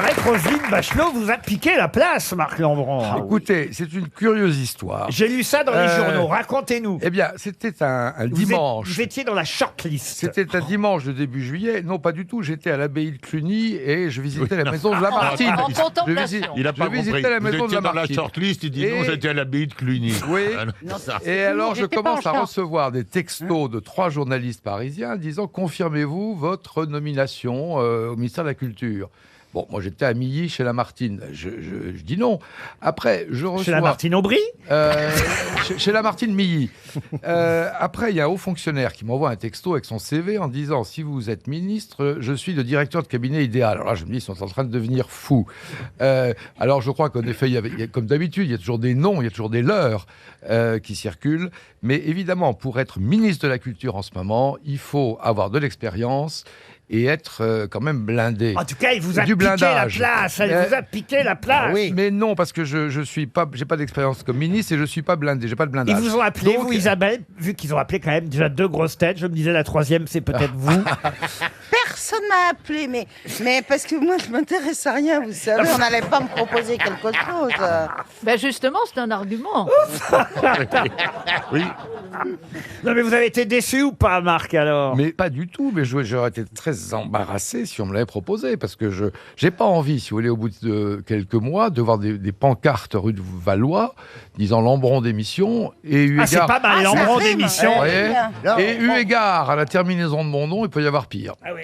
paraît que Roselyne Bachelot vous a piqué la place, Marc Lambron. Écoutez, c'est une curieuse histoire. J'ai lu ça dans les journaux. Racontez-nous. Eh bien, c'était un dimanche. Vous étiez dans la shortlist. C'était un dimanche de début juillet. Non, pas du tout. J'étais à l'abbaye de Cluny et je visitais la maison de Lamartine. En contemplation. Il n'a pas compris. visitais la Vous maison de étiez dans la Lamartine. shortlist, il dit Et- non, j'étais à l'abbaye de Cluny. Oui. Non, ça, Et alors, je j'étais pas commence en à charge. recevoir des textos de 3 journalistes parisiens disant « Confirmez-vous votre nomination au ministère de la Culture ?» Bon, moi, j'étais à Milly, chez Lamartine. Je dis non. Après, je reçois... Chez la Martine Aubry. Chez Lamartine Milly. Après, il y a un haut fonctionnaire qui m'envoie un texto avec son CV en disant « Si vous êtes ministre, je suis le directeur de cabinet idéal. » Alors là, je me dis, ils sont en train de devenir fous. Alors, je crois qu'en effet, il y a, comme d'habitude, il y a toujours des noms, il y a toujours des leurs qui circulent. Mais évidemment, pour être ministre de la Culture en ce moment, il faut avoir de l'expérience et être quand même blindé. En tout cas, il vous a Du piqué blindage. la place. Elle vous a piqué la place. Oui. Mais non, parce que je suis pas, j'ai pas d'expérience comme ministre et je suis pas blindé, j'ai pas de Ils blindage. vous ont appelé, Donc, vous, Isabelle, vu qu'ils ont appelé quand même déjà 2 grosses têtes. Je me disais, la 3e, c'est peut-être vous. Personne m'a appelé, mais parce que moi, je m'intéresse à rien, vous savez, on n'allait pas me proposer quelque chose. Ben justement, c'est un argument. Oui. Non, mais vous avez été déçu ou pas, Marc, alors? Mais pas du tout, mais j'aurais été très embarrassé si on me l'avait proposé, parce que je j'ai pas envie, si vous voulez, au bout de quelques mois, de voir des pancartes rue de Valois disant Lambron d'émission, et eu Ah, c'est égard... pas mal, Ah, ça Lambron rime. d'émission. Vous voyez Là, et eu égard à la terminaison de mon nom, il peut y avoir pire. Ah oui,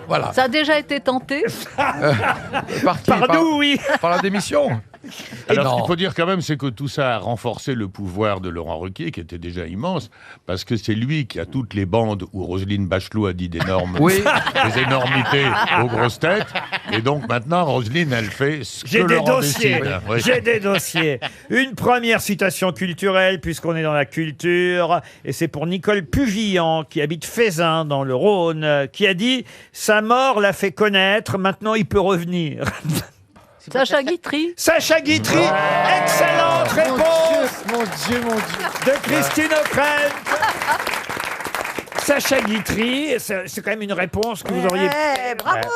Voilà. Ça a déjà été tenté. Par qui Par nous, oui. Par la démission. Alors, non. ce qu'il faut dire quand même, c'est que tout ça a renforcé le pouvoir de Laurent Ruquier, qui était déjà immense, parce que c'est lui qui a toutes les bandes où Roselyne Bachelot a dit d'énormes Oui. des énormités aux grosses têtes. Et donc maintenant, Roselyne, elle fait ce J'ai que des Laurent dossiers. décide. Oui. J'ai des dossiers. Une première citation culturelle, puisqu'on est dans la culture, et c'est pour Nicole Puvillon, qui habite Fézin, dans le Rhône, qui a dit « Sa mort l'a fait connaître, maintenant il peut revenir. » Sacha Guitry. Sacha Guitry, excellente réponse Mon Dieu, mon Dieu. de Christine O'Krent. Sacha Guitry, c'est quand même une réponse que vous auriez... Eh, bravo.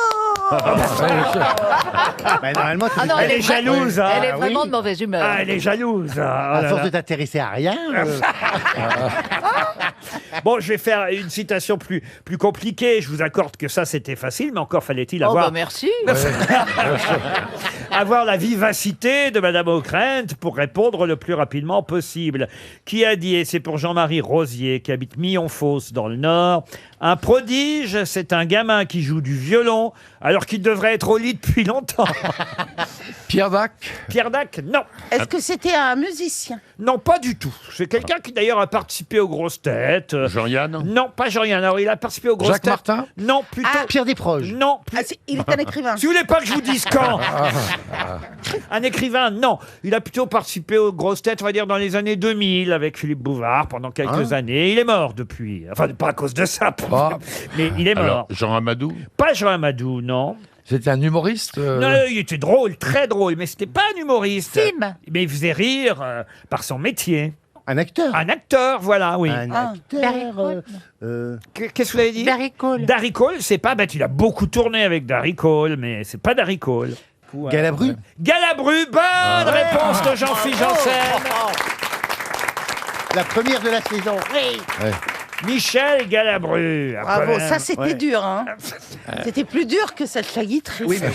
Bah, normalement, Ah non, Elle est jalouse, hein. Elle est Ah vraiment oui. de mauvaise humeur. Ah, elle est jalouse. Ah, oh à là force là. de t'intéresser à rien. Bon, je vais faire une citation plus compliquée. Je vous accorde que ça, c'était facile, mais encore fallait-il Oh avoir, bah merci. avoir la vivacité de Madame O'Krent pour répondre le plus rapidement possible. Qui a dit, et c'est pour Jean-Marie Rosier, qui habite Millonfosse dans le Nord, un prodige, c'est un gamin qui joue du violon alors qu'il devrait être au lit depuis longtemps. Pierre Dac. Pierre Dac, non. Est-ce que c'était un musicien? Non, pas du tout. C'est quelqu'un qui d'ailleurs a participé aux grosses têtes. Jean-Yann. Non, pas Jean-Yann. Alors, il a participé aux grosses Jacques têtes. Martin. Non, plutôt. Pierre Desproges. Non, Ah, il est un écrivain. si vous voulez pas que je vous dise quand. Un écrivain, non. Il a plutôt participé aux grosses têtes, on va dire, dans les années 2000, avec Philippe Bouvard, pendant quelques années. Il est mort depuis. Enfin, pas à cause de ça, Ah. mais il est mort. Alors, Jean Amadou. Pas Jean Amadou, non. C'était un humoriste. Non, il était drôle, très drôle, mais c'était pas un humoriste. Film. Mais il faisait rire par son métier. Un acteur. Un acteur, voilà, oui. Un acteur. Barry Cole. Qu'est-ce que vous avez dit? Barry Cole. Darry Cole, c'est pas bête. Il a beaucoup tourné avec Darry Cole, mais c'est pas Darry Cole. Galabru. Galabru, bonne réponse de Jean-Philippe Janssen. La première de la saison. Michel Galabru. Bravo, Après, ça c'était Ouais. dur, hein. C'était plus dur que Sacha Guitry. Oui, mais...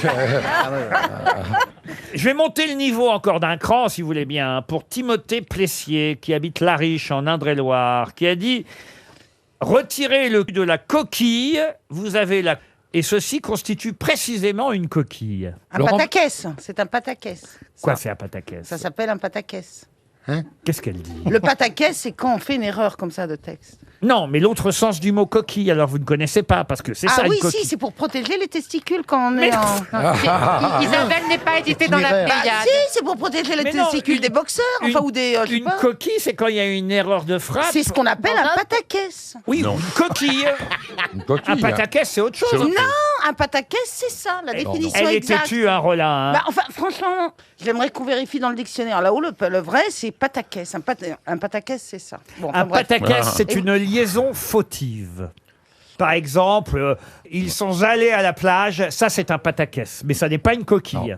Je vais monter le niveau encore d'un cran, si vous voulez bien, hein, pour Timothée Plessier, qui habite La Riche, en Indre-et-Loire, qui a dit « Retirez le cul de la coquille, vous avez la... » Et ceci constitue précisément une coquille. Un Laurent- pataquès, c'est un pataquès. Quoi, Ça, c'est un pataquès? ça s'appelle un pataquès. Qu'est-ce qu'elle dit? Le pataquès, c'est quand on fait une erreur comme ça de texte. Non, mais l'autre sens du mot coquille, alors vous ne connaissez pas, parce que c'est Ah ça, oui, une coquille. si, c'est pour protéger les testicules quand on est Mais- en... Isabelle n'est pas éditée dans la Itinéraire. Bah Pléiade. si, c'est pour protéger les Mais non, testicules une- des boxeurs, enfin, ou des... je sais Une pas. coquille, c'est quand il y a une erreur de frappe. C'est ce qu'on appelle Dans un un- pataquès. Oui, Non. une coquille. Une coquille. Un pataquès, c'est autre chose. C'est autre chose. Non, un pataquès, c'est ça, la définition Elle était exacte. tue, hein, Roland. hein. Bah, enfin, franchement, j'aimerais qu'on vérifie dans le dictionnaire. Là-haut, le vrai, c'est pataquès. Un pataquès, c'est ça. Bon, enfin, Un bref. pataquès, Ah. c'est une liaison fautive. Par exemple, ils sont allés à la plage. Ça, c'est un pataquès, mais ça n'est pas une coquille.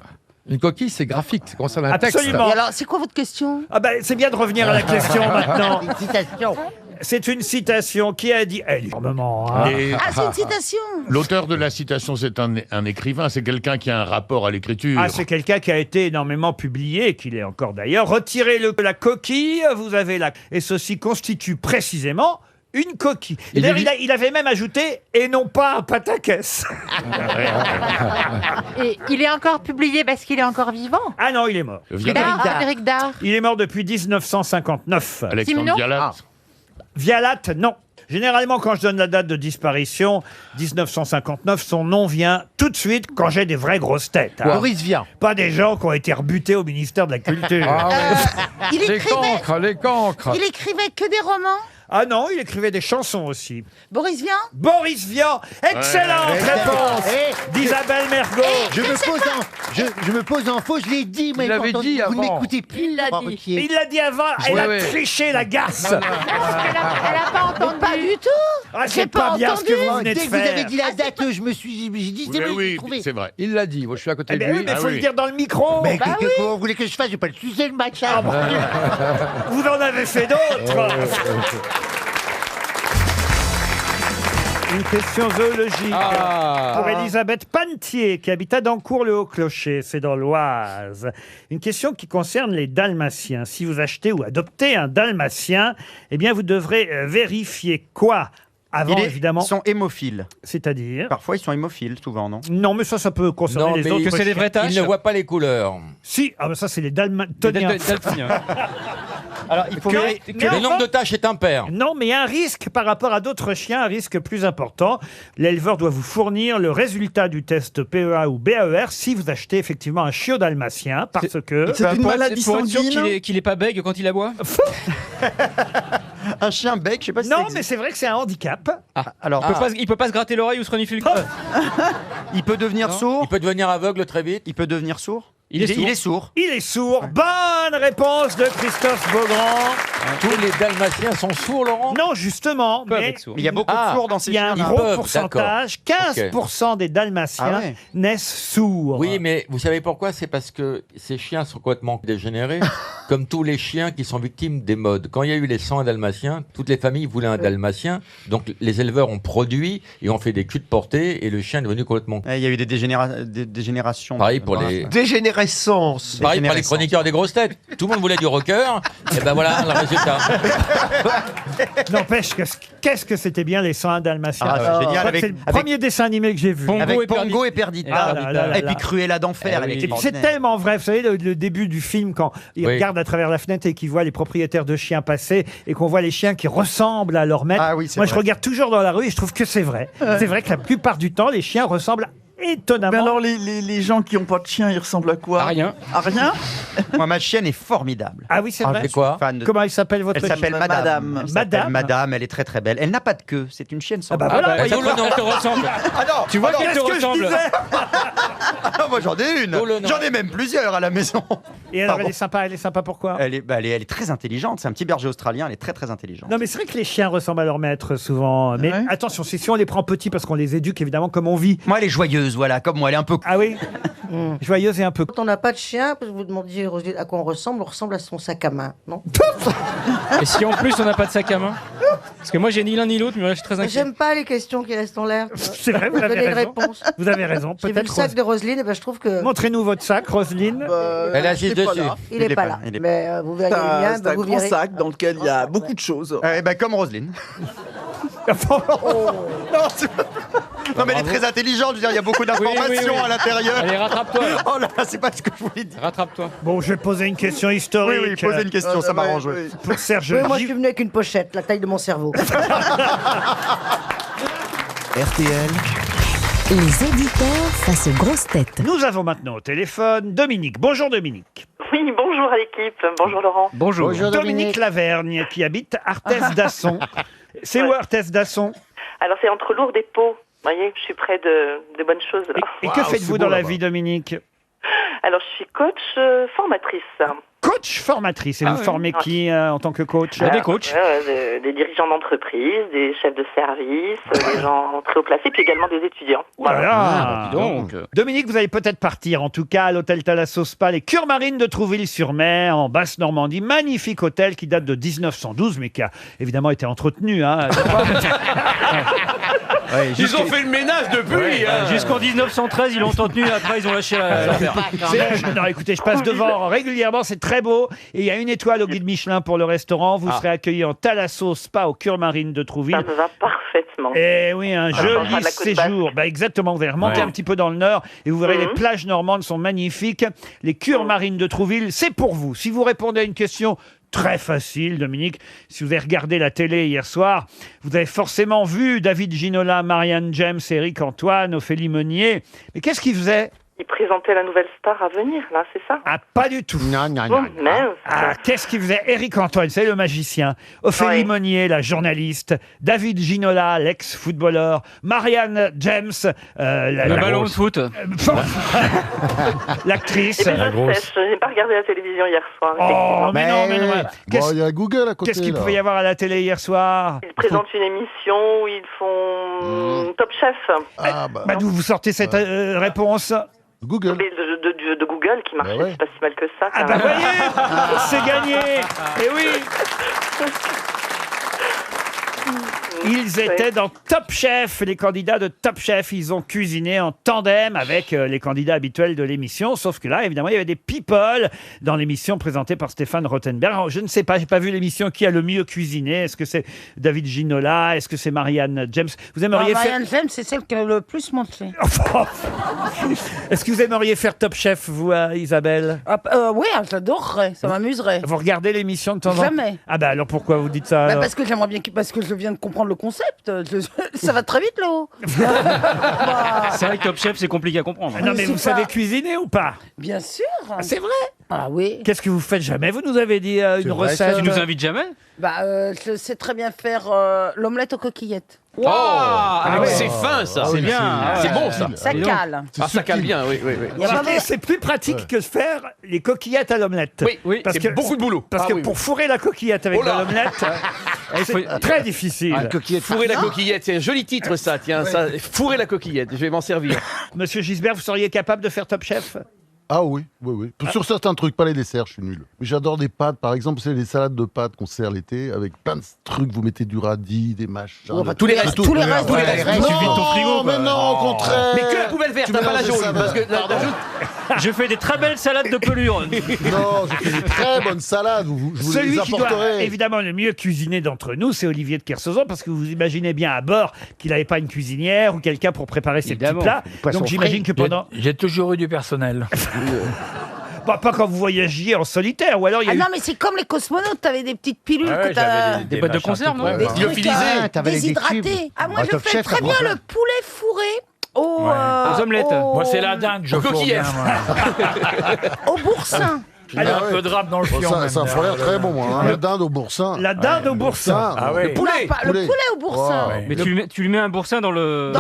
Une coquille, c'est graphique, ça concerne un Absolument. texte. Et alors, c'est quoi votre question? Ah ben, c'est bien de revenir à la question maintenant. Une citation. C'est une citation qui a dit... énormément, hein. Et Ah, c'est une citation. l'auteur de la citation, c'est un écrivain, c'est quelqu'un qui a un rapport à l'écriture. Ah, c'est quelqu'un qui a été énormément publié, qu'il est encore d'ailleurs. Retirez la coquille, vous avez la... Et ceci constitue précisément une coquille. Et d'ailleurs, il avait même ajouté « et non pas un pataquès ». Et il est encore publié parce qu'il est encore vivant. Ah non, il est mort. Frédéric Dard. Il est mort depuis 1959. Alexandre Simon Vialat. Vialat, non. Généralement, quand je donne la date de disparition, 1959, son nom vient tout de suite quand j'ai des vraies grosses têtes. hein. Boris Vian. Pas des gens qui ont été rebutés au ministère de la Culture. Ah ouais. Il Les écrivait, cancres, les cancres. il écrivait que des romans. Ah non, il écrivait des chansons aussi. Boris Vian. Boris Vian, excellente réponse d'Isabelle Mergo. Je me pose en faux, je l'ai dit, mais Il l'avait dit vous ne avant. m'écoutez plus. Il l'a Laurent dit. Ruquier. Il l'a dit avant, elle a ouais. triché la garce. Elle a pas entendu. Pas du tout. Ah, J'ai c'est pas pas bien ce que entendu. vous venez de Dès que vous avez faire. dit la date, je me suis dit, c'est Oui, bon, oui, j'ai trouvé. c'est vrai. Il l'a dit, moi je suis à côté Eh de ben lui. oui, mais Ah faut oui. le dire dans le micro. Mais comment vous voulez que je fasse? Je vais pas le sucer le match. hein. Vous en avez fait d'autres. Une question zoologique pour Elisabeth Pantier, qui habite à Dancourt-le-Haut-Clocher, c'est dans l'Oise. Une question qui concerne les dalmatiens. Si vous achetez ou adoptez un dalmatien, eh bien vous devrez vérifier quoi avant, évidemment, Ils sont hémophiles. c'est-à-dire... Parfois, ils sont hémophiles, souvent, non? Non, mais ça peut concerner les autres. que c'est des vraies tâches. Il ne voit pas les couleurs. Si, ah ben ça c'est les dalmatoniens. Alors, il faut Que- vérifier- mais Le enfin- nombre de tâches est impair. Non, mais il y a un risque par rapport à d'autres chiens, un risque plus important. L'éleveur doit vous fournir le résultat du test PEA ou BAER si vous achetez effectivement un chiot dalmatien, parce que... C'est une maladie pour être sûr qu'il est pas bègue quand il aboie. un chien bec, je sais pas si Non, ça mais existe. c'est vrai que c'est un handicap. Alors, Il peut pas se gratter l'oreille ou se renifler le cul. il peut devenir sourd. Il peut devenir aveugle très vite. Il peut devenir sourd. Il est sourd. Il est sourd. Il est sourd. Bonne réponse de Christophe Beaugrand. Tous les dalmatiens sont sourds, Laurent. Non, justement, Pas mais avec sourd. Mais il y a beaucoup de sourds dans ces il y a un chiens. gros peuvent, pourcentage, 15% des dalmatiens Ah ouais. naissent sourds. Oui, mais vous savez pourquoi? C'est parce que ces chiens sont complètement dégénérés, comme tous les chiens qui sont victimes des modes. Quand il y a eu les 100 dalmatiens, toutes les familles voulaient un dalmatien, donc les éleveurs ont produit et ont fait des culs de portée et le chien est devenu complètement... Il y a eu des dégénérations. Pareil pour les... Dégénérescence. Pareil pour les chroniqueurs des grosses têtes. Tout le monde voulait du rocker, et ben voilà le résultat. N'empêche que qu'est-ce que c'était bien les 101 dalmatiens. Ah, c'est Je génial. crois que c'est le premier dessin animé que j'ai vu. Pongo Avec et Perdita. Pongo et Perdita. Ah là là là Et puis là. Cruella d'enfer. Eh elle est oui. Et puis c'est extraordinaire. tellement vrai, vous savez, le début du film, quand il Oui. regarde à travers la fenêtre et qu'il voit les propriétaires de chiens passer et qu'on voit les chiens qui ressemblent à leur maître. Ah oui, c'est Moi, je vrai. regarde toujours dans la rue et je trouve que c'est vrai. C'est vrai que la plupart du temps, les chiens ressemblent étonnamment. Mais alors, les gens qui n'ont pas de chien, ils ressemblent à quoi? À rien. À rien. Moi, ma chienne est formidable. Ah oui, c'est vrai. C'est quoi? Fan de- Comment elle s'appelle votre Elle s'appelle chien Madame. Elle s'appelle Madame. Madame, elle est très très belle. Elle n'a pas de queue, c'est une chienne sans Ah bah queue. voilà, Ça D'où le nom. te ressemble. Ah non, Tu vois ah non, qu'elle te Qu'est-ce que je ressemble. disais ah, moi j'en ai une. D'où le nom. J'en ai même plusieurs à la maison. Et alors, Pardon. elle est sympa pourquoi Elle est très intelligente, c'est un petit berger australien, elle est très très intelligente. Non mais c'est vrai que les chiens ressemblent à leur maître souvent. Mais Ouais. attention, si on les prend petits parce qu'on les éduque évidemment comme on vit. Moi elle est joyeuse, voilà, comme moi, elle est un peu... Ah oui Joyeuse et un peu... Quand on n'a pas de chien, parce que vous demandiez Roselyne, à quoi on ressemble à son sac à main, non? Et si en plus on n'a pas de sac à main? Parce que moi j'ai ni l'un ni l'autre, mais je suis très inquiet. J'aime pas les questions qui restent en l'air. C'est vrai, vous avez Donnez une raison. réponse. Vous avez raison, J'ai vu le peut-être. sac de Roselyne, et ben je trouve que Montrez-nous votre sac, Roselyne. Elle est assise il est pas dessus. là. il est pas là. il est- Mais vous verriez le mien, C'est un vous grand verrez. sac dans lequel il y a beaucoup de choses. Comme Roselyne. Non mais elle est très intelligente, je veux dire, il y a beaucoup d'informations oui. à l'intérieur. Allez, rattrape-toi. là. Oh là, c'est pas ce que je voulais dire. Rattrape-toi. Bon, je vais poser une question Oui, historique. oui, posez une question, ça m'arrange. oui. Pour Serge Oui, moi je Gilles. suis venu avec une pochette, la taille de mon cerveau. RTL. Les auditeurs face aux grosses têtes. Nous avons maintenant au téléphone Dominique. Bonjour Dominique. Oui, bonjour à l'équipe. Bonjour Laurent. Bonjour. Dominique Lavergne qui habite Arthès d'Asson. C'est où Arthès d'Asson? Alors c'est entre Lourdes et Pau. Vous voyez, je suis près de bonnes choses là. Et que faites-vous dans la vie, Dominique? Alors je suis coach formatrice. coach formatrice. Et vous formez qui en tant que coach? Des coachs. Des dirigeants d'entreprise, des chefs de service, des gens très haut placés, puis également des étudiants. Voilà. Donc, Dominique, vous allez peut-être partir, en tout cas, à l'hôtel Thalasso Spa, les Cures Marines de Trouville-sur-Mer, en Basse-Normandie. Magnifique hôtel qui date de 1912, mais qui a évidemment été entretenu. Hein. Ils ont fait le ménage depuis. Jusqu'en 1913, ils l'ont entretenu. Après, ils ont lâché l'affaire. Non, écoutez, je passe devant régulièrement, c'est très beau. Et il y a une étoile au guide Michelin pour le restaurant. Vous serez accueillis en Thalasso Spa aux Cures Marines de Trouville. Ça me va parfaitement. Et oui, un changera joli de la côte séjour. Bah, exactement, vous allez remonter un petit peu dans le nord et vous verrez les plages normandes sont magnifiques. Les Cures Marines de Trouville, c'est pour vous. Si vous répondez à une question très facile, Dominique, si vous avez regardé la télé hier soir, vous avez forcément vu David Ginola, Marianne James, Éric Antoine, Ophélie Meunier. Mais qu'est-ce qu'ils faisaient? Il présentait la nouvelle star à venir, là, c'est ça? Ah, pas du tout. Non. Mince. Ah, qu'est-ce qu'il faisait? Éric Antoine, c'est le magicien. Ophélie Meunier, la journaliste. David Ginola, l'ex-footballeur. Marianne James, Le ballon de foot. l'actrice. Je n'ai pas regardé la télévision hier soir. Oh, mais non. Il y a Google à côté. Qu'est-ce qu'il pouvait y avoir à la télé hier soir? Ils présentent une émission où ils font Top Chef. D'où vous sortez cette réponse? Google. De Google qui marchait, c'est pas si mal que ça. Ah bah voyez, c'est gagné. Et oui. Ils étaient dans Top Chef, les candidats de Top Chef. Ils ont cuisiné en tandem avec les candidats habituels de l'émission. Sauf que là, évidemment, il y avait des people dans l'émission présentée par Stéphane Rothenberg. Alors, je ne sais pas, j'ai pas vu l'émission qui a le mieux cuisiné. Est-ce que c'est David Ginola? Est-ce que c'est Marianne James? Vous aimeriez faire... Marianne James, c'est celle qui a le plus montré. Est-ce que vous aimeriez faire Top Chef, vous, Isabelle? Oui, j'adorerais, ça m'amuserait. Vous regardez l'émission de temps en temps? Jamais. Ah bah alors pourquoi vous dites ça alors? Parce que j'aimerais bien, parce que je viens de comprendre le concept. Ça va très vite là-haut. C'est vrai que Top Chef, c'est compliqué à comprendre. Non mais vous savez cuisiner ou pas? Bien sûr. C'est vrai? Ah oui. Qu'est-ce que vous faites jamais? Vous nous avez dit une recette. Tu nous invites jamais? Je sais très bien faire l'omelette aux coquillettes. C'est fin, ça. C'est bien. C'est bon, ça. Ça cale. Ça cale bien, oui. C'est plus pratique que de faire les coquillettes à l'omelette. Oui, parce que beaucoup de boulot. Parce que pour fourrer la coquillette avec de l'omelette, c'est très difficile. Fourrer la coquillette, c'est un joli titre, ça. Tiens, ça. Fourrer la coquillette, je vais m'en servir. Monsieur Gisbert, vous seriez capable de faire Top Chef? Ah oui. Sur certains trucs, pas les desserts, je suis nul. Mais j'adore des pâtes, par exemple, c'est les salades de pâtes qu'on sert l'été, avec plein de trucs, vous mettez du radis, des machins... Tous les restes. Tu vides ton frigo, mais non, au contraire. Mais que la poubelle verte, t'as pas la jaune, parce que je fais des très belles salades de pelure. Non, je fais des très bonnes salades, je vous Celui les qui doit apporterai. évidemment le mieux cuisiner d'entre nous, c'est Olivier de Kersauzon, parce que vous imaginez bien à bord qu'il n'avait pas une cuisinière ou quelqu'un pour préparer ses petits plats. Donc j'imagine que pendant... J'ai toujours eu du personnel. Bah, pas quand vous voyagiez en solitaire, ou alors il y a eu... non, mais c'est comme les cosmonautes, t'avais des petites pilules que t'as... Des boîtes de conserve, non? Déshydratés. Ah, moi, je fais très bien le poulet fourré aux omelettes. Moi, c'est la dinde, je fous bien, au boursin. Alors, un peu de rap dans le fion. Ça a l'air très bon, moi. La dinde au boursin. La dinde au boursin. Ah oui. Le poulet au boursin. Mais tu lui mets un boursin dans le...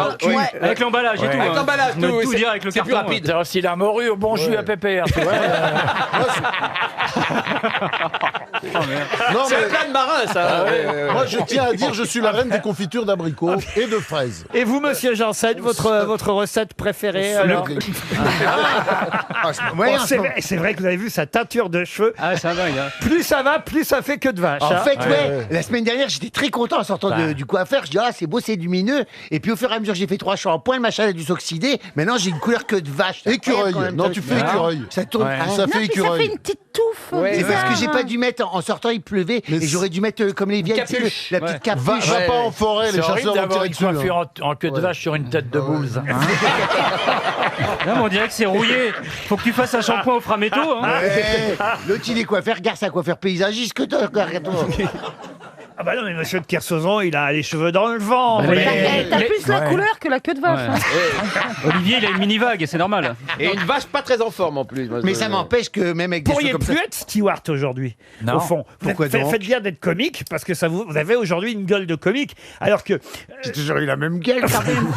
Avec l'emballage et tout. Avec l'emballage, tout dire avec le carton. C'est plus rapide. C'est aussi la morue au bon jus à pépère. C'est un plat de marin, ça. Moi, je tiens à dire, je suis la reine des confitures d'abricots et de fraises. Et vous, monsieur Janssen, votre recette préférée alors? C'est vrai que vous avez vu sa teinture de cheveux. Ah, ça va, Plus ça va, plus ça fait que de vache. En fait, la semaine dernière, j'étais très content en sortant du coiffeur. Je dis, c'est beau, c'est lumineux. Et puis au fur et à mesure, j'ai fait 3 shampoings, le machin a dû s'oxyder. Maintenant, j'ai une couleur que de vache. Écureuil. Non, tu fais écureuil. Ça tourne. Ça fait écureuil. Ça fait une petite touffe. C'est parce que j'ai pas dû mettre, en sortant, il pleuvait. Et j'aurais dû mettre comme les vieilles, la petite capuche. Va pas en forêt, les chasseurs vont tirer dessus. En queue de vache sur une tête de bouse. Non, mais on dirait que c'est rouillé. Faut que tu fasses un shampoing au framéto. L'autre, il est coiffeur, regarde, c'est un coiffeur paysagiste que toi. Ah bah non, mais monsieur de Kersauzon, il a les cheveux dans le vent. Bah, vous voyez. mais- T'as plus la couleur que la queue de vache. Ouais. hein. Olivier, il a une mini-vague et c'est normal. Et une vache pas très en forme en plus. Mais ça m'empêche que même avec des Vous pourriez choses comme plus ça... être steward aujourd'hui, Non. au fond. Pourquoi donc Faites bien d'être comique, parce que ça vous avez aujourd'hui une gueule de comique, alors que... J'ai toujours eu la même gueule, quand même.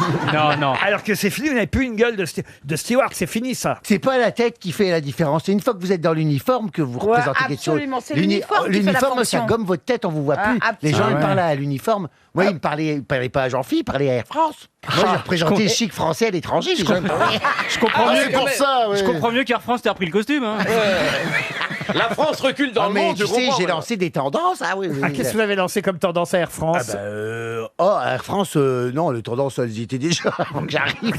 Non. Alors que c'est fini, vous n'avez plus une gueule de steward, c'est fini ça. C'est pas la tête qui fait la différence. C'est une fois que vous êtes dans l'uniforme que vous représentez quelque chose. absolument, c'est l'uniforme qui fait la L'uniforme, ça fonction. gomme votre tête, on vous voit plus. Les gens, ils parlent à l'uniforme. Moi, ils me parlaient pas à Jean-Philippe, ils parlaient à Air France. Moi, j'ai représenté le chic français à l'étranger. Les gens, ils me parlaient- Je comprends mieux. c'est pour ça, ouais. Je comprends mieux qu'Air France t'ait repris le costume. Hein. La France recule dans Ah, le mais monde, tu je sais, comprends, j'ai voilà. lancé des tendances. Ah oui, oui, Ah, oui. qu'est-ce que vous avez lancé comme tendance à Air France? Air France, non, les tendances, elles y étaient déjà avant que j'arrive.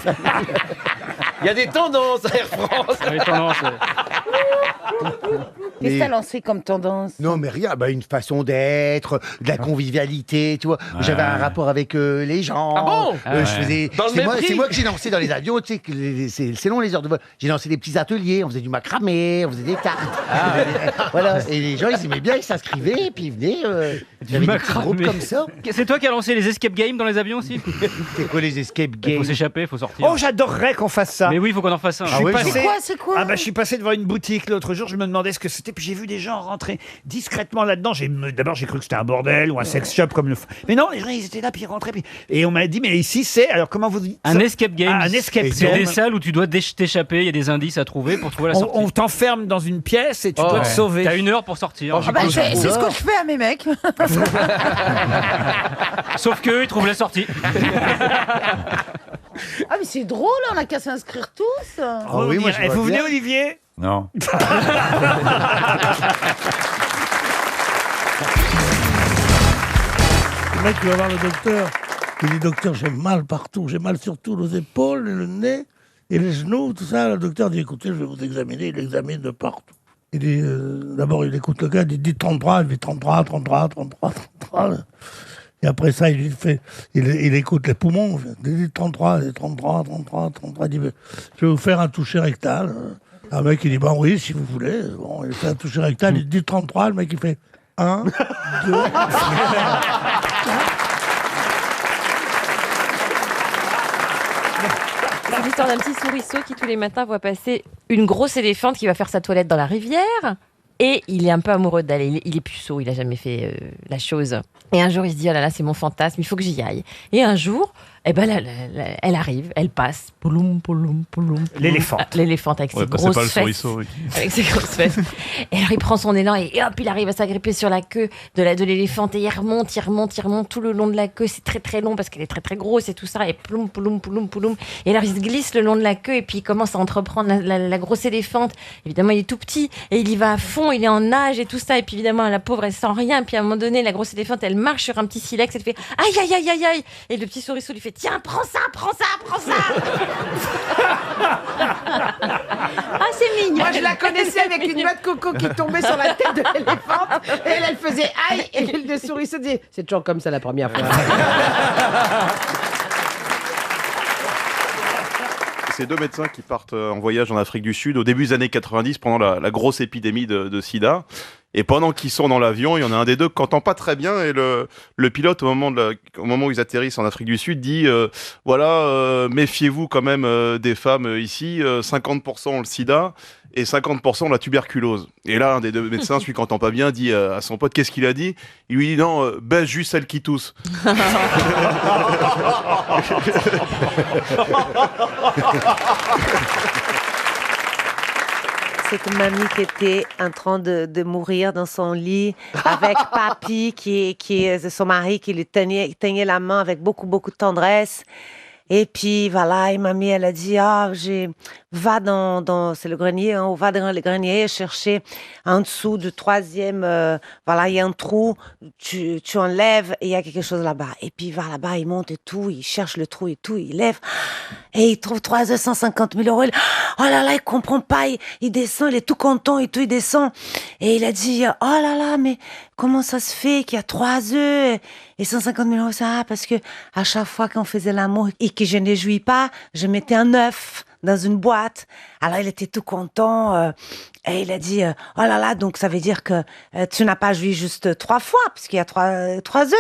Il y a des tendances à Air France. Les tendances, Qu'est-ce que Mais- t'as lancé comme tendance? Non, mais rien, une façon d'être, de la convivialité, tu vois. J'avais un rapport avec les gens. Ah bon Je faisais. Dans le C'est mépris. moi que j'ai lancé dans les avions, tu sais, c'est selon les heures de vol. J'ai lancé des petits ateliers, on faisait du macramé, on faisait des cartes. Voilà. Et les gens, ils aimaient bien, ils s'inscrivaient, et puis ils venaient. J'avais des petits groupes comme ça. C'est toi qui as lancé les escape games dans les avions aussi? C'est quoi les escape Il games? faut s'échapper, il faut sortir. Oh, j'adorerais qu'on fasse ça. Mais oui, il faut qu'on en fasse un. Je suis passé... C'est quoi? Ah bah je suis passé devant une boutique l'autre jour, je me demandais ce que c'était, puis j'ai vu des gens rentrer discrètement là-dedans. D'abord j'ai cru que c'était un bordel ou un sex shop comme le... Mais non, les gens ils étaient là, puis ils rentraient, puis... Et on m'a dit, mais ici c'est... Alors comment vous dites ça? Un escape game. Ah, un escape C'est game. des salles où tu dois t'échapper, il y a des indices à trouver pour trouver la sortie. On t'enferme dans une pièce et tu dois te sauver. T'as 1 heure pour sortir. Ah bah, c'est ce que je fais à mes mecs. Sauf qu'eux, ils trouvent la sortie. Ah mais c'est drôle, on a qu'à s'inscrire tous. Oh, oui, moi, je vois vous venez bien. Olivier? Non. Le mec, il va voir le docteur. Il dit, docteur, j'ai mal partout. J'ai mal surtout aux épaules, le nez et les genoux, tout ça. Le docteur dit, écoutez, je vais vous examiner. Il examine de partout. Il dit, d'abord, il écoute le gars, il dit 33, il dit 33, 33, 33, 33. Et après ça, il écoute les poumons. Il dit 33, il dit 33, 33, 33. Il dit, je vais vous faire un toucher rectal. Un mec, il dit, bon, oui, si vous voulez. Bon, il fait un toucher rectal, il dit 33. Le mec, il fait 1, 2, C'est l'histoire d'un petit souriceau qui tous les matins voit passer une grosse éléphante qui va faire sa toilette dans la rivière. Et il est un peu amoureux d'elle. Il est puceau, il a jamais fait la chose. Et un jour, il se dit, oh là là, c'est mon fantasme, il faut que j'y aille. Et un jour, elle arrive, elle passe. Pouloum, pouloum, pouloum. L'éléphante. L'éléphante avec ses bah, c'est grosses pas le fesses. souriceau, oui. Avec ses grosses fesses. Et alors, il prend son élan et hop, il arrive à s'agripper sur la queue de l'éléphante. Et il remonte tout le long de la queue. C'est très très long parce qu'elle est très très grosse et tout ça. Et ploum, pouloum, pouloum, pouloum. Et alors, il se glisse le long de la queue et puis il commence à entreprendre la grosse éléphante. Évidemment, il est tout petit et il y va à fond. Il est en nage et tout ça. Et puis évidemment, la pauvre, elle sent rien. Puis à un moment donné, la grosse éléphante, elle marche sur un petit silex. Elle fait aïe, aïe, aïe, aïe, aïe. Et le petit souriceau lui fait tiens, prends ça, prends ça, prends ça. Ah, c'est mignon. Moi, je la connaissais avec une noix de coco qui tombait sur la tête de l'éléphante. Et elle faisait aïe. Et le souriceau disait, c'est toujours comme ça la première fois. C'est 2 médecins qui partent en voyage en Afrique du Sud au début des années 90 pendant la grosse épidémie de sida. Et pendant qu'ils sont dans l'avion, il y en a un des deux qui n'entend pas très bien et le pilote, au moment où ils atterrissent en Afrique du Sud, dit méfiez-vous quand même des femmes ici, 50% ont le sida et 50% ont la tuberculose. Et là, un des deux médecins, celui qui n'entend pas bien, dit à son pote, qu'est-ce qu'il a dit? Il lui dit non, baisse juste celle qui tousse. C'est une mamie qui était en train de mourir dans son lit avec papy qui est son mari qui lui tenait la main avec beaucoup de tendresse. Et puis voilà, et mamie elle a dit va dans c'est le grenier, hein, va dans le grenier chercher en dessous du 3e, voilà il y a un trou, tu enlèves et il y a quelque chose là-bas. Et puis il va là-bas, il monte et tout, il cherche le trou et tout, il lève et il trouve 350 000 €. Oh là là, il comprend pas, il descend, il est tout content et tout, il descend et il a dit oh là là, mais comment ça se fait qu'il y a 3 œufs et 150 000 €? Ça, parce que à chaque fois qu'on faisait l'amour et que je ne jouis pas, je mettais un œuf dans une boîte. Alors, il était tout content. Et il a dit, oh là là, donc ça veut dire que tu n'as pas joué juste 3 fois, puisqu'il y a 3 œufs.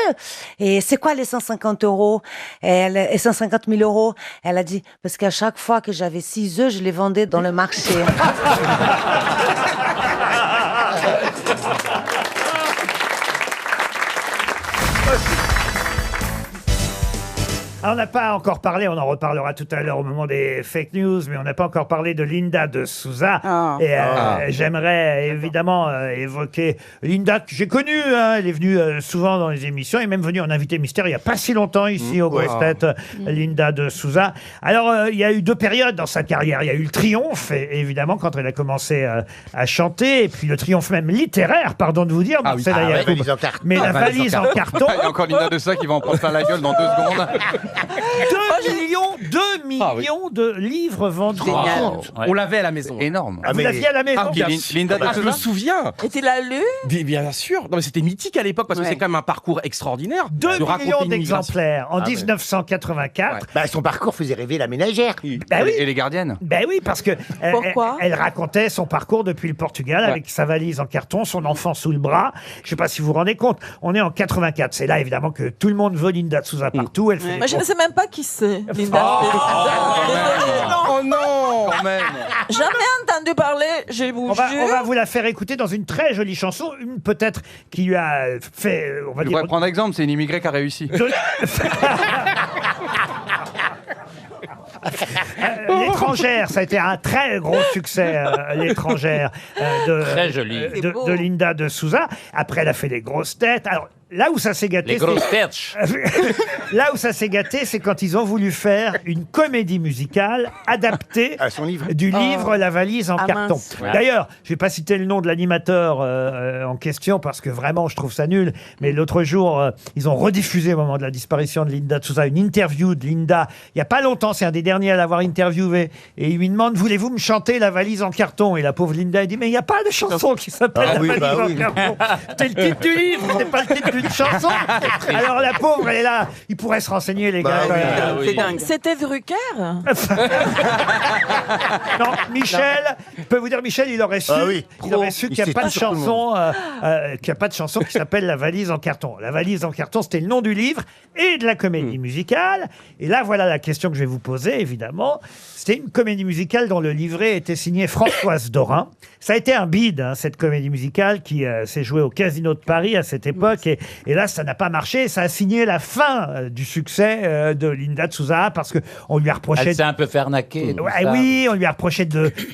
Et c'est quoi les 150 €? Et 150 000 €? Elle a dit, parce qu'à chaque fois que j'avais 6 œufs, je les vendais dans le marché. On n'a pas encore parlé, on en reparlera tout à l'heure au moment des fake news, mais on n'a pas encore parlé de Linda de Souza. Et j'aimerais évidemment évoquer Linda, que j'ai connue. Elle est venue souvent dans les émissions, elle est même venue en invité mystère il n'y a pas si longtemps ici aux grosses têtes, Linda de Souza. Alors, il y a eu 2 périodes dans sa carrière. Il y a eu le triomphe, évidemment, quand elle a commencé à chanter, et puis le triomphe même littéraire, pardon de vous dire, Marcella Yacoub. Mais la valise en carton. Il y a encore Linda de Souza qui va en prendre plein la gueule dans 2 secondes. 2 millions de livres vendus. On l'avait à la maison. Énorme. Vous l'aviez à la maison? Linda de Souza. Je me souviens. Et tu l'as lu? Bien sûr. Non, mais c'était mythique à l'époque parce que c'est quand même un parcours extraordinaire. 2 millions d'exemplaires en 1984. Son parcours faisait rêver la ménagère. Et les gardiennes. Ben oui, parce que elle racontait son parcours depuis le Portugal avec sa valise en carton, son enfant sous le bras. Je ne sais pas si vous vous rendez compte. On est en 84. C'est là évidemment que tout le monde veut Linda de Souza partout. Elle fait Moi, je ne sais même pas qui c'est, Linda. Oh non, quand même. Jamais entendu parler, je vous jure. On va vous la faire écouter dans une très jolie chanson, une peut-être qui lui a fait, on va Je dire... pourrais prendre exemple, c'est une immigrée qui a réussi. L'étrangère, ça a été un très gros succès, l'étrangère Très joli. de Linda de Souza. Après, elle a fait les grosses têtes. Alors, là où ça s'est gâté, Les grosses têtes. là où ça s'est gâté, c'est quand ils ont voulu faire une comédie musicale adaptée du livre La valise en carton. mince. D'ailleurs, je vais pas citer le nom de l'animateur en question parce que vraiment, je trouve ça nul. Mais l'autre jour, ils ont rediffusé au moment de la disparition de Linda de Souza une interview de Linda. Il y a pas longtemps, c'est un des derniers à l'avoir interviewé. Et il lui demande, voulez-vous me chanter La valise en carton? Et la pauvre Linda, elle dit, mais il n'y a pas de chanson qui s'appelle La valise en carton. C'est le titre du livre, c'est pas le titre d'une chanson. Alors la pauvre, elle est là. Il pourrait se renseigner, les gars. C'est dingue. C'était Drucker? Non, Michel, je peux vous dire, Michel, il aurait su, il aurait su qu'il n'y a pas de chanson, qu'il y a pas de chanson qui s'appelle La valise en carton. La valise en carton, c'était le nom du livre et de la comédie musicale. Et là, voilà la question que je vais vous poser, évidemment. C'était une comédie musicale dont le livret était signé Françoise Dorin. Ça a été un bide, cette comédie musicale qui s'est jouée au Casino de Paris à cette époque. Et là, ça n'a pas marché. Ça a signé la fin du succès de Linda de Souza parce qu'on lui a reproché... Elle s'est un peu fait arnaquer. Oui, on lui a reproché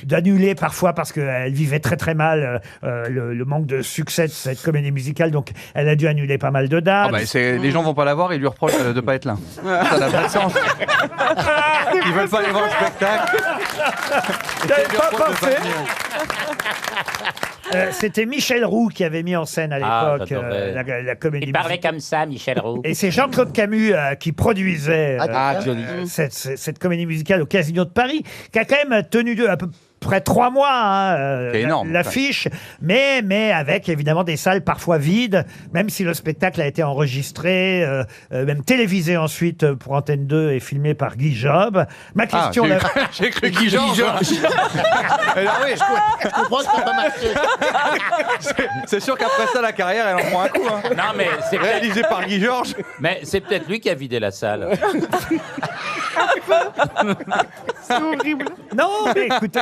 d'annuler parfois parce qu'elle vivait très très mal le manque de succès de cette comédie musicale. Donc, elle a dû annuler pas mal de dates. Les gens vont pas la voir, ils lui reprochent de pas être là. Ça n'a pas de sens. Ils veulent pas aller voir le spectacle. J'avais pas pensé. C'était Michel Roux qui avait mis en scène à l'époque la comédie. Il parlait comme ça, Michel Roux. Et c'est Jean-Claude Camus qui produisait cette comédie musicale au Casino de Paris, qui a quand même tenu à peu près 3 mois c'est énorme, l'affiche, mais avec évidemment des salles parfois vides, même si le spectacle a été enregistré, même télévisé ensuite pour Antenne 2 et filmé par Guy Job. Ma question... J'ai cru Guy Georges. Alors oui, je comprends que ça n'a pas marché. C'est sûr qu'après ça, la carrière, elle en prend un coup. Non, mais c'est réalisé par Guy Georges. Mais c'est peut-être lui qui a vidé la salle. C'est horrible. Non, mais écoutez...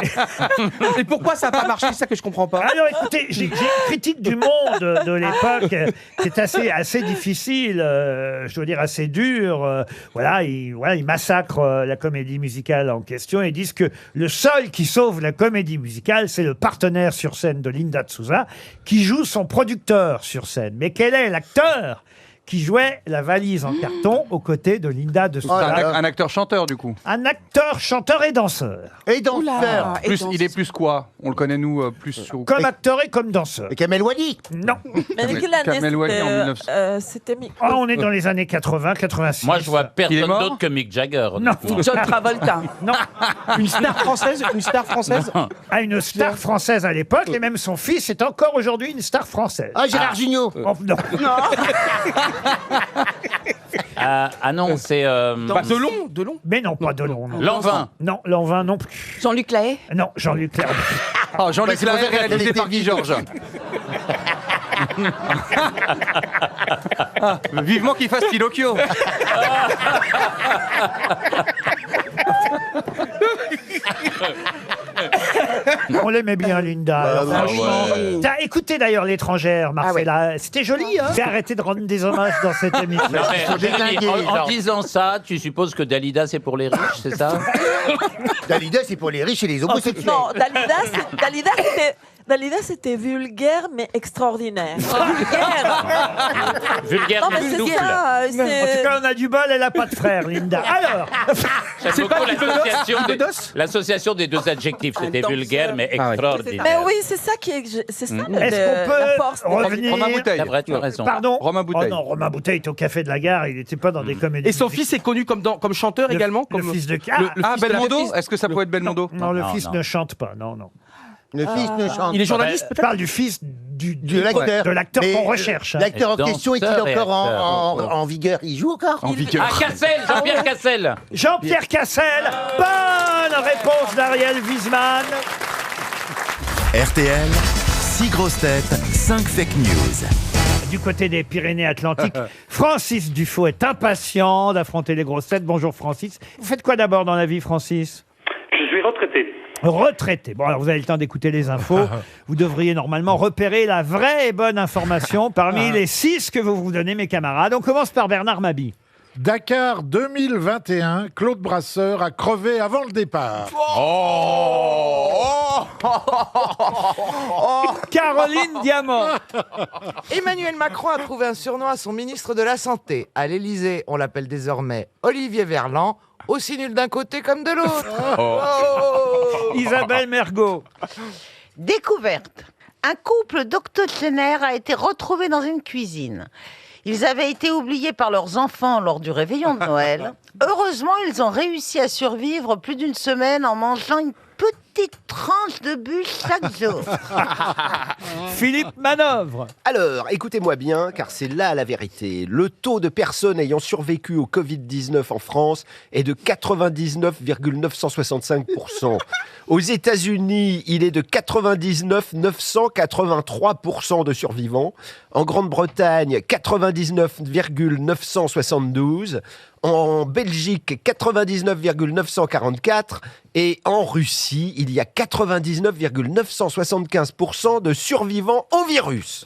Et pourquoi ça n'a pas marché? C'est ça que je comprends pas. Alors écoutez, j'ai une critique du Monde de l'époque qui est assez difficile, je dois dire assez dure. Ils massacrent la comédie musicale en question et disent que le seul qui sauve la comédie musicale, c'est le partenaire sur scène de Linda de Souza qui joue son producteur sur scène. Mais quel est l'acteur qui jouait la valise en carton aux côtés de Linda de Souza? Un acteur-chanteur, du coup. Un acteur, chanteur et danseur. Et danseur. Il est plus quoi? On le connaît, nous, plus sur... Comme acteur et comme danseur. Et Kamel Wally? Non. Mais de quelle année Kamel Wally en 1900. c'était on est dans les années 80, 86. Moi, je vois personne d'autre que Mick Jagger. Non. John Travolta. Non. Une star française? Une star française? Une star française à l'époque, et même son fils est encore aujourd'hui une star française. Ah, Gérard Jugnot. Non. Ah non, c'est... Delon. Mais non, pas Delon. non. Lanvin. Non, Lanvin non plus. Jean-Luc Lahaye. Non, Jean-Luc Lahaye. Oh, Jean-Luc Bah, c'est Lahaye pour ça qu'elle réalisé était par Guy vide. Georges. Vivement qu'il fasse Pinocchio. On l'aimait bien, Linda. Franchement. T'as écouté d'ailleurs l'étrangère, Marcella. C'était joli, hein. J'ai arrêté de rendre des hommages dans cette émission. Non, mais, en disant ça, tu supposes que Dalida, c'est pour les riches, c'est ça? Dalida, c'est pour les riches et les homosexuels. Non, Dalida, c'était vulgaire, mais extraordinaire. Vulgaire, Non, mais mais c'est souffle. ça. En tout cas, on a du bol, elle a pas de frère, Linda. Alors, J'aime beaucoup l'association des deux adjectifs. C'était vulgaire, mais extraordinaire. Mais oui, c'est ça qui est. C'est ça est-ce qu'on peut la force. revenir Romain Bouteille. C'est vrai, tu as raison. Pardon. Romain Bouteille. Oh non, Romain Bouteille est au Café de la Gare, il n'était pas dans des comédies. Et son fils est connu comme chanteur également. Le Comme fils de Ah, Belmondo. Est-ce que ça pourrait être Belmondo? Non, le fils ne chante pas, non. Le fils ne chante. Il est journaliste, Je parle du fils de l'acteur. de l'acteur Mais, qu'on recherche. L'acteur en Danseur question est-il et encore acteur. en vigueur? Il joue encore? Ah, Cassel, Jean-Pierre Cassel. Jean-Pierre Cassel, bonne réponse d'Ariel Wiesman. RTL, 6 grosses têtes, 5 fake news. Du côté des Pyrénées-Atlantiques, Francis Dufaux est impatient d'affronter les grosses têtes. Bonjour Francis. Vous faites quoi d'abord dans la vie, Francis? Je suis retraité. Retraité. Bon, alors vous avez le temps d'écouter les infos. Vous devriez normalement repérer la vraie et bonne information parmi les 6 que vous donnez, mes camarades. On commence par Bernard Mabie. Dakar 2021, Claude Brasseur a crevé avant le départ. Caroline Diamant. Emmanuel Macron a trouvé un surnom à son ministre de la Santé. À l'Élysée, on l'appelle désormais Olivier Verland, aussi nul d'un côté comme de l'autre. Isabelle Mergo. Découverte. Un couple d'octogénaires a été retrouvé dans une cuisine. Ils avaient été oubliés par leurs enfants lors du réveillon de Noël. Heureusement, ils ont réussi à survivre plus d'une semaine en mangeant une petite tranche de bûche chaque jour. Philippe Manœuvre. Alors, écoutez-moi bien, car c'est là la vérité. Le taux de personnes ayant survécu au Covid-19 en France est de 99,965%. Aux États-Unis, il est de 99,983% de survivants. En Grande-Bretagne, 99,972. En Belgique, 99,944. Et en Russie, il y a 99,975% de survivants au virus.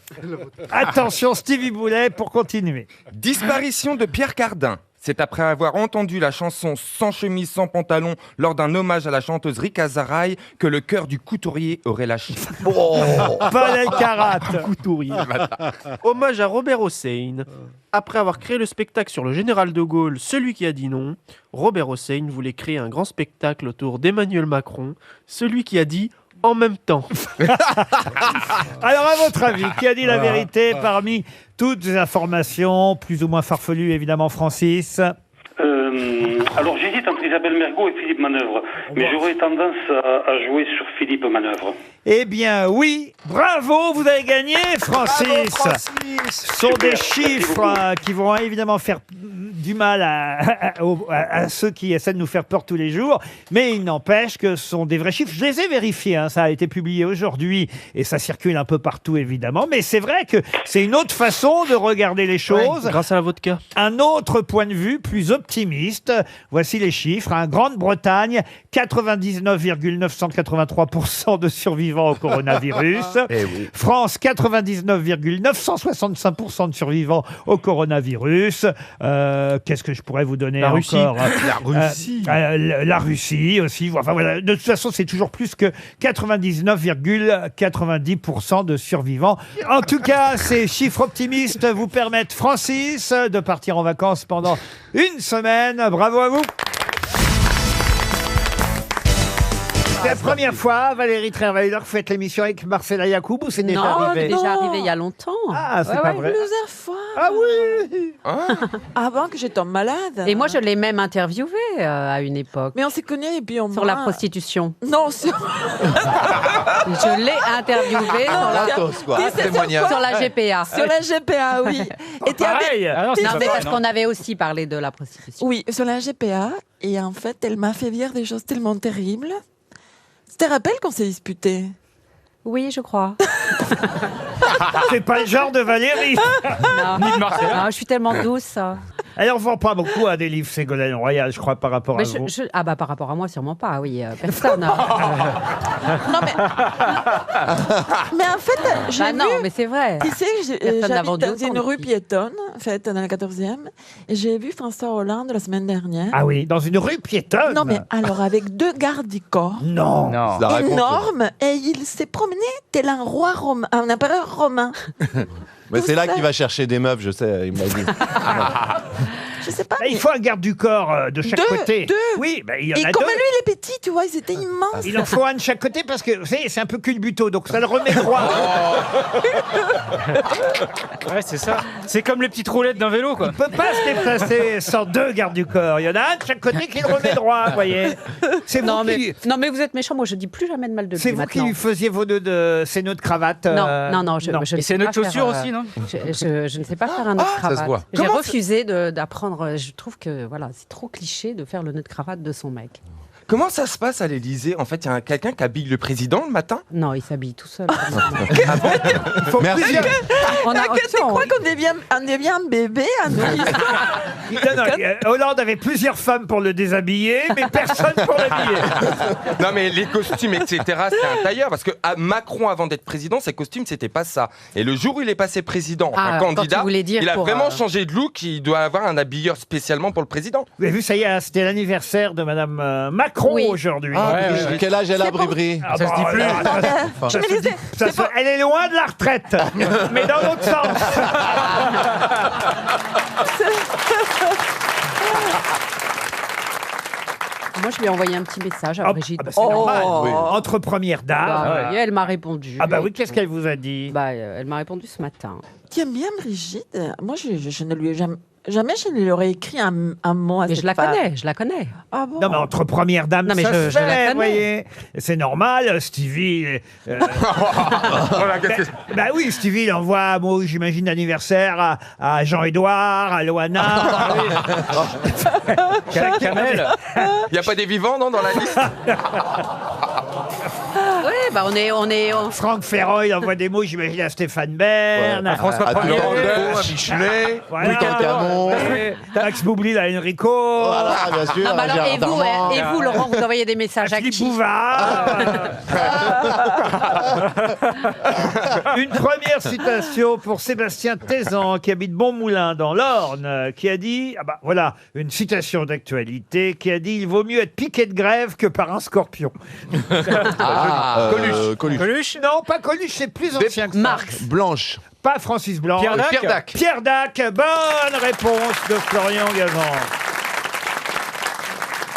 Attention, Stevie Boulet pour continuer. Disparition de Pierre Cardin. C'est après avoir entendu la chanson Sans chemise, sans pantalon lors d'un hommage à la chanteuse Rika Zaraï que le cœur du couturier aurait lâché. Paul Elkarat. Couturier. Hommage à Robert Hossein. Après avoir créé le spectacle sur le général de Gaulle, celui qui a dit non, Robert Hossein voulait créer un grand spectacle autour d'Emmanuel Macron, celui qui a dit en même temps. Alors, à votre avis, qui a dit la vérité parmi toutes les informations, plus ou moins farfelues, évidemment, Francis? Alors j'hésite entre Isabelle Mergo et Philippe Manœuvre, mais j'aurais tendance à jouer sur Philippe Manœuvre. Eh bien oui, bravo, vous avez gagné, Francis. Bravo, Francis. Ce sont des chiffres qui vont évidemment faire du mal à ceux qui essaient de nous faire peur tous les jours, mais il n'empêche que ce sont des vrais chiffres. Je les ai vérifiés, hein, ça a été publié aujourd'hui et ça circule un peu partout évidemment, mais c'est vrai que c'est une autre façon de regarder les choses. Ouais, grâce à la vodka. Un autre point de vue plus optimiste. Voici les chiffres. Grande-Bretagne, 99,983% de survivants au coronavirus. France, 99,965% de survivants au coronavirus. Qu'est-ce que je pourrais vous donner La Russie. encore La Russie. La Russie aussi. Enfin, voilà. De toute façon, c'est toujours plus que 99,90% de survivants. En tout cas, ces chiffres optimistes vous permettent, Francis, de partir en vacances pendant une semaine. Bravo à vous. C'est la première fois, Valérie Trierweiler, que vous faites l'émission avec Marcella Yacoub ou c'est déjà Non, arrivé déjà arrivé il y a longtemps. Ah, c'est pas vrai. Plusieurs fois. Ah oui. Avant que je tombe malade. Et moi, je l'ai même interviewé à une époque. Mais on s'est connus et puis on Sur la prostitution. Non, sur... Je l'ai interviewé sur la GPA. Sur la GPA, oui. Et tu avais- Non, tu mais avais- parce qu'on avait aussi parlé de la prostitution. Oui, sur la GPA. Et en fait, elle m'a fait dire des choses tellement terribles. Tu te rappelles qu'on s'est disputé? Oui, je crois. C'est pas le genre de Valérie. Non. Ni de Marcella. Non, je suis tellement douce. Elle en vend pas beaucoup à des livres, Ségolène Royal, je crois, par rapport Mais à vous. Ah bah par rapport à moi, sûrement pas, oui. Personne. Mais en fait, j'ai Bah vu... non, mais c'est vrai. Tu sais, Personne n'a j'habite vendu dans autant une de rue filles. piétonne, en fait, dans la 14e, et j'ai vu François Hollande la semaine dernière. Ah oui, dans une rue piétonne. Non, mais alors, avec 2 gardes du corps. Non. Énormes, et il s'est promené tel un roi romain, un empereur romain. Mais c'est là ça. qu'il va chercher des meufs, je sais, il m'a dit. Je sais pas. Bah, il faut un garde du corps de chaque côté. Oui, bah, il y en Et a comme deux. lui, il est petit, tu vois, ils étaient immenses. Il en faut un de chaque côté parce que, vous savez, c'est un peu culbuto, donc ça le remet droit. Ouais, c'est ça. C'est comme les petites roulettes d'un vélo, quoi. Il peut pas se déplacer sans 2 gardes du corps. Il y en a un de chaque côté qui le remet droit, vous voyez. C'est Non, vous qui... non, mais vous êtes méchant. Moi, je dis plus jamais de mal de lui. C'est vous qui maintenant. lui faisiez vos nœuds de ces nœuds de cravate. Non, je Et ne ses sais nœuds pas de chaussures faire, aussi, non je ne sais pas faire un nœud de ça se cravate. voit. J'ai Comment refusé d'apprendre. Je trouve que voilà, c'est trop cliché de faire le nœud de cravate de son mec. Comment ça se passe à l'Élysée? En fait, il y a quelqu'un qui habille le président le matin? Non, il s'habille tout seul. Merci. On a Tu crois qu'on devient un bébé, un nourrisson? Hollande avait plusieurs femmes pour le déshabiller, mais personne pour l'habiller. Non mais les costumes, etc., c'est un tailleur. Parce que Macron, avant d'être président, ses costumes, c'était pas ça. Et le jour où il est passé président, Ah, un quand candidat, tu voulais dire il a pour, vraiment changé de look. Il doit avoir un habilleur spécialement pour le président. Vous avez vu, ça y est, c'était l'anniversaire de Madame Macron aujourd'hui. Quel âge elle a, Bribri? Ah, ça se dit plus. Elle est loin de la retraite, mais dans l'autre sens. Moi, je lui ai envoyé un petit message à Brigitte. C'est normal. Entre premières dames. Bah, et elle m'a répondu. Ah bah oui, qu'est-ce qu'elle vous a dit? Elle m'a répondu ce matin. Tu aimes bien Brigitte? Moi, je ne lui ai jamais je ne lui aurais écrit un mot à Mais cette je la femme. connais, je la connais. Ah bon? Non, mais entre premières dames, Non, mais ça je se la fait, connais. vous voyez. C'est normal, Stevie. Bah oui, Stevie, il envoie un mot, j'imagine, d'anniversaire à Jean-Édouard, à Loana. Kamel. Il n'y a pas des vivants, non, dans la liste? Oui, bah on est. Franck Ferrand, il envoie des mots, j'imagine, à Stéphane Bern. À François Premier. à Michelet, Louis Camon. Max Boublil à Enrico. Voilà, bien sûr. Non, mais alors, Gérard Darmon. et vous, Laurent, vous envoyez des messages à Philippe qui? Bouvard. Une première citation pour Sébastien Tézan, qui habite Bonmoulin dans l'Orne, qui a dit, ah bah voilà, une citation d'actualité, qui a dit: il vaut mieux être piqué de grève que par un scorpion. Coluche. Non, pas Coluche, c'est plus ancien que ça. Marx. Blanche. Pas Francis Blanc. Pierre Dac. Pierre Dac. Pierre Dac, bonne réponse de Florian Gazan.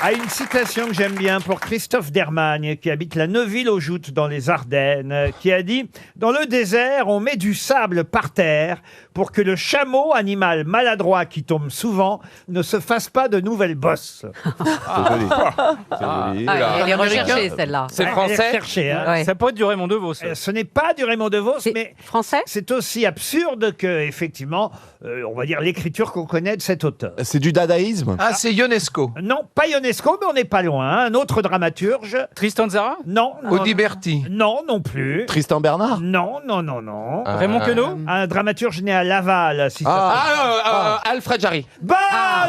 À une citation que j'aime bien pour Christophe Dermagne, qui habite la Neuville-aux-Joutes dans les Ardennes, qui a dit: dans le désert, on met du sable par terre pour que le chameau, animal maladroit qui tombe souvent, ne se fasse pas de nouvelles bosses. C'est joli. C'est joli. Ah, elle est recherchée, celle-là. C'est Elle est français? recherchée, hein. Ouais. Ça pourrait être du Raymond DeVos. Ce n'est pas du Raymond DeVos, C'est mais français? c'est aussi absurde que, effectivement, on va dire l'écriture qu'on connaît de cet auteur. C'est du dadaïsme. Ah, c'est Ionesco. Non, pas Ionesco, mais on n'est pas loin. Un autre dramaturge. Tristan Tzara? Non. Audiberti. Non, non plus. Tristan Bernard. Non, non, non, non. Raymond Queneau? Un dramaturge né à Laval, si ça... Alfred Jarry. Bonne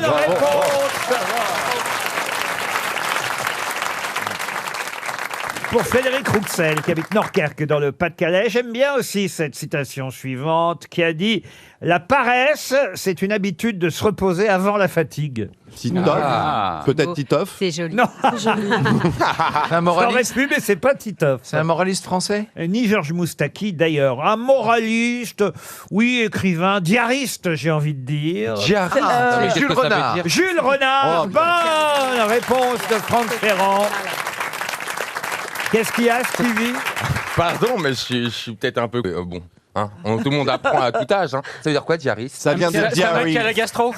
réponse pour Frédéric Rouxel, qui habite Norquerque dans le Pas-de-Calais. J'aime bien aussi cette citation suivante, qui a dit: la paresse, c'est une habitude de se reposer avant la fatigue. Titoff. Peut-être Titoff. C'est joli. Non, C'est un ça aurait moraliste. pu, mais c'est pas Titoff. C'est un moraliste français. Ni Georges Moustaki d'ailleurs. Un moraliste, oui, écrivain, diariste, j'ai envie de dire. C'est Jules Renard. Jules Renard, Oh, bonne réponse de Franck Ferrand. Qu'est-ce qu'il y a, Stevie? Pardon, mais je suis peut-être un peu... bon. Hein, tout le monde apprend à tout âge. Hein. Ça veut dire quoi, diariste? Ça vient de diary. Qui a la gastro.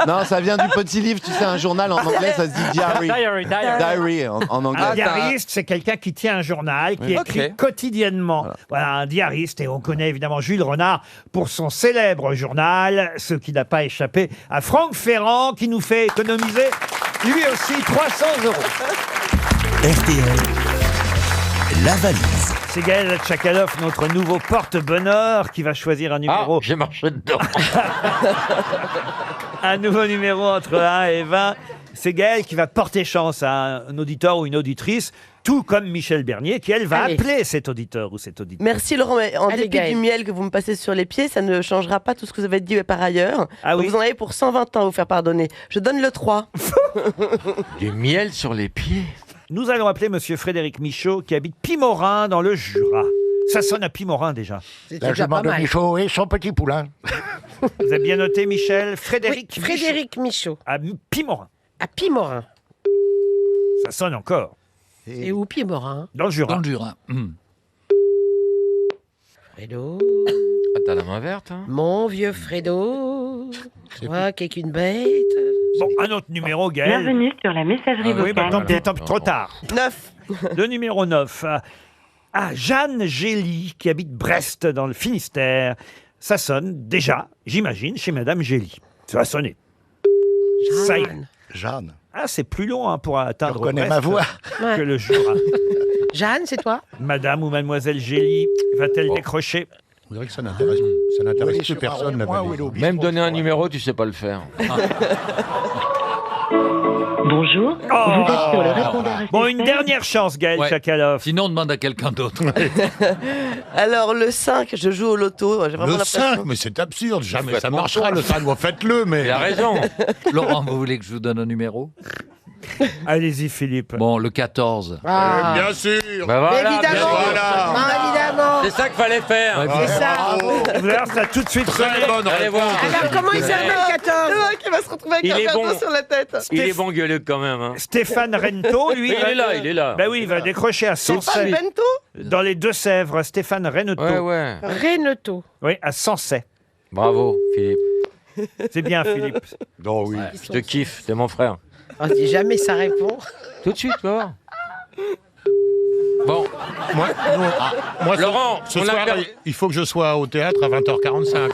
Non, ça vient du petit livre, tu sais, un journal en anglais, ça se dit diary. Diary en anglais. Un diariste, c'est quelqu'un qui tient un journal, qui écrit quotidiennement. Voilà, un diariste. Et on connaît évidemment Jules Renard pour son célèbre journal, ce qui n'a pas échappé à Franck Ferrand, qui nous fait économiser, lui aussi, 300 €. RTL, la valise. C'est Gaël Tchakaloff, notre nouveau porte-bonheur, qui va choisir un numéro. J'ai marché dedans. Un nouveau numéro entre 1 et 20. C'est Gaël qui va porter chance à un auditeur ou une auditrice, tout comme Michel Bernier, qui, elle, va appeler cet auditeur ou cette auditrice. Merci Laurent, mais en Allez, dépit Gaël. du miel que vous me passez sur les pieds, ça ne changera pas tout ce que vous avez dit par ailleurs. Ah oui. Vous en avez pour 120 ans à vous faire pardonner. Je donne le 3. Du miel sur les pieds. Nous allons appeler Monsieur Frédéric Michaud, qui habite Pimorin, dans le Jura. Ça sonne à Pimorin, déjà. La jument de Michaud et son petit poulain. Vous avez bien noté, Michel? Frédéric Michaud. Frédéric Michaud. À Pimorin. À Pimorin. Ça sonne encore. Et où Pimorin? Dans le Jura. Dans le Jura. Fredo. Ah, t'as la main verte, hein? Mon vieux Fredo. Toi qui es qu'une bête. Bon, un autre numéro, Gaël. Bienvenue sur la messagerie Oui, vocale. bah, tant pis, trop tard. 9. Le numéro 9. À Jeanne Gély, qui habite Brest, dans le Finistère. Ça sonne déjà, j'imagine, chez Madame Gély. Ça va sonner. Ça y est. Jeanne. Ah, c'est plus long hein, pour atteindre Tu reconnais Brest ma voix. que le Jura. Jeanne, c'est toi? Madame ou Mademoiselle Gély va-t-elle décrocher? On dirait que ça n'intéresse plus personne. la valise. Même donner un numéro, tu sais pas le faire. Bonjour, vous êtes sur le répondeur Bon, une dernière chance, Gaël Tchakaloff. Sinon, on demande à quelqu'un d'autre. Alors le 5, je joue au loto. J'ai vraiment Le l'impression- 5, mais c'est absurde. Jamais ça Complètement marchera, folle. le 5. Bon, faites-le, mais... Il a raison. Laurent, vous voulez que je vous donne un numéro? Allez-y, Philippe. Bon, le 14. Ah. Bien sûr. Bah voilà, Évidemment. bien sûr. Ah, évidemment. C'est ça qu'il fallait faire. Ouais, C'est ça. Vous allez voir, ça a tout de suite sonné. Allez voir. Alors, comment il s'appelle, 14? Qui va se retrouver avec Il un est verre bon. d'eau sur la tête. Il est bon gueuleux quand même. Hein. Stéphane Rento, lui. Il est là, il est là. Ben oui, il va décrocher à Stéphane Sansay. Bento. Dans les Deux-Sèvres, Stéphane Reneto. Ouais. Reneto. Oui, à Sansay. Bravo, Philippe. C'est bien, Philippe. Non, oui. Je te kiffe, t'es mon frère. Oh, si jamais ça répond. Tout de suite, tu vas voir. Bon, Moi, Laurent, ce on a soir, perdu- il faut que je sois au théâtre à 20h45.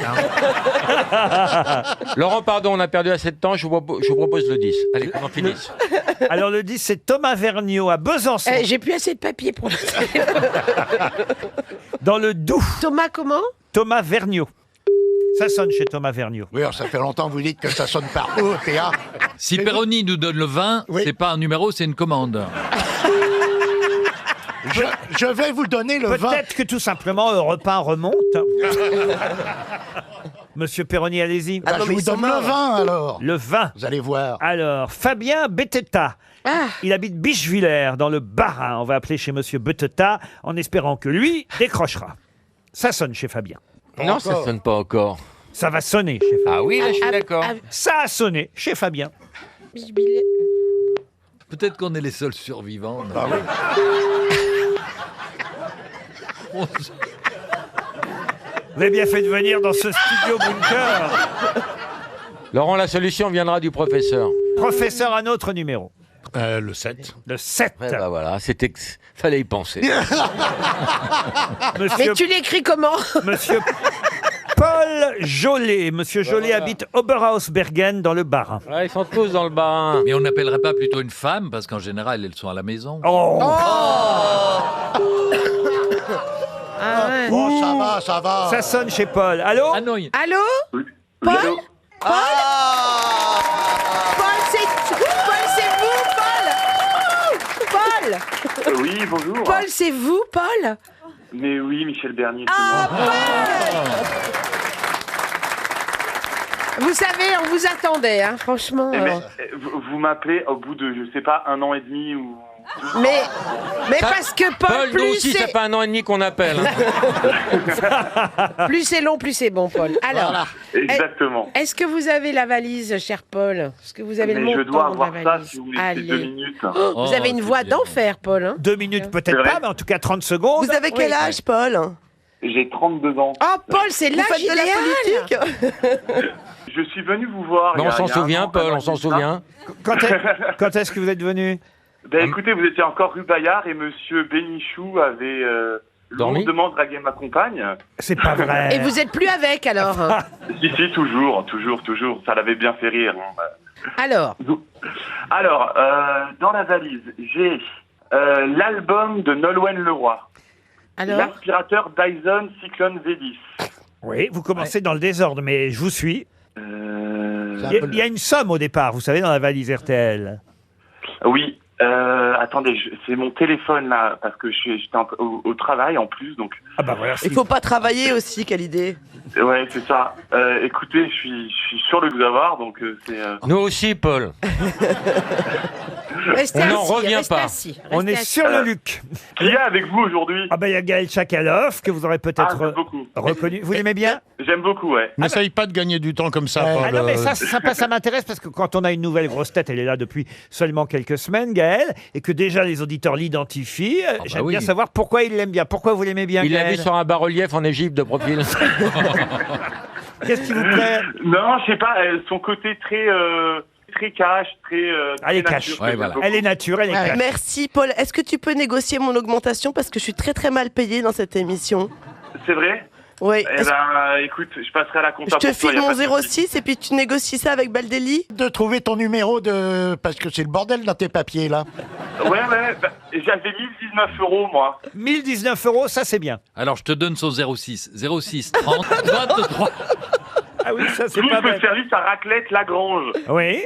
hein. Laurent, pardon, on a perdu assez de temps, je vous propose le 10. Allez, qu'on en finisse. Alors, le 10, c'est Thomas Vergniaud à Besançon, J'ai plus assez de papier pour le dans le Doubs. Thomas, comment? Thomas Vergniaud. Ça sonne chez Thomas Vergniaud. Oui, alors, ça fait longtemps que vous dites que ça sonne partout au théâtre. si Perroni nous donne le 20, Oui. c'est pas un numéro, c'est une commande. Je vais vous donner le 20. Peut-être que tout simplement Europe 1 remonte. Monsieur Perroni, allez-y. Bah, je vous donne le 20 alors. Le 20. Vous allez voir. Alors, Fabien Beteta. Ah. Il habite Bichevillers, dans le Bas-Rhin. On va appeler chez Monsieur Beteta en espérant que lui décrochera. Ça sonne chez Fabien. Non, ça sonne pas encore. Ça va sonner chez Fabien. Ah oui, là, je suis d'accord. Ça a sonné chez Fabien. Peut-être qu'on est les seuls survivants. non Ah oui. Vous avez bien fait de venir dans ce studio bunker. Laurent, la solution viendra du professeur. Professeur, un autre numéro. Le 7. Le 7. Ouais, bah voilà, c'était fallait y penser. Mais tu l'écris comment? Monsieur Paul Jolet. Monsieur Jolet habite Oberhausbergen dans le Bas-Rhin. Ouais, ils sont tous dans le Bas-Rhin. Mais on n'appellerait pas plutôt une femme, parce qu'en général, elles sont à la maison. Oh, Ah ouais. Bon, ça va, ça va. ça sonne chez Paul. Allô? Ah non, Allô? Paul? Paul, c'est vous, Paul? Paul? Oui, bonjour. Paul, c'est vous, Paul? Mais oui, Michel Bernier. Ah, Vous savez, on vous attendait, hein, franchement. Vous m'appelez au bout de, je sais pas, 1 an et demi ou Mais Ça- parce que Paul, Paul, nous plus aussi, ça c'est... fait 1 an et demi qu'on appelle. Plus c'est long, plus c'est bon, Paul. Alors, Voilà. Exactement. Est-ce que vous avez la valise, cher Paul? Est-ce que vous avez le Mais je montant dois de avoir la ça valise? si vous me laissez Allez. 2 minutes. Vous avez une voix d'enfer, Paul. Hein 2 minutes peut-être C'est vrai. pas, mais en tout cas 30 secondes. Vous avez quel âge, Paul? J'ai 32 ans. Oh, Paul, c'est Vous l'âge faites de la idéal. politique? Je suis venu vous voir. Mais il y on a- s'en il y a souvient, un an, Paul, un on an s'en et demi. souvient. Quand est-ce que vous êtes venu? Ben écoutez, vous étiez encore rue Bayard et monsieur Bénichou avait Dormi lourdement dragué ma compagne. C'est pas vrai. Et vous êtes plus avec, alors? Si, toujours. Ça l'avait bien fait rire. hein. Alors, Alors, dans la valise, j'ai l'album de Nolwenn Leroy. alors L'aspirateur Dyson Cyclone V10. Oui, vous commencez dans le désordre, mais je vous suis. Euh, Il y a une somme au départ, vous savez, dans la valise RTL. Oui. Attendez, c'est mon téléphone là, parce que j'étais au travail en plus, donc. Ah bah voilà. Il faut pas travailler aussi, quelle idée. Ouais, c'est ça. Écoutez, je suis sûr de vous avoir, donc c'est. Nous aussi, Paul. restez On n'en assis, revient restez pas. assis, On restez est assis. sur le Luc. Qui est avec vous aujourd'hui? Ah bah il y a Gaël Chakalov, que vous aurez peut-être j'aime beaucoup. reconnu. Vous l'aimez bien? J'aime beaucoup, ouais. N'essaye pas de gagner du temps comme ça, Paul. Ah non, mais ça m'intéresse parce que quand on a une nouvelle grosse tête, elle est là depuis seulement quelques semaines, Gaël, et que déjà les auditeurs l'identifient. J'aime oui. bien savoir pourquoi il l'aime bien. Pourquoi vous l'aimez bien, Il l'a vu Gaël? sur un bas-relief en Égypte de profil. Qu'est-ce qui vous plaît? Non, je sais pas, son côté très cash, très. Elle est très cash. nature, Ouais, j'aime voilà. beaucoup. Elle est nature, elle est cash. Merci, Paul. Est-ce que tu peux négocier mon augmentation parce que je suis très très mal payée dans cette émission? C'est vrai? Oui. Eh ben, écoute, je passerai à la Je compta te pour toi, file y a mon pas de souci. 06 et puis tu négocies ça avec Baldelli? De trouver ton numéro de... Parce que c'est le bordel dans tes papiers, là. Ouais, bah, j'avais 1019 €, moi. 1019 €, ça c'est bien. Alors, je te donne son 06. 06 30 23. Ah oui, ça c'est Plus pas le mal. service à raclette Lagrange. Oui,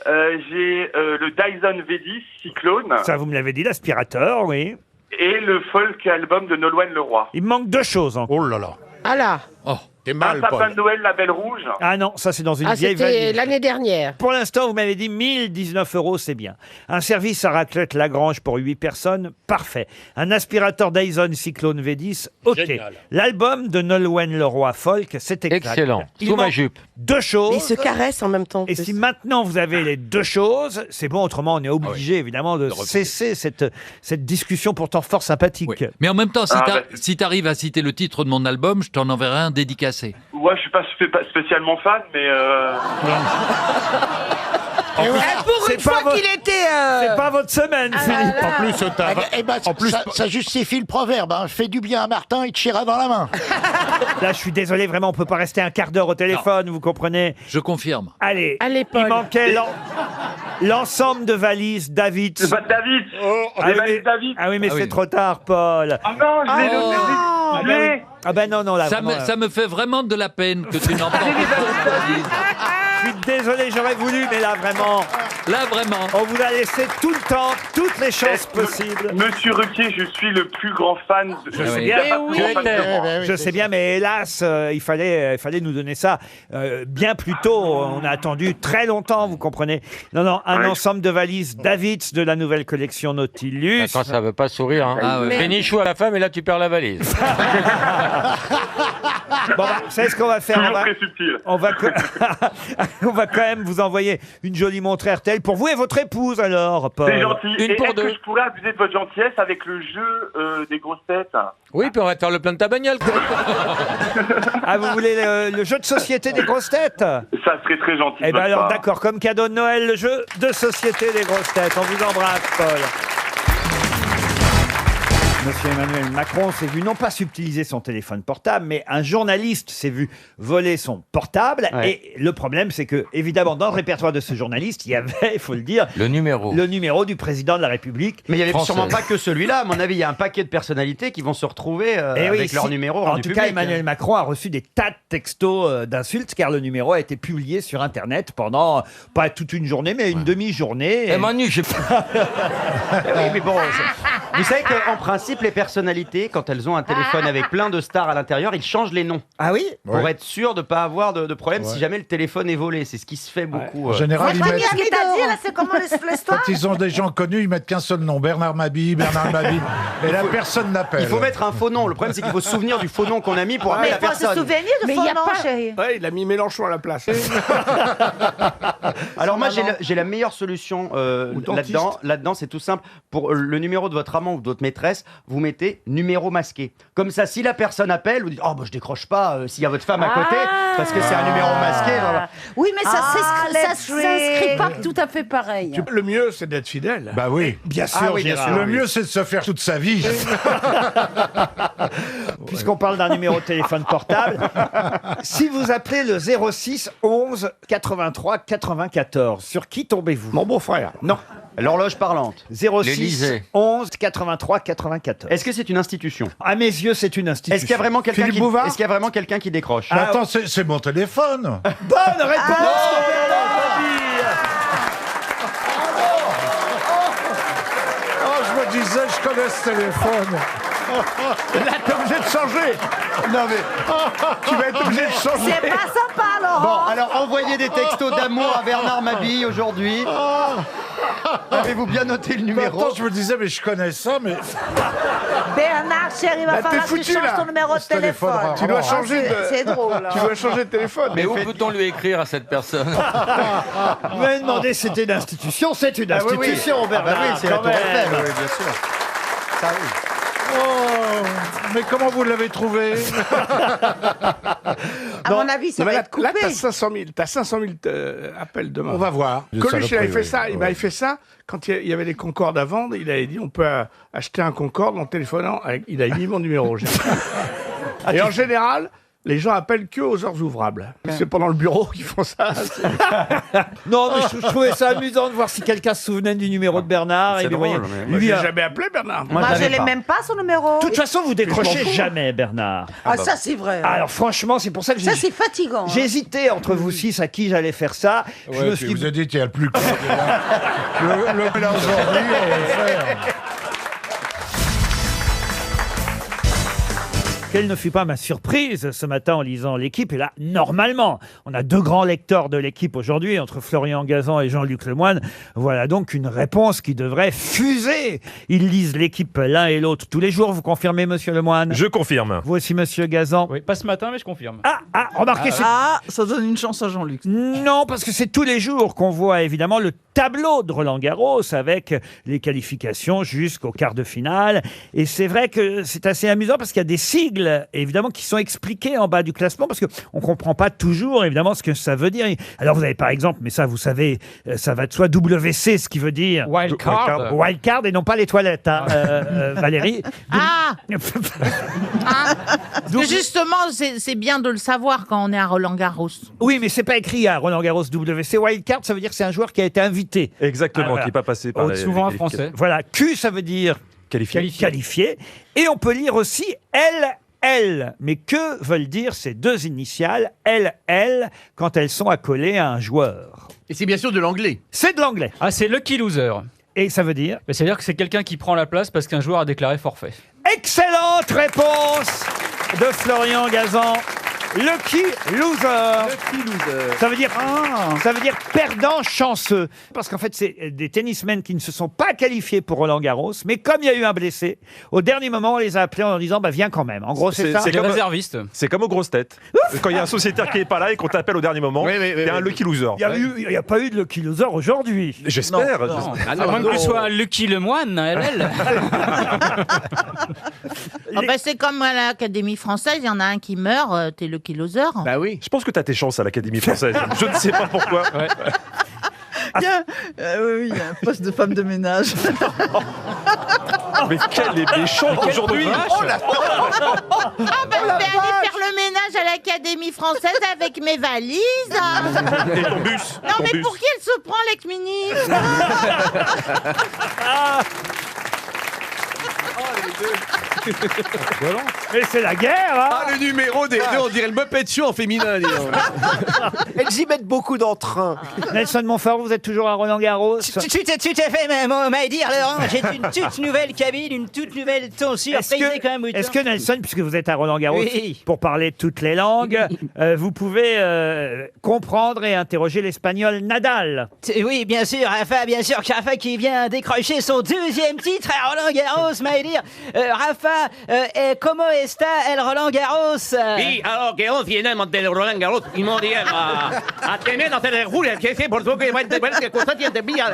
J'ai le Dyson V10 Cyclone ça vous me l'avez dit, l'aspirateur, oui. et le folk album de Nolwenn Leroy. Il me manque 2 choses. Oh là là. Ah là. Oh, T'es Un mal, sapin Paul. de Noël Label Rouge. Ah non, ça c'est dans une Ah, vieille c'était valise. l'année dernière. Pour l'instant, vous m'avez dit 1019 €, c'est bien. Un service à raclette Lagrange pour 8 personnes, parfait. Un aspirateur Dyson Cyclone V10, ok. Génial. L'album de Nolwenn Leroy Folk, c'est exact. Excellent. Il Sous ma manque jupe. 2 choses. Mais ils se caressent en même temps. en Et plus. si maintenant vous avez les 2 choses, c'est bon, autrement on est obligé évidemment de cesser cette discussion pourtant fort sympathique. oui. Mais en même temps, Ah, si t'arrives à citer le titre de mon album, je t'en enverrai un dédicacé. Ouais, je suis pas spécialement fan, mais Pour une fois qu'il était... C'est pas votre semaine, Ah Philippe. là là. En plus, t'as... Eh ben, En plus, ça justifie le proverbe. Hein. Fais du bien à Martin, il te chira dans la main. Là, je suis désolé, vraiment, on peut pas rester un quart d'heure au téléphone, vous comprenez? Je confirme. Allez, Allez, il Paul. manquait l'ensemble de valises David. c'est pas David. Ah Les oui, valises mais- David. Ah oui, mais Ah c'est oui. trop tard, Paul. Ah non, je l'ai noté. Ah Je ben, l'ai. oui. Ah ben non, là, Ça vraiment, me, ça me fait vraiment de la peine que tu n'en parles pas. je suis désolé, j'aurais voulu, mais là, vraiment, Là, vraiment. on vous a laissé tout le temps, toutes les chances possibles. Monsieur Ruquier, je suis le plus grand fan. Je sais Il y bien. a pas plus grand fan que moi. Je sais bien, mais hélas, il fallait nous donner ça bien plus tôt. On a attendu très longtemps, vous comprenez. Non, un Ouais. ensemble de valises Davids de la nouvelle collection Nautilus. Quand ça veut pas sourire. Hein. Ah ouais. Bénichou à la femme et là tu perds la valise. Bon, bah, vous savez ce qu'on va faire? Toujours très subtil. On va quand même vous envoyer une jolie montre RTL pour vous et votre épouse, alors, Paul. C'est gentil. Une Et pour est-ce deux. que je pourrais abuser de votre gentillesse avec le jeu des grosses têtes? Oui, puis on va te faire le plein de ta bagnole. Ah, vous voulez le jeu de société des grosses têtes? Ça serait très gentil. Eh de bien votre alors, part. d'accord, comme cadeau de Noël, le jeu de société des grosses têtes. On vous embrasse, Paul. Monsieur Emmanuel Macron s'est vu non pas subtiliser son téléphone portable, mais un journaliste s'est vu voler son portable. Ouais. Et le problème, c'est que, évidemment, dans le répertoire de ce journaliste, il y avait, il faut le dire, Le numéro. le numéro du président de la République. Mais il n'y avait Française. sûrement pas que celui-là. À mon avis, il y a un paquet de personnalités qui vont se retrouver Eh oui, avec leur si- numéro En rendu tout public. cas, Emmanuel Macron a reçu des tas de textos d'insultes, car le numéro a été publié sur Internet pendant, pas toute une journée, mais une demi-journée. Eh Manu, j'ai Oui, mais bon, Vous savez qu'en principe, les personnalités, quand elles ont un téléphone avec plein de stars à l'intérieur, ils changent les noms. Ah oui? Pour être sûr de ne pas avoir de problème si jamais le téléphone est volé. C'est ce qui se fait beaucoup. En général, ils mettent... Qu'est-ce que t'as dit, là, c'est comment l'histoire? Quand ils ont des gens connus, ils mettent qu'un seul nom. Bernard Mabille. Et là, personne n'appelle. Il faut mettre un faux nom. Le problème, c'est qu'il faut se souvenir du faux nom qu'on a mis pour appeler la Mais il faut se personne. souvenir de faux nom, chérie. Ouais, il a mis Mélenchon à la place. Alors moi, j'ai la meilleure solution là-dedans, c'est tout simple. Pour le numéro de votre amant ou de votre maîtresse, vous mettez numéro masqué. Comme ça, si la personne appelle, vous dites « Oh, bah, je décroche pas s'il y a votre femme à côté, parce que c'est un numéro masqué. » Oui, mais ça s'inscrit pas tout à fait pareil. Le mieux, c'est d'être fidèle. Bah oui. Bien sûr, Gérard. Le mieux, c'est de se faire toute sa vie. Puisqu'on parle d'un numéro de téléphone portable, si vous appelez le 06 11 83 94, sur qui tombez-vous? Mon beau-frère. Non. L'horloge parlante. 06 L'Élysée. 11 83 94. Est-ce que c'est une institution? À mes yeux, c'est une institution. Est-ce qu'il y a vraiment quelqu'un Philippe Bouvard? Est-ce qu'il y a vraiment quelqu'un qui décroche? Mais attends, c'est mon téléphone. Bonne réponse de Bernard Mabille. Oh, je me disais, je connais ce téléphone. Là, t'es obligé de changer. Non mais Tu vas être obligé de changer. C'est pas sympa, Laurent. bon, alors envoyez des textos d'amour à Bernard Mabille aujourd'hui. Avez-vous bien noté le Mais numéro? attends, je me disais, mais je connais ça, mais... Bernard, chérie, il va Bah, falloir t'es que tu foutu, changes là. ton numéro de Ce téléphone téléphone. rare. Tu dois Ah, changer de... C'est drôle. hein. Tu dois changer de téléphone. Mais où peut-on lui écrire à cette personne? Vous m'avez demandé si c'était une institution, c'est une institution, Bernard. Ah bah oui, c'est la quand Tour même. Eiffel. Oui, bien sûr. Ça, oui. Oh, mais comment vous l'avez trouvé? À mon avis, ça Non, mais va là, être coupé. t'as 500 000 appels demain. On va voir. Coluche, il avait fait Oui, ça. oui. Il m'avait fait ça quand il y avait les Concorde à vendre. Il avait dit on peut acheter un Concorde en téléphonant. Il a mis mon numéro. Et en général, les gens appellent que aux heures ouvrables. C'est pendant le bureau qu'ils font ça. Non, mais je trouvais ça amusant de voir si quelqu'un se souvenait du numéro de Bernard. C'est Et drôle, voyez, mais Moi, lui, j'ai a- jamais appelé Bernard. Moi, je l'ai même pas, son numéro. de toute façon, vous décrochez Je m'en fous. jamais, Bernard. Ah, ça, c'est vrai. Alors franchement, c'est pour ça que Ça, c'est fatigant. hein. j'hésitais entre vous six à qui j'allais faire ça. Je me suis vous avez dit, il y a le plus clair. Le là aujourd'hui, on va le faire. Quelle ne fut pas ma surprise ce matin en lisant l'équipe. Et là, normalement, on a deux grands lecteurs de l'équipe aujourd'hui, entre Florian Gazan et Jean-Luc Lemoyne. Voilà donc une réponse qui devrait fuser. Ils lisent l'équipe l'un et l'autre tous les jours. Vous confirmez, monsieur Lemoyne? Je confirme. Vous aussi, monsieur Gazan? Oui, pas ce matin, mais je confirme. Remarquez, c'est... Ah, ça donne une chance à Jean-Luc. Non, parce que c'est tous les jours qu'on voit évidemment le tableau de Roland-Garros avec les qualifications jusqu'au quart de finale. Et c'est vrai que c'est assez amusant parce qu'il y a des sigles, évidemment, qui sont expliqués en bas du classement parce qu'on ne comprend pas toujours, évidemment, ce que ça veut dire. Alors, vous avez par exemple, mais ça, vous savez, ça va de soi, WC, ce qui veut dire... Wildcard. Wildcard et non pas les toilettes, hein, Valérie. Parce que justement, c'est bien de le savoir quand on est à Roland-Garros. Oui, mais c'est pas écrit à Roland-Garros WC. Wildcard, ça veut dire que c'est un joueur qui a été invité. Exactement, voilà. qui n'est pas passé par Souvent un les Français. Voilà, Q, ça veut dire qualifié. Et on peut lire aussi LL. Mais que veulent dire ces deux initiales, LL, quand elles sont accolées à un joueur? Et c'est bien sûr de l'anglais. C'est de l'anglais. Ah, c'est lucky loser. Et ça veut dire? Ça veut dire que c'est quelqu'un qui prend la place parce qu'un joueur a déclaré forfait. Excellente réponse de Florian Gazan. Lucky loser. Ça veut dire perdant chanceux. Parce qu'en fait, c'est des tennismen qui ne se sont pas qualifiés pour Roland-Garros, mais comme il y a eu un blessé, au dernier moment, on les a appelés en leur disant viens quand même. En gros, c'est ça. comme réserviste. C'est comme aux grosses têtes. Quand il y a un sociétaire qui n'est pas là et qu'on t'appelle au dernier moment, t'es un lucky loser. Il n'y a pas eu de lucky loser aujourd'hui. J'espère. À moins que tu sois un Lucky Lemoyne, LL. C'est comme à l'Académie française, il y en a un qui meurt, t'es le loser. Bah oui. Je pense que t'as tes chances à l'Académie française. Je ne sais pas pourquoi. Il y a, oui, il y a un poste de femme de ménage. Mais quelle est méchante aujourd'hui. Je vais aller faire le ménage à l'Académie française avec mes valises. Et ton bus. Non, mais pour qui elle se prend, l'ex-ministre? Mais c'est la guerre, hein. Ah, le numéro des deux, on dirait le Muppet Show en féminin. Elles y mettent beaucoup d'entrain. Nelson Montfort, vous êtes toujours à Roland-Garros. Tout à fait, mais dire, Laurent, j'ai une toute nouvelle cabine, une toute nouvelle tonsure. Est-ce que Nelson, puisque vous êtes à Roland-Garros, Oui. pour parler toutes les langues, vous pouvez comprendre et interroger l'espagnol Nadal? Oui, bien sûr, Rafa qui vient décrocher son 2e titre à Roland-Garros, mais dire, Rafa, comment está el Roland-Garros? Sí, alors que hoy vienen del Roland Garros y no llegan a tener a hacer Julia, que es por lo que va a entender que cosa tiene vía.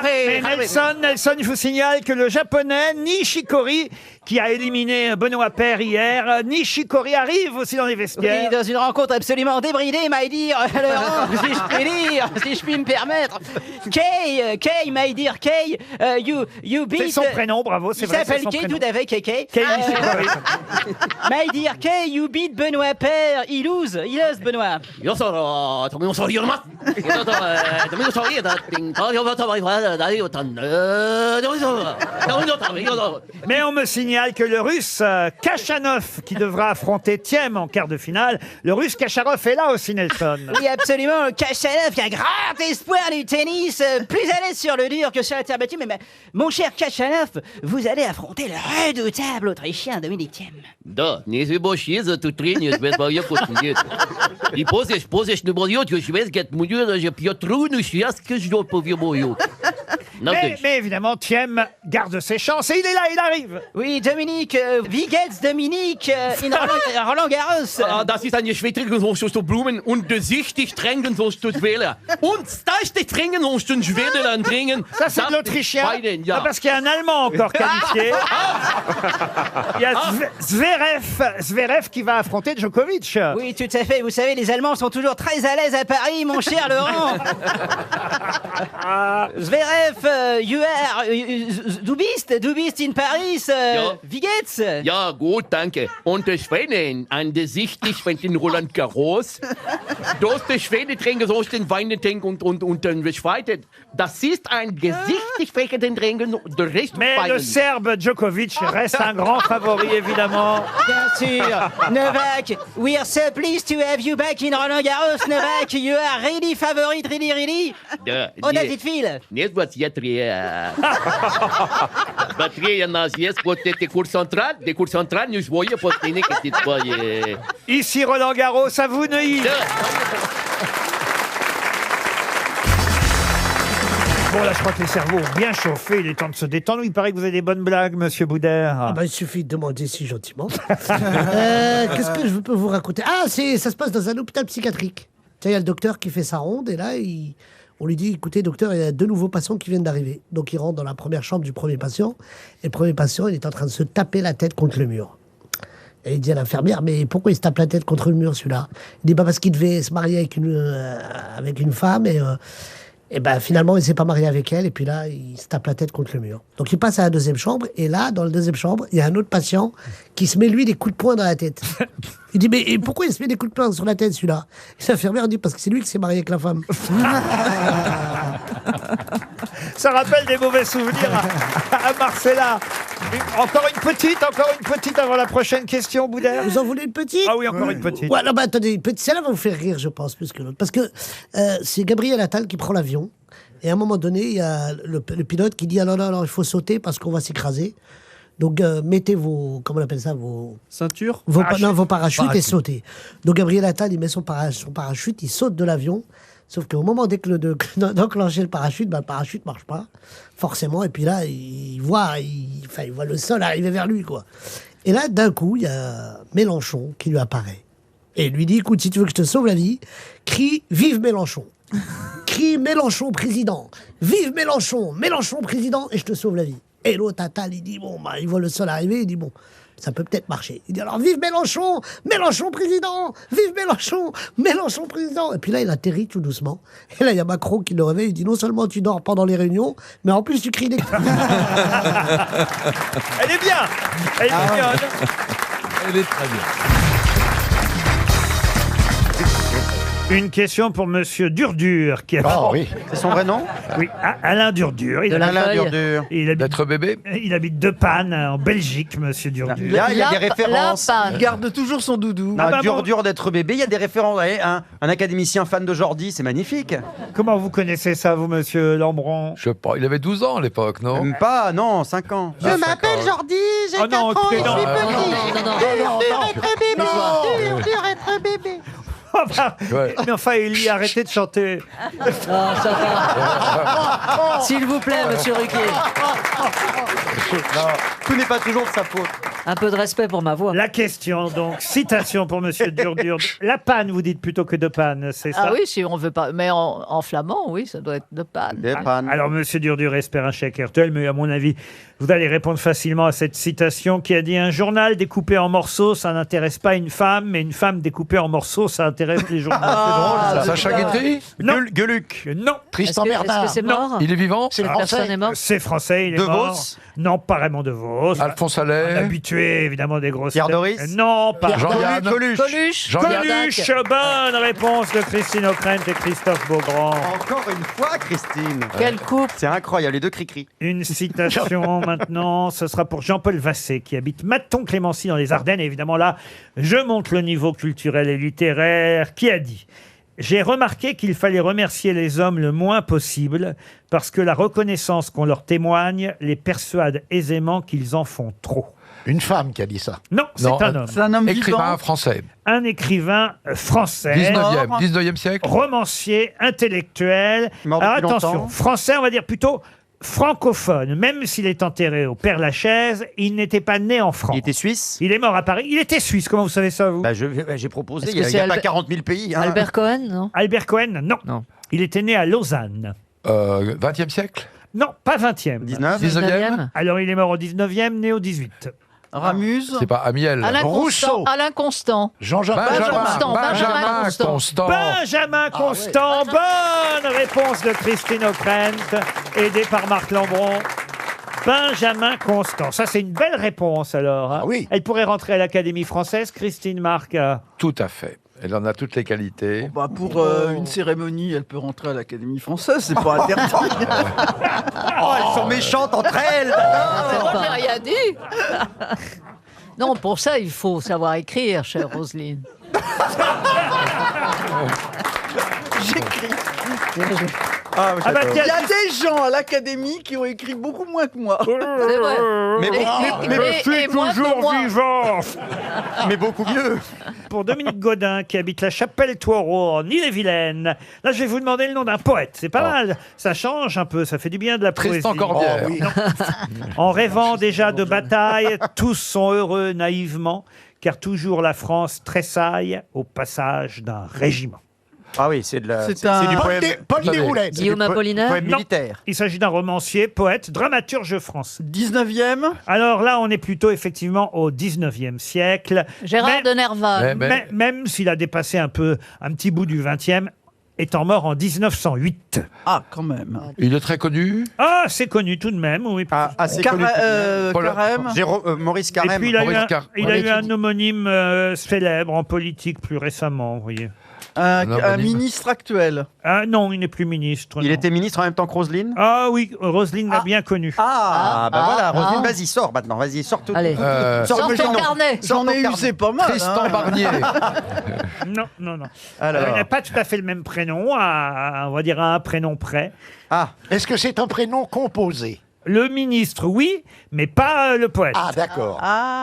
Mais Nelson, je vous signale que le japonais Nishikori, qui a éliminé Benoît Paire hier, Nishikori arrive aussi dans les vestiaires. Oui, dans une rencontre absolument débridée, m'a dire, Laurent, si je puis dire, si je puis me permettre. Kay, m'a dire, Kay, you beat... C'est son prénom, bravo, c'est vrai. Il s'appelle Kay, tout à fait, Kay. Kay Nishikori. M'a dire, Kay, you beat Benoît Paire, il lose, Benoît. Yo solo, también soy yo más. También soy Mais on me signale que le russe Kachanov, qui devra affronter Thiem en quart de finale, le russe Kachanov est là aussi, Nelson. Oui, absolument. Kachanov, qui est un grand espoir du tennis, plus à l'aise sur le dur que sur la terre battue. Mais mon cher Kachanov, vous allez affronter le redoutable Autrichien Dominique Thiem. Да, не забывай за эту тренер, без боя нет. И после не боят, je vais get mouillé, je peux trouver ce que je dois pouvoir mouiller. Mais évidemment, Thiem garde ses chances et il est là, il arrive. Oui, Dominique, wie geht's, Dominique, in Roland-Garros. Das ist eine Schwetterung, so zu Blumen und sichtig drängen, so zu wählen. Und da ist die Drängen, so zu schweren Drängen. Ça, c'est de l'Autrichien. Ah, parce qu'il y a un Allemand encore qualifié. Il y a Zverev qui va affronter Djokovic. Oui, tout à fait. Vous savez, les Allemands sont toujours très à l'aise à Paris, mon cher Laurent. Zverev, du bist in Paris. Wie geht's? Ja, gut, danke. Und der Schweden, an der sichtlich, wenn den Roland Garros, dass der Schwede trinken, so den Wein trinken und den Schweizer, das ist ein gesichtlich fächernden Trinken, der Rest Mais le Serbe Djokovic reste un grand favori, évidemment. Bien sûr. Novak, we are so pleased to have you back in Roland-Garros, Novak. You are really favorite, really. On a dit fil. Нет, вот я Батарея нас есть, вот эти cours central, des cours centrales, nous voyons pour tenir que c'est pas... Ici Roland Garros, à vous Neuilly. Bon, là, je crois que les cerveaux ont bien chauffé. Il est temps de se détendre. Il paraît que vous avez des bonnes blagues, monsieur Boudère. Ah bah, il suffit de demander si gentiment. Qu'est-ce que je peux vous raconter? Ah, ça se passe dans un hôpital psychiatrique. Il y a le docteur qui fait sa ronde et là, on lui dit, écoutez, docteur, il y a 2 nouveaux patients qui viennent d'arriver. Donc, il rentre dans la première chambre du premier patient. Et le premier patient, il est en train de se taper la tête contre le mur. Et il dit à l'infirmière, mais pourquoi il se tape la tête contre le mur, celui-là? Il dit, parce qu'il devait se marier avec une femme et ben finalement, il s'est pas marié avec elle. Et puis là, il se tape la tête contre le mur. Donc, il passe à la deuxième chambre. Et là, dans la deuxième chambre, il y a un autre patient qui se met, lui, des coups de poing dans la tête. Il dit, mais pourquoi il se met des coups de poing sur la tête, celui-là? Et l'infirmière dit, parce que c'est lui qui s'est marié avec la femme. Ça rappelle des mauvais souvenirs à Marcella. Encore une petite avant la prochaine question, Boudère. Vous en voulez une petite? Ah oui, encore une petite. Ouais, non, bah, attendez, une petite. Celle-là va vous faire rire, je pense, plus que l'autre. Parce que c'est Gabriel Attal qui prend l'avion. Et à un moment donné, il y a le pilote qui dit, ah non, il faut sauter parce qu'on va s'écraser. Donc, mettez vos... Comment on appelle ça? Vos... Ceintures? Vos parachutes et sautez. Donc, Gabriel Attal, il met son parachute, il saute de l'avion. Sauf qu'au moment d'enclencher le parachute marche pas, forcément. Et puis là, il voit le sol arriver vers lui, quoi. Et là, d'un coup, il y a Mélenchon qui lui apparaît. Et il lui dit, écoute, si tu veux que je te sauve la vie, crie « Vive Mélenchon !» Crie « Mélenchon président !» Vive Mélenchon !» Mélenchon président et je te sauve la vie. Et l'autre Attal, il dit, il voit le sol arriver, il dit, ça peut peut-être marcher. Il dit alors, vive Mélenchon! Mélenchon président! Vive Mélenchon! Mélenchon président! Et puis là, il atterrit tout doucement. Et là, il y a Macron qui le réveille. Il dit, non seulement tu dors pendant les réunions, mais en plus tu cries des... Elle est bien! Elle est mignonne. Elle est très bien. Une question pour Monsieur Durdur qui a. C'est son vrai nom? Oui, Alain Durdur. Alain Durdur. D'être bébé. Il habite De Panne en Belgique, Monsieur Durdur. Là, il y a des références. Il garde toujours son doudou. Dur d'être bébé, il y a des références. Allez, un académicien fan de Jordi, c'est magnifique. Comment vous connaissez ça, vous, Monsieur Lambron? Je sais pas, il avait 12 ans à l'époque, non? Même pas, non, 5 ans. Je m'appelle Jordi, j'ai 4 ans et je suis petit. Dur être bébé. Dur être bébé. Mais enfin, Élie, arrêtez de chanter. S'il vous plaît, monsieur Ruquier. Tout n'est pas toujours de sa faute. Un peu de respect pour ma voix. La question, donc, citation pour Monsieur Durdur. La panne, vous dites plutôt que De Panne, c'est ça? Ah oui, si on veut pas. Mais en flamand, oui, ça doit être de panne. Alors, Monsieur Durdur espère un chèque RTL, mais à mon avis, vous allez répondre facilement à cette citation qui a dit: un journal découpé en morceaux, ça n'intéresse pas une femme, mais une femme découpée en morceaux, ça intéresse les journaux. C'est drôle, ça. Sacha Guitry? Non. Gueuluc? Non. Tristan Bernard? Est-ce que c'est mort? Il est vivant? C'est la personne est morte? C'est français, il est De mort. Vos? Non, pas Raymond De Vos. Alphonse Allais? Habitué, évidemment, des grosses Pierre têtes. Doris? Non, pas Jean-Yann? Coluche? Coluche. Bonne réponse de Christine O'Krent et Christophe Beaugrand. Encore une fois, Christine. Quelle coupe? C'est incroyable, les deux cri-cri. Une citation maintenant, ce sera pour Jean-Paul Vassé qui habite Maton-Clémency dans les Ardennes. Et évidemment là, je monte le niveau culturel et littéraire. Qui a dit: j'ai remarqué qu'il fallait remercier les hommes le moins possible parce que la reconnaissance qu'on leur témoigne les persuade aisément qu'ils en font trop. Une femme qui a dit ça. Non, c'est un homme. C'est un homme Écrivain vivant. français. Un écrivain français. 19e siècle. Romancier, intellectuel. Mort Alors depuis attention, longtemps. français, on va dire plutôt francophone. Même s'il est enterré au Père-Lachaise, il n'était pas né en France. Il était suisse? Il est mort à Paris. Il était suisse. Comment vous savez ça, vous? J'ai proposé, Est-ce il que n'y c'est a pas Albert- 40 000 pays. Hein. Albert Cohen, non? Albert Cohen, non. Non. Il était né à Lausanne. 20e siècle. Non, pas 20e. 19e. Alors, il est mort au 19e, né au 18. Ramuse. C'est pas Amiel. Alain Constant. Alain Constant. Jean-Jacques Benjamin Constant. Benjamin Constant. Bonne réponse de Christine O'Krent, aidée par Marc Lambron. Benjamin Constant. Ça, c'est une belle réponse, alors. Hein. oui. Elle pourrait rentrer à l'Académie française, Christine Marc. Tout à fait. Elle en a toutes les qualités. Pour une cérémonie, elle peut rentrer à l'Académie française, c'est pas interdit. Oh, elles sont méchantes entre elles. Moi, j'ai rien dit. Non, pour ça, il faut savoir écrire, chère Roselyne. J'écris. Ah, bah, Il y a des gens à l'académie qui ont écrit beaucoup moins que moi. C'est vrai. Mais je suis toujours vivant. Mais beaucoup mieux. Pour Dominique Godin, qui habite la Chapelle-Toireau, en Ille-et-Vilaine. Là, je vais vous demander le nom d'un poète. C'est pas mal. Ça change un peu. Ça fait du bien de la Tristan poésie. Corbière. Non. En rêvant déjà de bataille, tous sont heureux naïvement, car toujours la France tressaille au passage d'un régiment. Ah oui, c'est de la. C'est un- du Paul poème. Desroulets. Guillaume Apollinaire. Poème Non. militaire. Il s'agit d'un romancier, poète, dramaturge français. 19e. Alors là, on est plutôt effectivement au 19e siècle. Gérard de Nerval. Même s'il a dépassé un petit bout du 20e, étant mort en 1908. Ah, quand même. Il est très connu. Ah, c'est connu tout de même, oui. Assez connu. Carême. Maurice Et Carême. puis il a eu Maurice un homonyme célèbre en politique plus récemment, vous voyez. Un ministre actuel. Ah non, il n'est plus ministre. Il non. était ministre en même temps que Roselyne. Ah oui, Roselyne l'a bien connu. Voilà, Roselyne, vas-y, sors maintenant, vas-y, sors tout. Allez. Sors ton carnet. J'en ai usé pas mal. Tristan Barnier. Non. Alors. Il n'a pas tout à fait le même prénom, on va dire à un prénom près. Est-ce que c'est un prénom composé? Le ministre, oui, mais pas le poète. Ah, d'accord.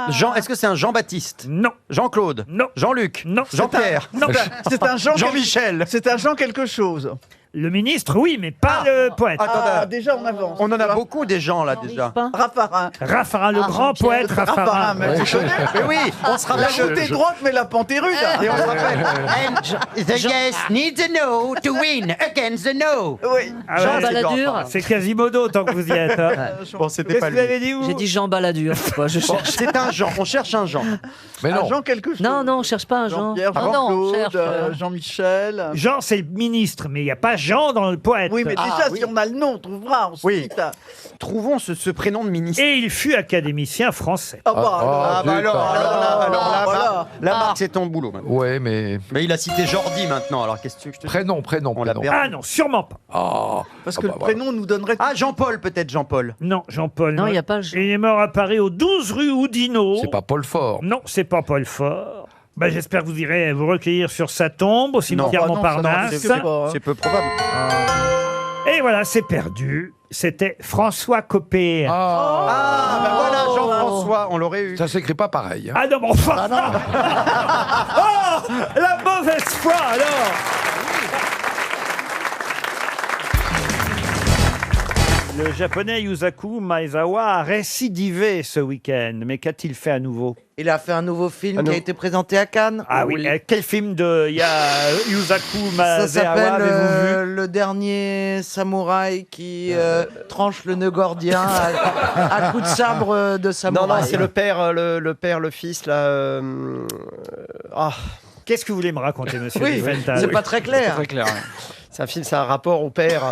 Jean, est-ce que c'est un Jean-Baptiste? Non. Jean-Claude? Non. Jean-Luc? Non. Jean-Pierre? Non. C'est un Jean. Jean-Michel? C'est un Jean quelque chose. Le ministre, oui, mais pas le poète. Déjà on avance. On en a beaucoup des gens là déjà. Raffarin. Raffarin, le grand poète Raffarin. Mais oui, on se la rappelle. route est droite, mais la pente est rude. Et on se rappelle. And the yes needs a no to win against the no. Oui. Ah Jean ouais, Balladur. c'est Quasimodo tant que vous y êtes. Hein. Bon, c'était Qu'est-ce pas que vous lui. avez dit, vous? J'ai dit Jean Balladur. Bon, je Bon, cherche. c'est un Jean, on cherche un Jean. Mais non. Un Jean quelque chose. Non, on cherche pas un Jean. Jean-Pierre, Non, non, on Jean-Claude, cherche. Jean-Michel. Jean, c'est le ministre, mais il n'y a pas Jean dans le poète. Oui, mais déjà, si on a le nom, on trouvera ensuite. Trouvons ce prénom de ministre. Et il fut académicien français. Ah bah alors là, Marc, c'est ton boulot. Ouais, mais il a cité Jordi maintenant, alors qu'est-ce que je te dis prénom. On l'a perdu. Ah non, sûrement pas. Parce que le prénom nous donnerait... Ah, Jean-Paul, peut-être Jean-Paul. Non, Jean-Paul. Non, il n'y a pas... Il est mort à Paris au 12 rue Oudinot. C'est pas Paul Fort. Non, c'est pas Paul Fort. Bah, j'espère que vous irez vous recueillir sur sa tombe au cimetière Montparnasse. C'est peu probable. Et voilà, c'est perdu. C'était François Copé. Ah, ben voilà, Jean-François, on l'aurait eu. Ça s'écrit pas pareil. Ah non, mais enfin Oh, la mauvaise foi, alors. Le japonais Yusaku Maezawa a récidivé ce week-end. Mais qu'a-t-il fait à nouveau? Il a fait un nouveau film qui a été présenté à Cannes. Ah oui, quel film de Yusaku Ça Maezawa s'appelle avez-vous vu? Le dernier samouraï qui tranche le nœud gordien à coups de sabre de samouraï. Non, c'est le père, le fils, là. Qu'est-ce que vous voulez me raconter, monsieur Oui, Diefenthal? c'est pas très clair. C'est un film, c'est un rapport au père.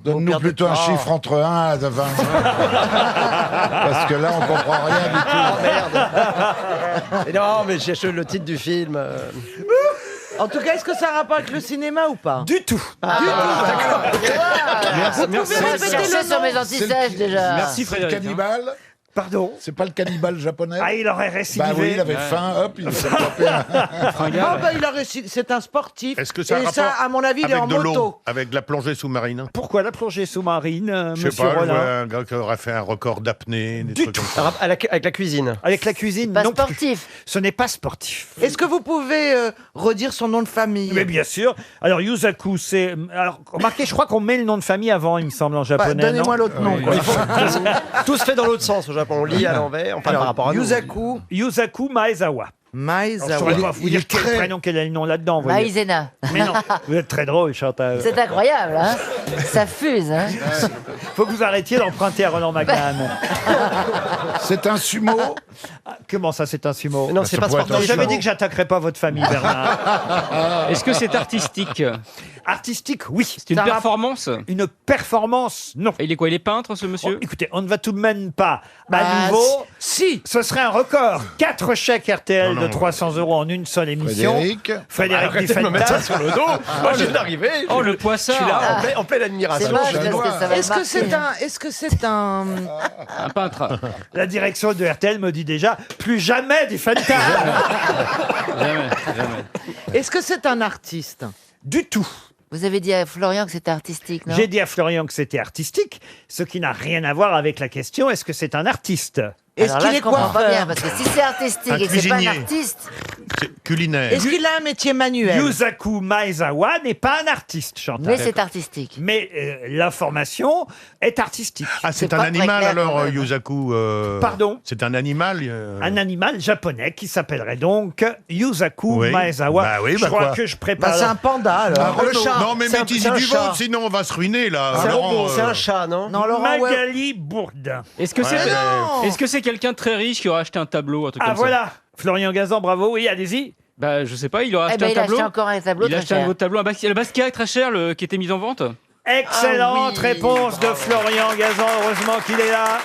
Donne-nous plutôt un chiffre entre 1 et 20. Parce que là, on comprend rien du tout. Non, mais j'ai le titre du film. En tout cas, est-ce que ça a rapport avec le cinéma ou pas? Du tout. D'accord. Merci. Cherchez sur mes antisèches déjà. Merci Frédéric. Cannibale. Pardon? C'est pas le cannibale japonais? Ah, il aurait récidivé. Bah oui, il avait faim, hop, il s'est tapé Il a réussi. C'est un sportif. Est-ce que ça a et rapport ça, à mon avis, il est en avec de l'eau, moto. avec la plongée sous-marine? Pourquoi la plongée sous-marine, Je sais monsieur pas, je Rollin? vois un gars qui aurait fait un record d'apnée, des trucs comme ça. Avec la cuisine. Avec la cuisine, Pas non plus. sportif. Ce n'est pas sportif. Est-ce que vous pouvez redire son nom de famille? Mais bien sûr. Alors, Yusaku, c'est... Alors, remarquez, je crois qu'on met le nom de famille avant, il me semble, en japonais. Donnez-moi non l'autre nom. quoi. Tout se fait dans l'autre sens au Japon. On lit à l'envers. Enfin, par rapport à nous. Yusaku Maezawa. Alors, je saurais pas vous dire quel prénom, quel est le nom là-dedans. vous voyez. Maïzena. Mais non, vous êtes très drôle, Chantal. C'est incroyable, hein. Ça fuse, hein. Faut que vous arrêtiez d'emprunter à Roland McGann. C'est un sumo? Comment ça, c'est un sumo? Non, c'est pas sportif. Non, j'avais dit que j'attaquerais pas votre famille, Bernard. Est-ce que c'est artistique? Artistique, oui. C'est une performance? Une performance, non. Et il est quoi? Il est peintre, ce monsieur? Écoutez, on ne va tout de même pas à nouveau. Si. Ce serait un record. 4 chèques RTL de 300 € en une seule émission. Frédéric Arrêtez de me mettre ça sur le dos. Moi, je viens d'arriver. Oh, le poissard. Je suis là en pleine admiration. C'est moche, parce que ça va Est-ce que c'est un... Un peintre. La direction de RTL me dit déjà plus jamais des Fanta. Jamais. Est-ce que c'est un artiste? Du tout. Vous avez dit à Florian que c'était artistique, non? J'ai dit à Florian que c'était artistique, ce qui n'a rien à voir avec la question est-ce que c'est un artiste? Est-ce Alors là, qu'il je est comprends pas coiffeur? bien, parce que si c'est artistique et que c'est pas un artiste... Culinaire. Est-ce qu'il a un métier manuel? Yusaku Maezawa n'est pas un artiste, Chantal. Mais c'est artistique. Mais l'information est artistique. Ah, c'est un pas très animal clair, alors, quand même. Yusaku. Pardon? C'est un animal. Un animal japonais qui s'appellerait donc Yusaku Oui. Maezawa. Bah oui, je bah crois quoi. que je prépare. C'est un panda, alors. Le chat. Non, mais C'est un- mettez-y c'est un du chat. vôtre, sinon on va se ruiner là. C'est un Laurent, robot, c'est un chat, non? Non, Laurent, ouais. Magali Bourdin. Est-ce que c'est Ouais, mais- est-ce que c'est quelqu'un de très riche qui aura acheté un tableau, un truc Ah comme ça? voilà, Florian Gazan, bravo, oui, allez-y. Bah, je sais pas, il aura Eh acheté ben, un il a tableau. acheté encore un tableau Il a très acheté un cher. gros tableau. Le Basquiat est très cher, qui était mis en vente. Excellente Ah oui, réponse de Florian Gazan, heureusement qu'il est là.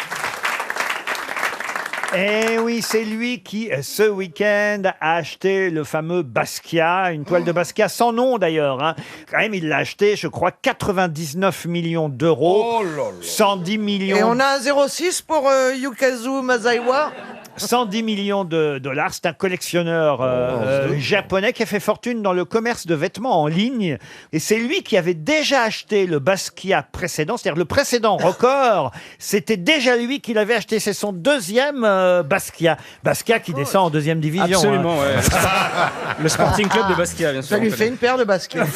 Eh oui, c'est lui qui, ce week-end, a acheté le fameux Basquiat, une toile de Basquiat sans nom d'ailleurs. Hein. Quand même, il l'a acheté, je crois, 99 millions d'euros, 110 millions. Et on a un 06 pour Yukazu Maezawa? 110 millions de dollars. C'est un collectionneur japonais qui a fait fortune dans le commerce de vêtements en ligne. Et c'est lui qui avait déjà acheté le Basquiat précédent. C'est-à-dire le précédent record, c'était déjà lui qui l'avait acheté. C'est son deuxième Basquiat. Basquiat qui descend en deuxième division. Absolument, hein. ouais. Le Sporting Club de Basquiat, bien sûr. Ça lui fait une paire de baskets.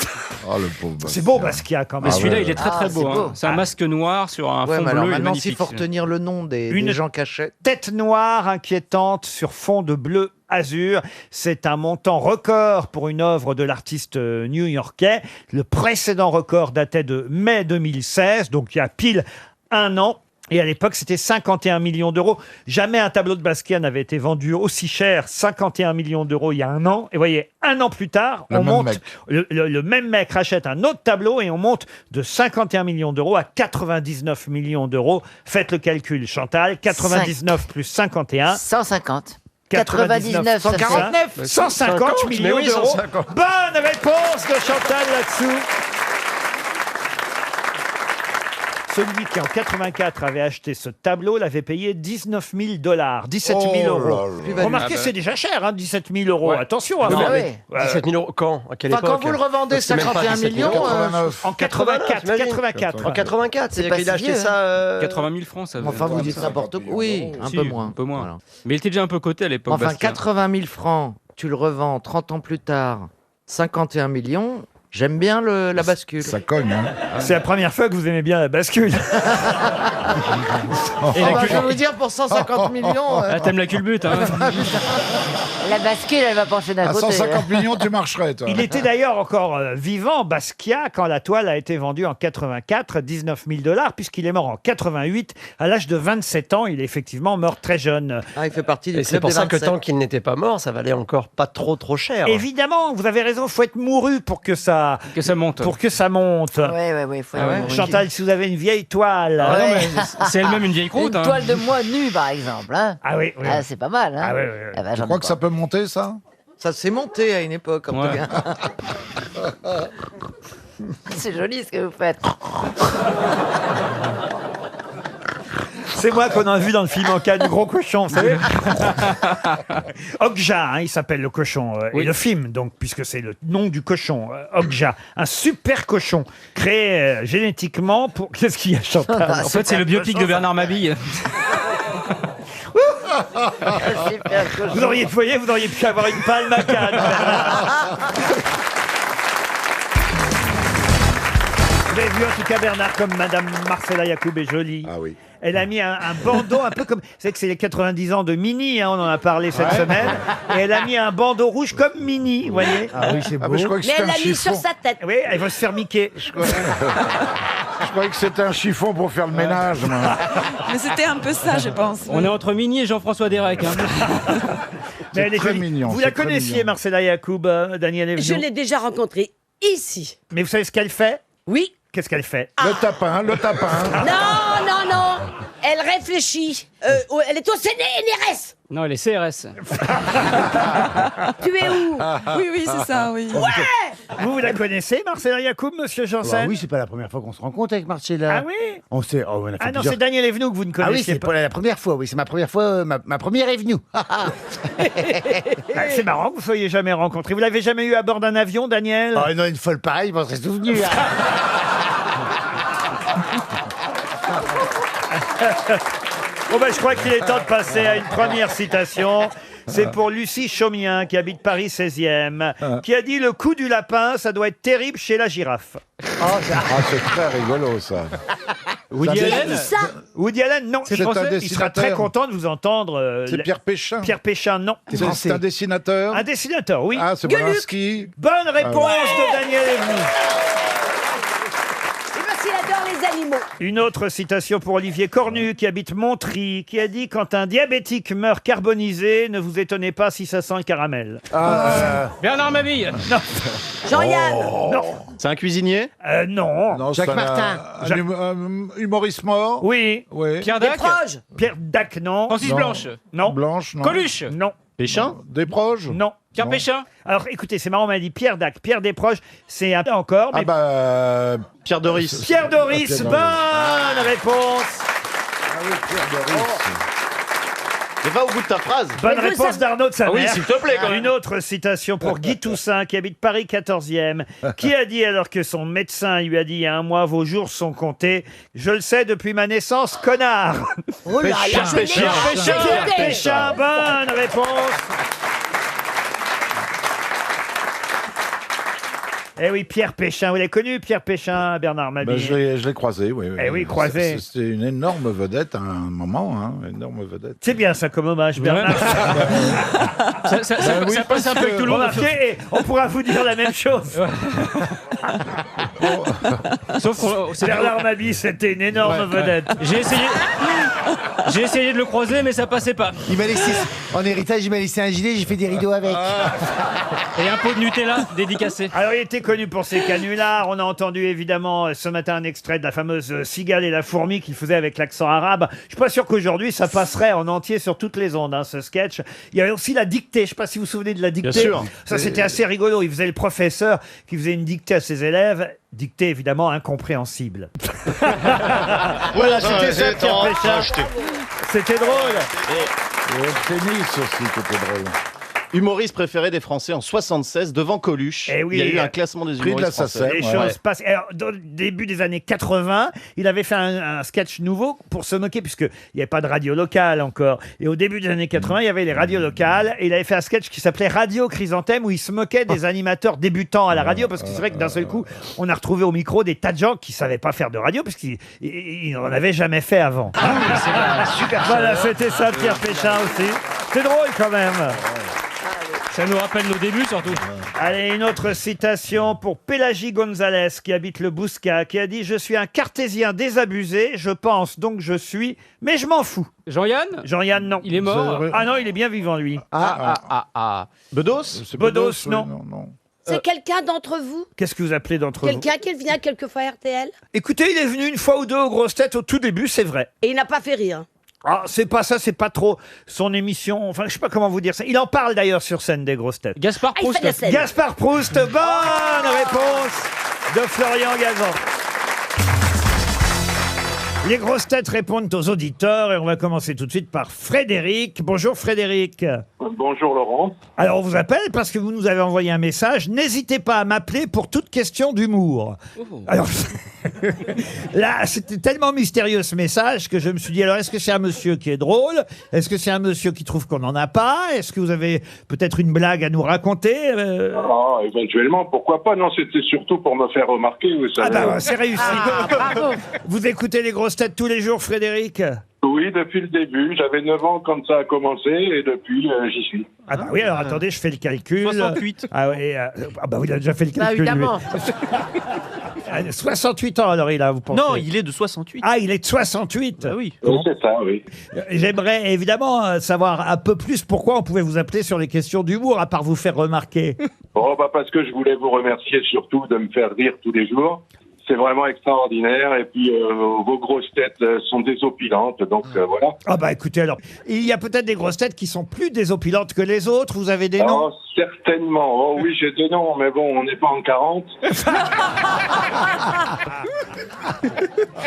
Oh, le pauvre C'est beau Basquiat quand même. Mais celui-là, il est très très beau. c'est hein. beau. C'est un masque noir sur un Ouais, fond mais alors bleu. il est maintenant, s'il magnifique. faut retenir le nom des gens cachés. Tête noire inquiétante sur fond de bleu azur. C'est un montant record pour une œuvre de l'artiste new-yorkais. Le précédent record datait de mai 2016, donc il y a pile un an. Et à l'époque, c'était 51 millions d'euros. Jamais un tableau de Basquiat n'avait été vendu aussi cher, 51 millions d'euros il y a un an. Et vous voyez, un an plus tard, Le on même monte, mec. le même mec rachète un autre tableau et on monte de 51 millions d'euros à 99 millions d'euros. Faites le calcul, Chantal. 99 plus 51. 150. 99, 149. 150 millions oui, d'euros. 150. Bonne réponse de Chantal là-dessous. Celui qui en 84 avait acheté ce tableau l'avait payé 19 000 $, 17 000 Oh euros. là là. Remarquez, Ah bah. c'est déjà cher, hein, 17 000 euros. Ouais. Attention. Mais hein. non, mais 17 000 euros quand? À quelle Enfin, époque? quand vous le revendez C'est même pas 51 17 000 millions, euros. 89. En 84, t'imagines 84. En 84, C'est c'est-à-dire pas qu'il a si acheté vieux, ça. 80 000 francs, ça veut Enfin, vous dites n'importe quoi. Oui, un Si, peu moins. Un peu moins. Voilà. Mais il était déjà un peu coté à l'époque. Enfin, Basquiat. 80 000 francs, tu le revends 30 ans plus tard, 51 millions. J'aime bien la bascule. Ça cogne, hein. C'est la première fois que vous aimez bien la bascule. Et je vais vous dire, pour 150 millions... Ah, t'aimes la culbute, hein. La bascule, elle va pencher d'un À côté. 150 millions, tu marcherais, toi. Il était d'ailleurs encore vivant, Basquiat, quand la toile a été vendue en 84, 19 000 $, puisqu'il est mort en 88, à l'âge de 27 ans. Il est effectivement mort très jeune. Ah, il fait partie du Et club c'est pour des ça que 27. tant qu'il n'était pas mort, ça valait encore pas trop cher. Évidemment, vous avez raison, il faut être mouru pour que ça monte. Pour que ça monte. Ouais, faut Chantal, si vous avez une vieille toile. Ah non, mais c'est elle-même une vieille croûte. Une hein. toile de moi nue, par exemple. Hein. Ah oui, oui. Ah, c'est pas mal. Hein. Ah oui, oui, oui. Ah bah, Tu j'en ai crois pas. que ça peut monter, ça? Ça s'est monté à une époque, en tout cas. C'est joli ce que vous faites. C'est moi qu'on a vu dans le film En cas du gros cochon, vous savez. Okja, hein, il s'appelle le cochon. Et le film, donc, puisque c'est le nom du cochon, Okja. Un super cochon créé génétiquement pour... Qu'est-ce qu'il y a, Chantal? En fait, c'est le biopic de Bernard Mabille. Vous auriez pu avoir une palme à Cannes. Vous avez vu en tout cas Bernard comme Madame Marcella Yacoub est jolie. Ah oui. Elle a mis un bandeau un peu comme... C'est que c'est les 90 ans de Minnie, hein, on en a parlé cette semaine. Et elle a mis un bandeau rouge comme Minnie, vous voyez. Ah oui, c'est beau. Je croyais que Mais c'était elle un l'a mis sur chiffon. sa tête. Oui, elle va se faire miquer. Je croyais que c'était un chiffon pour faire le ménage, moi. Mais c'était un peu ça, je pense. On est entre Mini et Jean-François Derek. Hein. Mais elle est très jolie. mignon, Vous c'est la très connaissiez, mignon. Marcella Yacoub, Daniel Evenou? Je l'ai déjà rencontrée ici. Mais vous savez ce qu'elle fait? Oui. Qu'est-ce qu'elle fait? Le tapin, le tapin. Non, non, non. Elle réfléchit. Elle est au CNRS. Non, elle est CRS. Tu es où? Oui, oui, c'est ça, oui. Ouais. Vous la connaissez, Marcella Yacoub, monsieur Janssen? Bah oui, c'est pas la première fois qu'on se rencontre avec Marcella. Ah oui? On s'est, on a fait Ah non, plusieurs- c'est Daniel Evenou que vous ne Ah oui, connaissiez c'est pas. pas la première fois, oui, c'est ma première fois, ma première Evenou. Ah, c'est marrant que vous ne soyez jamais rencontrés. Vous l'avez jamais eu à bord d'un avion, Daniel? Oh non, une folle pareille, je m'en serais souvenu. Bon ben, je crois qu'il est temps de passer à une première citation. C'est pour Lucie Chaumien, qui habite Paris 16e, qui a dit « Le coup du lapin, ça doit être terrible chez la girafe. » Ah, c'est très rigolo, ça. Woody Ça Allen dit- ça Woody Allen, non. C'est Il un sera dessinateur. très content de vous entendre. C'est Pierre Péchin. Pierre Péchin, non. C'est un dessinateur. Un dessinateur, oui. Ah, c'est Polanski. Bonne réponse Ah ouais. de Daniel Evenou. Et parce qu'il adore les animaux. Une autre citation pour Olivier Cornu, qui habite Montry, qui a dit « Quand un diabétique meurt carbonisé, ne vous étonnez pas si ça sent le caramel. Bernard Mabille. Non. Jean-Yann. Non. C'est un cuisinier? Non. Non, Jacques c'est Martin. un humoriste mort. Oui. Oui. Pierre Dac. Desproges. Pierre Dac, non. Francis Non. Blanche. Non. Blanche, non. Coluche. Non. Péchin? Desproges. Non. Pierre Non. Péchin. Alors écoutez, c'est marrant, on m'a dit Pierre Dac, Pierre Desproges, c'est un peu encore, mais Ah bah... Pierre Doris. Pierre Doris, Pierre Doris. bonne réponse. Ah oui, Pierre Doris. Mais va au bout de ta phrase. Bonne Mais vous réponse savez- d'Arnaud de sa Ah oui, mère. s'il te plaît, quand même. Une autre citation pour Guy Toussaint, qui habite Paris 14e, qui a dit, alors que son médecin lui a dit il y a un mois, vos jours sont comptés, je le sais depuis ma naissance, connard. Oh là là, Péchin, je l'ai Péchin. pas Pierre chanté. Péchin, bonne réponse. Eh oui, Pierre Péchin, vous l'avez connu, Pierre Péchin, Bernard Bah, Mabille. je l'ai croisé, oui. Eh oui, croisé. C'était une énorme vedette à un moment, hein, une énorme vedette. C'est bien ça comme hommage, Bernard. Ça oui, passe un peu avec tout le monde. Remarquez, on pourra vous dire la même chose. Sauf qu'on. Bernard Mabie, c'était une énorme vedette. J'ai essayé de le croiser, mais ça passait pas. Il m'a laissé, en héritage, il m'a laissé un gilet, j'ai fait des rideaux avec. Et un pot de Nutella dédicacé. Alors, il était connu pour ses canulars. On a entendu évidemment ce matin un extrait de la fameuse Cigale et la fourmi qu'il faisait avec l'accent arabe. Je suis pas sûr qu'aujourd'hui ça passerait en entier sur toutes les ondes, hein, ce sketch. Il y avait aussi la dictée. Je sais pas si vous vous souvenez de la dictée. Bien sûr. Ça, c'était assez rigolo. Il faisait le professeur qui faisait une dictée à ses élèves. Dictée évidemment incompréhensible. Voilà, c'était ça, Pierre Péchard. C'était drôle. Et le tennis aussi, c'était drôle. Humoriste préféré des Français en 76 devant Coluche. Eh oui. Il y a eu un classement des Prix de humoristes la français. SACEM. Les choses passent. Alors, dans le début des années 80, il avait fait un sketch nouveau pour se moquer, puisqu'il n'y avait pas de radio locale encore. Et au début des années 80, il y avait les radios locales. Et il avait fait un sketch qui s'appelait Radio Chrysanthème, où il se moquait des animateurs débutants à la radio, parce que c'est vrai que d'un seul coup, on a retrouvé au micro des tas de gens qui ne savaient pas faire de radio, parce qu'ils n'en avaient jamais fait avant. Super. Voilà, c'était ça, Pierre Péchard aussi. C'est drôle quand même. Ça nous rappelle nos débuts surtout. Allez, une autre citation pour Pélagie Gonzalez, qui habite le Bouscat, qui a dit « Je suis un cartésien désabusé, je pense donc je suis, mais je m'en fous. » Jean-Yann ? Jean-Yann, non. Il est mort. Ah non, il est bien vivant, lui. Bedos Bedos, non. C'est quelqu'un d'entre vous? Qu'est-ce que vous appelez d'entre vous? Quelqu'un qui vient quelquefois à RTL? Écoutez, il est venu une fois ou deux aux grosses têtes au tout début, c'est vrai. Et il n'a pas fait rire. Ah, c'est pas ça, c'est pas trop son émission. Enfin, je sais pas comment vous dire ça. Il en parle d'ailleurs sur scène des grosses têtes. Gaspard Ah, il fait Proust. de la scène. Gaspard Proust, bonne réponse de Florian Gazan. Les grosses têtes répondent aux auditeurs et on va commencer tout de suite par Frédéric. Bonjour Frédéric. Bonjour Laurent. Alors on vous appelle parce que vous nous avez envoyé un message. N'hésitez pas à m'appeler pour toute question d'humour. Alors là, c'était tellement mystérieux ce message que je me suis dit, alors est-ce que c'est un monsieur qui est drôle? Est-ce que c'est un monsieur qui trouve qu'on n'en a pas? Est-ce que vous avez peut-être une blague à nous raconter? Ah, éventuellement, pourquoi pas? Non, c'était surtout pour me faire remarquer, vous savez. Ah bah c'est réussi. bravo. Vous écoutez les grosses têtes tous les jours, Frédéric? Oui, depuis le début. J'avais 9 ans quand ça a commencé et depuis, j'y suis. Ah bah oui, alors attendez, je fais le calcul. 68. Ah oui, ah bah oui, il a déjà fait le Bah, calcul. lui. évidemment. 68 ans alors il a, vous pensez? Non, il est de 68. Ah, il est de 68. Ah oui. Oui, c'est ça, oui. J'aimerais évidemment savoir un peu plus pourquoi on pouvait vous appeler sur les questions d'humour, à part vous faire remarquer. Oh, bah parce que je voulais vous remercier surtout de me faire rire tous les jours. C'est vraiment extraordinaire. Et puis, vos grosses têtes sont désopilantes. Donc, voilà. Ah bah écoutez alors, il y a peut-être des grosses têtes qui sont plus désopilantes que les autres. Vous avez des noms? Oh, certainement. Oh oui, j'ai des noms, mais bon, on n'est pas en 40.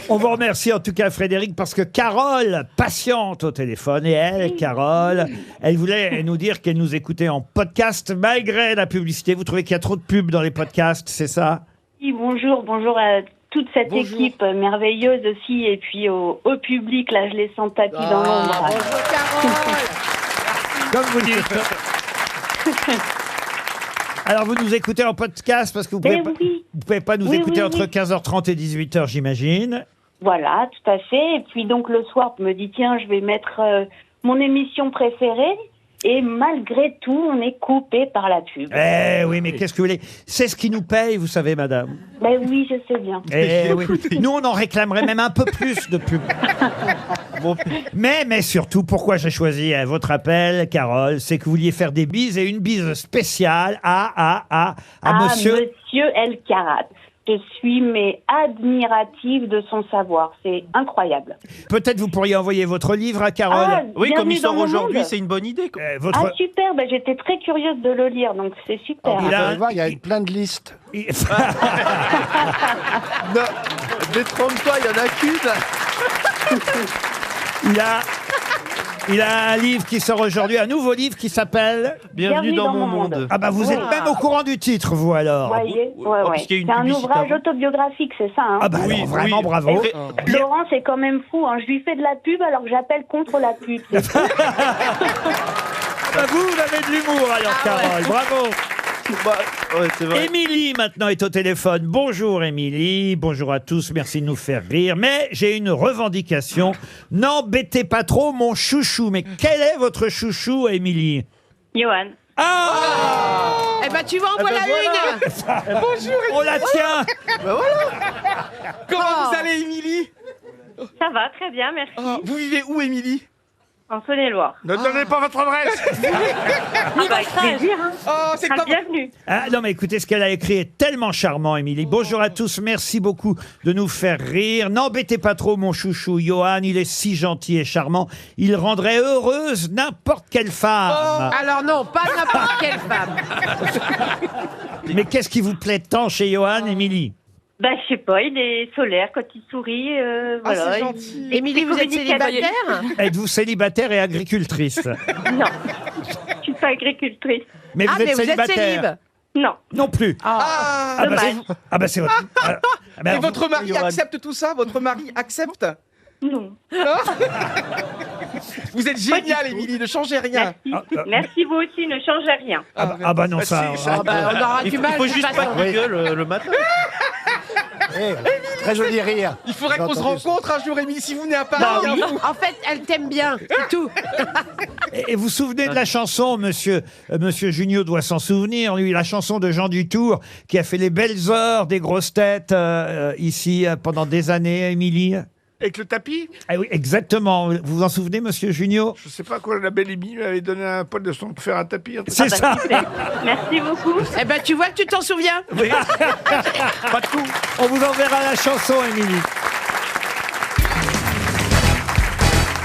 On vous remercie en tout cas Frédéric parce que Carole patiente au téléphone et elle, Carole, elle voulait nous dire qu'elle nous écoutait en podcast malgré la publicité. Vous trouvez qu'il y a trop de pubs dans les podcasts, c'est ça? Oui, bonjour à toute cette équipe merveilleuse aussi et puis au public, là je les sens tapis dans l'ombre. Bonjour Carole. Comme vous dites. Alors vous nous écoutez en podcast parce que vous pouvez, vous pouvez pas nous écouter entre 15h30 et 18h j'imagine. Voilà, tout à fait. Et puis donc le soir, je me dis tiens, je vais mettre mon émission préférée. Et malgré tout, on est coupé par la pub. Eh oui, mais qu'est-ce que vous voulez? C'est ce qui nous paye, vous savez, madame. Ben oui, je sais bien. Eh oui. Nous, on en réclamerait même un peu plus de pub. Mais surtout, pourquoi j'ai choisi votre appel, Carole, c'est que vous vouliez faire des bises et une bise spéciale à monsieur... Monsieur El Karat. Je suis admirative de son savoir. C'est incroyable. Peut-être vous pourriez envoyer votre livre à Carole. Ah, oui, comme il sort aujourd'hui, c'est une bonne idée. Ah super, ben, j'étais très curieuse de le lire, donc c'est super. Il y a plein de listes. Détrompe-toi, il y en a qu'une. Il a un livre qui sort aujourd'hui, un nouveau livre qui s'appelle Bienvenue dans mon monde. Ah bah vous êtes même au courant du titre, vous alors. Voyez, c'est un ouvrage autobiographique, c'est ça. Hein ah bah oui, vraiment bravo. Laurent, c'est quand même fou. Hein. Je lui fais de la pub alors que j'appelle contre la pub. Bah vous avez de l'humour alors, Carole. Bravo. Émilie maintenant est au téléphone. Bonjour Émilie, bonjour à tous, merci de nous faire rire. Mais j'ai une revendication. N'embêtez pas trop mon chouchou. Mais quel est votre chouchou, Émilie? Johan. Ah Eh ben, tu vas en voilà une. Bonjour, on la tient. Comment vous allez, Émilie? Ça va, très bien, merci. Vous vivez où, Émilie? En Saône-et-Loire. Ne donnez pas votre adresse. Avec plaisir, hein. Oh, c'est pas bienvenue. Ah, non, mais écoutez, ce qu'elle a écrit est tellement charmant, Émilie. Bonjour à tous, merci beaucoup de nous faire rire. N'embêtez pas trop mon chouchou Johan, il est si gentil et charmant. Il rendrait heureuse n'importe quelle femme. Alors non, pas n'importe quelle femme. Mais qu'est-ce qui vous plaît tant chez Johan, Émilie? Bah, je sais pas, il est solaire quand il sourit. Voilà. c'est gentil. Émilie, vous êtes célibataire? Êtes-vous célibataire et agricultrice? Non, je suis pas agricultrice. Mais vous êtes célibataire? Non. Non plus. Ah, bah c'est votre... Et votre mari accepte tout ça? Votre mari accepte? Non. Vous êtes génial, Émilie, ne changez rien. Merci, vous aussi, ne changez rien. Ah bah non, ça... on aura du mal. Il faut juste pas qu'il gueule le matin. Très joli rire. Il faudrait qu'on se rencontre un jour, Émilie, si vous venez à Paris. Bah oui. En fait, elle t'aime bien, c'est tout. Et vous vous souvenez de la chanson, monsieur Junio doit s'en souvenir, lui, la chanson de Jean Dutour, qui a fait les belles heures des grosses têtes ici pendant des années, Émilie? Avec le tapis? Ah oui, exactement. Vous vous en souvenez, monsieur Junio? Je sais pas quoi, la belle Émilie m'avait donné un pote de son pour faire un tapis. C'est ça. Super. Merci beaucoup. Eh ben, tu vois que tu t'en souviens. Oui. Pas de coup. On vous enverra la chanson, Émilie.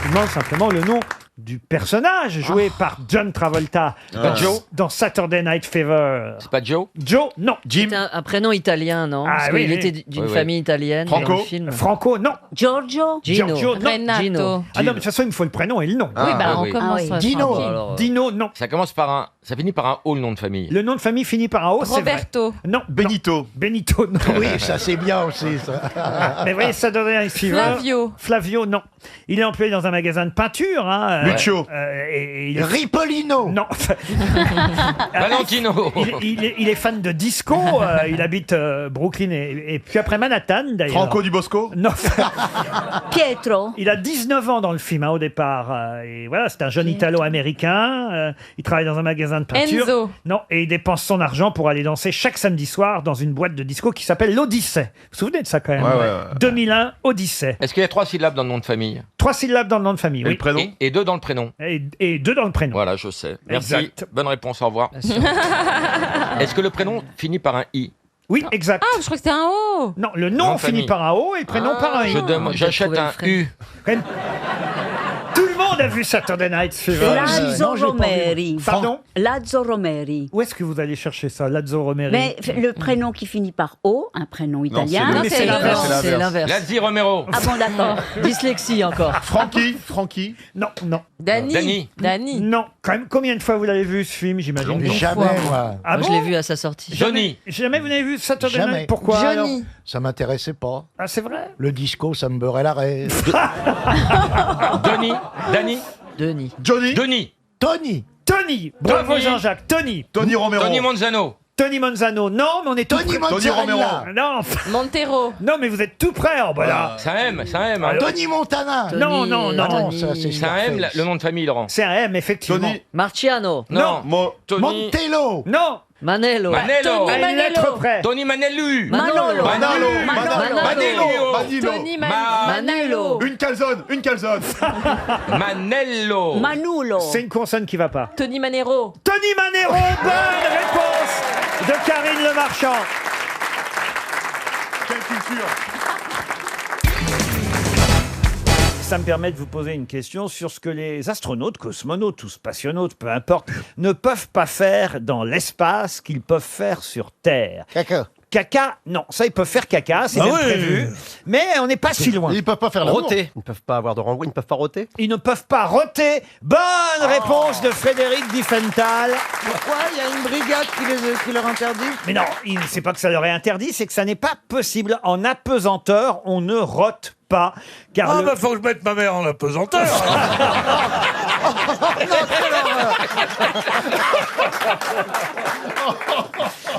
Je demande simplement le nom du personnage joué par John Travolta dans Saturday Night Fever. C'est pas Joe? Joe, non. Jim. C'est un prénom italien, non? Ah, Parce oui, qu'il oui. était d'une Oui, oui. famille italienne. Franco. dans le film. Franco, non. Giorgio. Giorgio, non. Renato. Gino. Ah non, mais de toute façon, il me faut le prénom et le nom. Oui, bah, on oui. commence. Dino. tranquille. Dino, non. Ça commence par un. Ça finit par un O, le nom de famille. Le nom de famille finit par un O, c'est vrai. Roberto. Non. Benito. Benito, non. Oui, ça c'est bien aussi. Ça. Mais voyez, ça donnerait un Fever. Flavio. Flavio, non. Il est employé dans un magasin de peinture. Hein, Lucio. Et il est... Ripolino. Non. Valentino. Il est fan de disco. Il habite Brooklyn et puis après Manhattan, d'ailleurs. Franco du Bosco. Non. Pietro. Il a 19 ans dans le film, hein, au départ. Et voilà, c'est un jeune Italo-américain. Il travaille dans un magasin de peinture. Enzo. Non, et il dépense son argent pour aller danser chaque samedi soir dans une boîte de disco qui s'appelle l'Odyssée. Vous vous souvenez de ça quand même? Ouais. 2001, Odyssée. Est-ce qu'il y a 3 syllabes dans le nom de famille? 3 syllabes dans le nom de famille, Et oui. le prénom? Et 2 dans le prénom. Et 2 dans le prénom. Voilà, je sais. Merci. Exact. Bonne réponse, au revoir. Est-ce que le prénom finit par un I? Oui, exact. Ah, je crois que c'était un O. Non, le Nom nom de finit famille. par un O et le prénom par un I. J'achète un U. Quand même, tout le monde a vu Saturday Night Fever. Lazzo Romeri. Pardon? Lazzo Romeri. Où est-ce que vous allez chercher ça, Lazzo Romeri? Mais le prénom qui finit par O, un prénom italien. Non, c'est l'inverse. C'est l'inverse. Lazzi Romero. Ah bon, d'accord. Dyslexie encore. Francky. Non. Danny. Non. Quand même, combien de fois vous l'avez vu ce film, j'imagine? Jamais, moi. Ah Moi, bon? je l'ai vu à sa sortie. Johnny. Jamais vous n'avez vu Saturday Jamais. Night? Pourquoi? alors Johnny. Ça m'intéressait pas. Ah, c'est vrai? Le disco, ça me beurrait l'arrêt. Denis. Danny. Denis. Johnny. Denis. Tony. Bravo Tony. Jean-Jacques. Tony Romero. Tony Monzano. Tony Monzano. Non, mais on est tout Tony près. Mozzarella. Non, Montero. non, mais vous êtes tout près. Oh, bah là. C'est un M. C'est un M. hein. Tony Montana. Non, non, non. Ah non, ça c'est C'est un M, Scarface. le nom de famille, Laurent. C'est un M, effectivement. Tony. Marciano. Non. Tony. Montello. Non. Manello. Manello. À une lettre près. Tony Manellu. Manolo. Tony Manello. Une calzone. Manello. Manulo. C'est une consonne qui va pas. Tony Manero. Tony Manero, bonne réponse de Karine Le Marchand. Quelle culture. Ça me permet de vous poser une question sur ce que les astronautes, cosmonautes ou spationautes, peu importe, ne peuvent pas faire dans l'espace qu'ils peuvent faire sur Terre. Caca, non. Ça, ils peuvent faire caca, c'est bien prévu. Mais on n'est pas si loin. Ils peuvent pas faire l'amour. Roter. Ils ne peuvent pas avoir de renvoi, ils ne peuvent pas roter. Ils ne peuvent pas roter. Bonne réponse de Frédéric Diffenthal. Pourquoi il y a une brigade qui leur interdit? Mais non, c'est pas que ça leur est interdit, c'est que ça n'est pas possible. En apesanteur, on ne rote pas. Car Ah, bah, faut que je mette ma mère en apesanteur.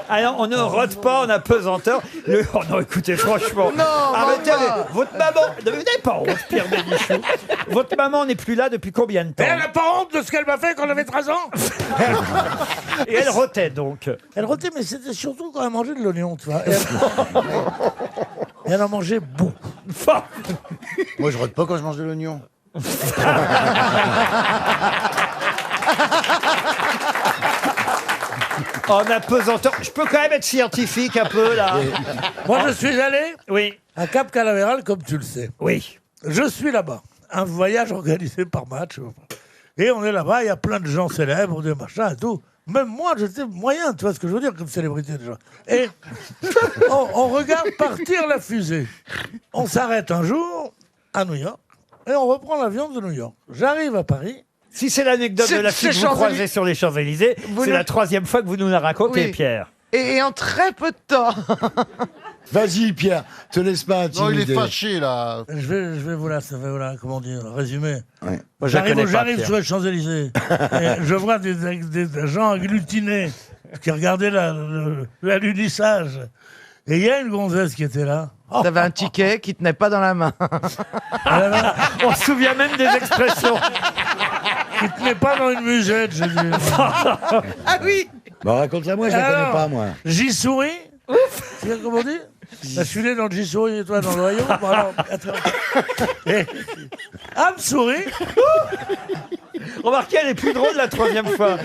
Alors, on ne rote pas en apesanteur. Oh non, écoutez, franchement. Non, Arrêtez, maman. votre maman. Vous n'avez pas honte, Pierre Bénichou. Votre maman n'est plus là depuis combien de temps? Elle n'a pas honte de ce qu'elle m'a fait quand j'avais 13 ans. Et elle rotait donc. Elle rotait, mais c'était surtout quand elle mangeait de l'oignon, tu vois. Et elle en mangeait beaucoup. Moi, je rote pas quand je mange de l'oignon. En apesanteur. Je peux quand même être scientifique un peu, là. Moi, je suis allé Oui. à Cap Canaveral, comme tu le sais. Oui. Je suis là-bas. Un voyage organisé par Match. Et on est là-bas, il y a plein de gens célèbres, des machins et tout. Même moi, j'étais moyen, tu vois ce que je veux dire, comme célébrité déjà. Et on regarde partir la fusée. On s'arrête un jour à New York et on reprend l'avion de New York. J'arrive à Paris. Si c'est l'anecdote de la fille que vous croisez sur les Champs-Élysées, c'est la 3e fois que vous nous la racontez, Oui. Pierre. Et en très peu de temps. Vas-y, Pierre, te laisse pas intimider. Non, il est fâché, là. Je vais vous la, comment dire, résumer. Ouais. Moi, je la connais pas, J'arrive Pierre. sur les Champs-Élysées et je vois des gens agglutinés qui regardaient l'alunissage. Et il y a une gonzesse qui était là. T'avais un ticket qui tenait pas dans la main. On se souvient même des expressions. Qui tenait pas dans une musette, je dis. Ah oui. Bah, raconte-la moi, je la connais pas, moi. J'y souris. Tu sais comment on dit? Je suis né dans le J-souris et toi dans le royaume. Bon, alors, attends. Et Anne sourit. Remarquez, elle est plus drôle la 3e fois.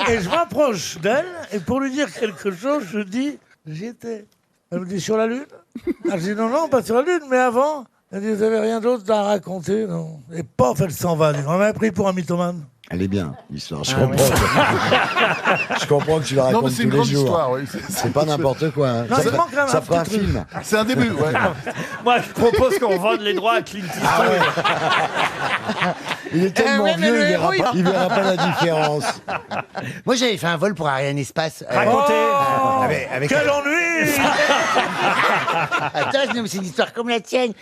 Et je m'approche d'elle et pour lui dire quelque chose, je dis j'y étais. Elle me dit sur la Lune. Je dis non, pas sur la Lune, mais avant. Elle dit vous avez rien d'autre à raconter, non? Et paf, elle s'en va. On m'a pris pour un mythomane. Elle est bien, l'histoire. Je comprends. Je comprends que tu la Non, mais racontes c'est tous une les grande jours. histoire, oui. C'est pas n'importe quoi. Hein. Non, il manque un Ça petit fera un truc. film. C'est un début, ouais. Moi, je propose qu'on vende les droits à Clint Eastwood. Il est tellement ouais, mais vieux, le il héros, verra pas la différence. Moi, j'avais fait un vol pour Ariane Espace. Racontez. Avec Quel ennui. Attends, non, mais c'est une histoire comme la tienne.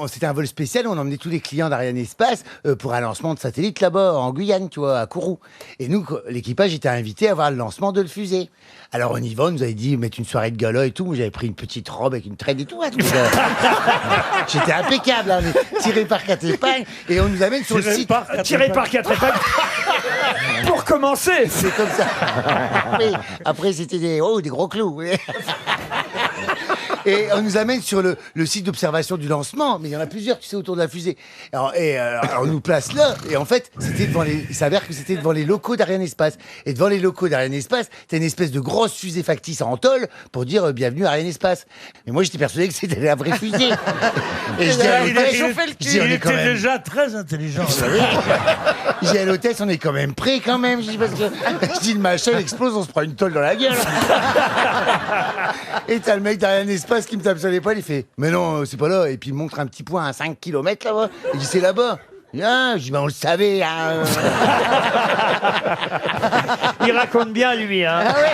C'était un vol spécial, on emmenait tous les clients d'Ariane Espace pour un lancement de satellite là-bas, en Guyane, tu vois, à Kourou. Et nous, l'équipage était invité à voir le lancement de la fusée. Alors on y va, on nous avait dit mettre une soirée de gala et tout. Moi, j'avais pris une petite robe avec une traîne et tout. Hein, j'étais impeccable, hein, on est tiré par 4 épingles et on nous amène sur le site. Tiré par 4 épingles. Pour commencer. C'est comme ça. Après, c'était des gros clous. Oui. Et on nous amène sur le site d'observation du lancement, mais il y en a plusieurs, tu sais, autour de la fusée. Alors, on nous place là, et en fait, il s'avère que c'était devant les locaux d'Ariane Espace. Et devant les locaux d'Ariane Espace, t'as une espèce de grosse fusée factice en tôle pour dire bienvenue à Ariane Espace. Mais moi, j'étais persuadé que c'était la vraie fusée. Et je dis à l'hôtesse, Il était déjà très intelligent. je dis à l'hôtesse, on est quand même prêt quand même. Je dis, parce que je dis, le machin explose, on se prend une tôle dans la gueule. Et t'as le mec d'Ariane Espace qui me tape sur l'épaule, il fait mais non, c'est pas là. Et puis il montre un petit point à 5 km là-bas. Il dit c'est là-bas. Ah, je dis on le savait. Hein. Il raconte bien lui. Hein. Ah ouais.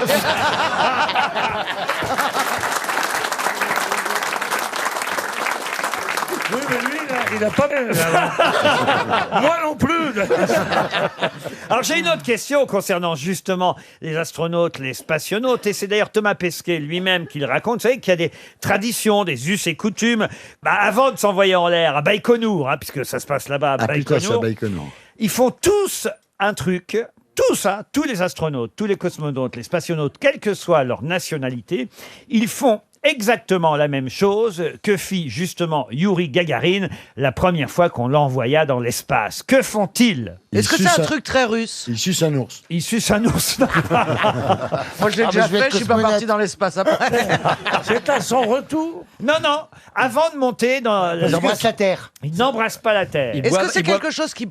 Oui, mais lui, il a pas bien. Moi non plus. Alors j'ai une autre question concernant justement les astronautes, les spationautes, et c'est d'ailleurs Thomas Pesquet lui-même qui le raconte. Vous savez qu'il y a des traditions, des us et coutumes. Avant de s'envoyer en l'air à Baïkonour, hein, puisque ça se passe là-bas à Baïkonour, ils font tous un truc. Tous, hein, tous les astronautes, tous les cosmonautes, les spationautes, quelle que soit leur nationalité, ils font exactement la même chose que fit justement Youri Gagarin la première fois qu'on l'envoya dans l'espace. Que font-ils? Est-ce que c'est un truc très russe? Il suce un ours. Il suce un ours. Moi, je l'ai déjà fait, je suis pas parti dans l'espace après. C'est à son retour? Non, non. Avant de monter dans... Ils embrassent la Terre. Ils n'embrassent pas la Terre. Est-ce que c'est quelque chose qu'ils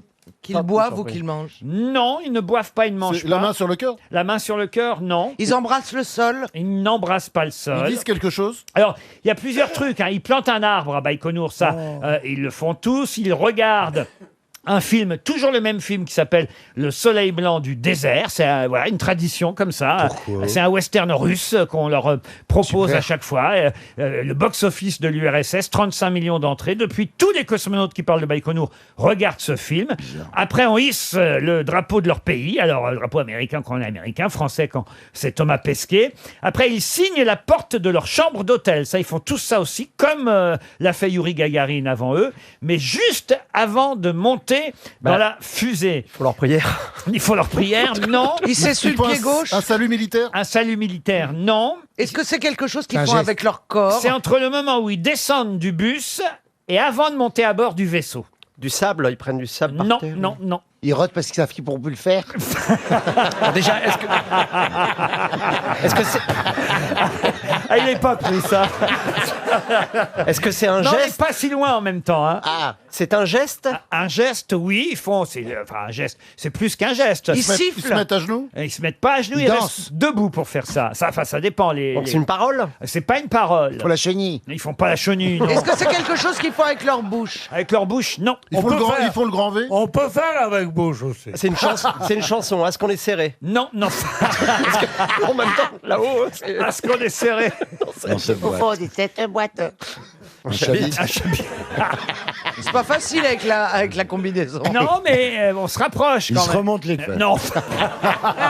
boivent ou qu'ils mangent? Non, ils ne boivent pas, ils ne mangent pas. La main sur le cœur? La main sur le cœur, non. Ils embrassent le sol? Ils n'embrassent pas le sol. Ils disent quelque chose? Alors, il y a plusieurs trucs. Hein. Ils plantent un arbre à Baïkonour, ça. Ils le font tous. Ils regardent un film, toujours le même film qui s'appelle Le Soleil blanc du désert. C'est voilà, une tradition comme ça. C'est un western russe qu'on leur propose à chaque fois. Le box-office de l'URSS, 35 millions d'entrées. Depuis, tous les cosmonautes qui parlent de Baïkonour regardent ce film. Après, on hisse le drapeau de leur pays. Alors, le drapeau américain quand on est américain, français quand c'est Thomas Pesquet. Après, ils signent la porte de leur chambre d'hôtel. Ça, ils font tous ça aussi, comme l'a fait Yuri Gagarin avant eux. Mais juste avant de monter dans la fusée. Il faut leur prière. Il faut leur prière, non. Il s'essuie le pied gauche. Un salut militaire? Un salut militaire, non. Est-ce que c'est quelque chose qu'ils font avec leur corps? C'est entre le moment où ils descendent du bus et avant de monter à bord du vaisseau. Du sable, ils prennent du sable par Non, terre. non. Ils rotent parce qu'ils savent qu'ils ne pourront plus le faire. Déjà, est-ce que c'est... Ah, il n'est pas pris, ça. Est-ce que c'est un Non, geste? mais pas si loin en même temps. Hein. C'est un geste? Un geste, oui. Ils font... un geste. C'est plus qu'un geste. Ils sifflent. Ils se mettent à genoux? Ils se mettent pas à genoux, ils restent debout pour faire ça. Ça dépend. Donc c'est une parole? C'est pas une parole. Pour la chenille. Ils font pas la chenille, non. Est-ce que c'est quelque chose qu'ils font avec leur bouche? Avec leur bouche, non. Ils font le grand V? On peut faire avec bouche aussi. C'est une chanson. Est-ce qu'on est serré? Non. En même temps, là-haut, Est-ce qu'on est serré? Dans cette boîte. Au fond de cette boîte. Un chabit. C'est pas facile avec la combinaison. Non, mais on se rapproche Ils quand se même. remontent les fesses. Non.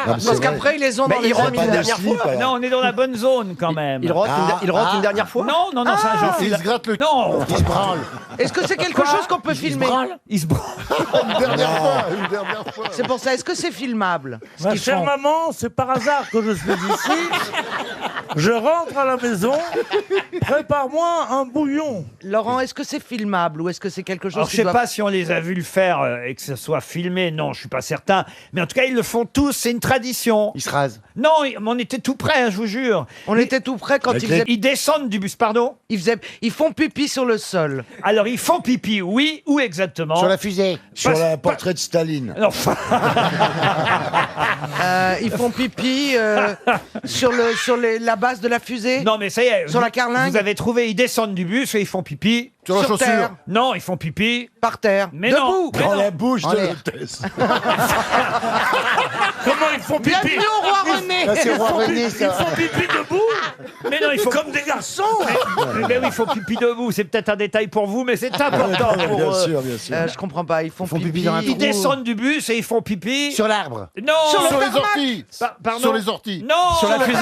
Parce qu'après, ils les ont dans les rentrent amis. une dernière fois. Non, on est dans la bonne zone quand même. Il rentre une dernière fois? Non, c'est un jeu. Ils se grattent le... Non. Ils se branlent. Est-ce que c'est quelque chose qu'on peut filmer? Il se branle. Une dernière fois. C'est pour ça. Est-ce que c'est filmable? Ma chère maman, c'est par hasard que je suis ici. Je rentre à la maison. Prépare-moi un bouillon. Laurent, est-ce que c'est filmable ou est-ce que c'est quelque chose Alors, je sais pas si on les a vus le faire et que ce soit filmé. Non, je suis pas certain. Mais en tout cas, ils le font tous. C'est une tradition. Ils se rasent. Non, on était tout près, hein, je vous jure. On était tout près quand ils faisaient... Ils descendent du bus, pardon. Ils font pipi sur le sol. Alors, ils font pipi, oui, où exactement? Sur la fusée. Sur le portrait de Staline. Non. Ils font pipi sur la base de la fusée. Non, mais ça y est. Sur la carlingue. Vous avez trouvé, ils descendent du bus et ils font pipi. Sur la chaussure. terre. Non, ils font pipi. Par terre. Mais Debout. non. Mais Dans non. la bouche En de l'air. l'hôtesse. Comment ils font pipi? Bienvenue au roi René. Là, c'est Roi René, Ils ça. font pipi debout. Mais non, il faut Comme des garçons. Mais oui, il faut pipi debout. C'est peut-être un détail pour vous, mais c'est important pour Bien eux. sûr, bien sûr. Je comprends pas. Ils font pipi dans un Ils descendent du bus et ils font pipi. Sur l'arbre. Non. Sur les orties. Pardon. Sur les orties. Non. Sur la fusée.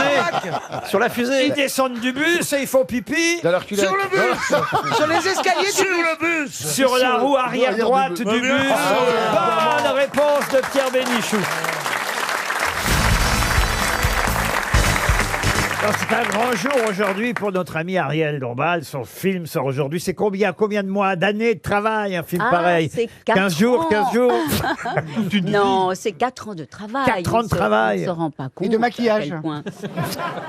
Sur la Ils fusée. descendent du bus et ils font pipi. Dans leur culotte. Sur le bus. Sur les escaliers Sur du bus. le bus. Sur la roue arrière droite du bus. Bonne réponse de Pierre Bénichou. Alors, c'est un grand jour aujourd'hui pour notre ami Ariel Dombal. Son film sort aujourd'hui. C'est combien de mois, d'années de travail, un film pareil? C'est 15 jours, 15 jours. Non, c'est 4 ans de travail. 4 ans de travail. On ne se rend pas compte. de maquillage. à quel point.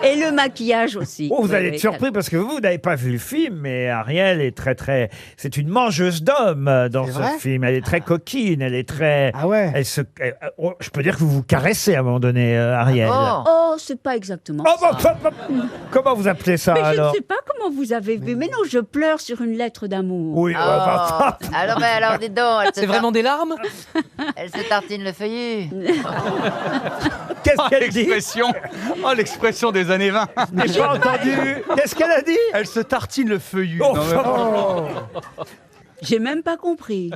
Et le maquillage aussi. Oh, vous allez Oui, être surpris parce que vous n'avez pas vu le film, mais Ariel est très... C'est une mangeuse d'hommes dans ce film. Elle est très coquine, elle est très... Ah ouais. Je peux dire que vous vous caressez à un moment donné, Ariel. Oh, c'est pas exactement Oh, ça. Comment vous appelez ça Mais je alors? ne sais pas comment vous avez vu. Mais non, je pleure sur une lettre d'amour. Oui, Alors, dis donc. C'est vraiment des larmes? Elle se tartine le feuillu. Qu'est-ce qu'elle dit? L'expression des années 20. Je n'ai pas entendu. Qu'est-ce qu'elle a dit? Elle se tartine le feuillu. Oh, Non, mais- J'ai même pas compris.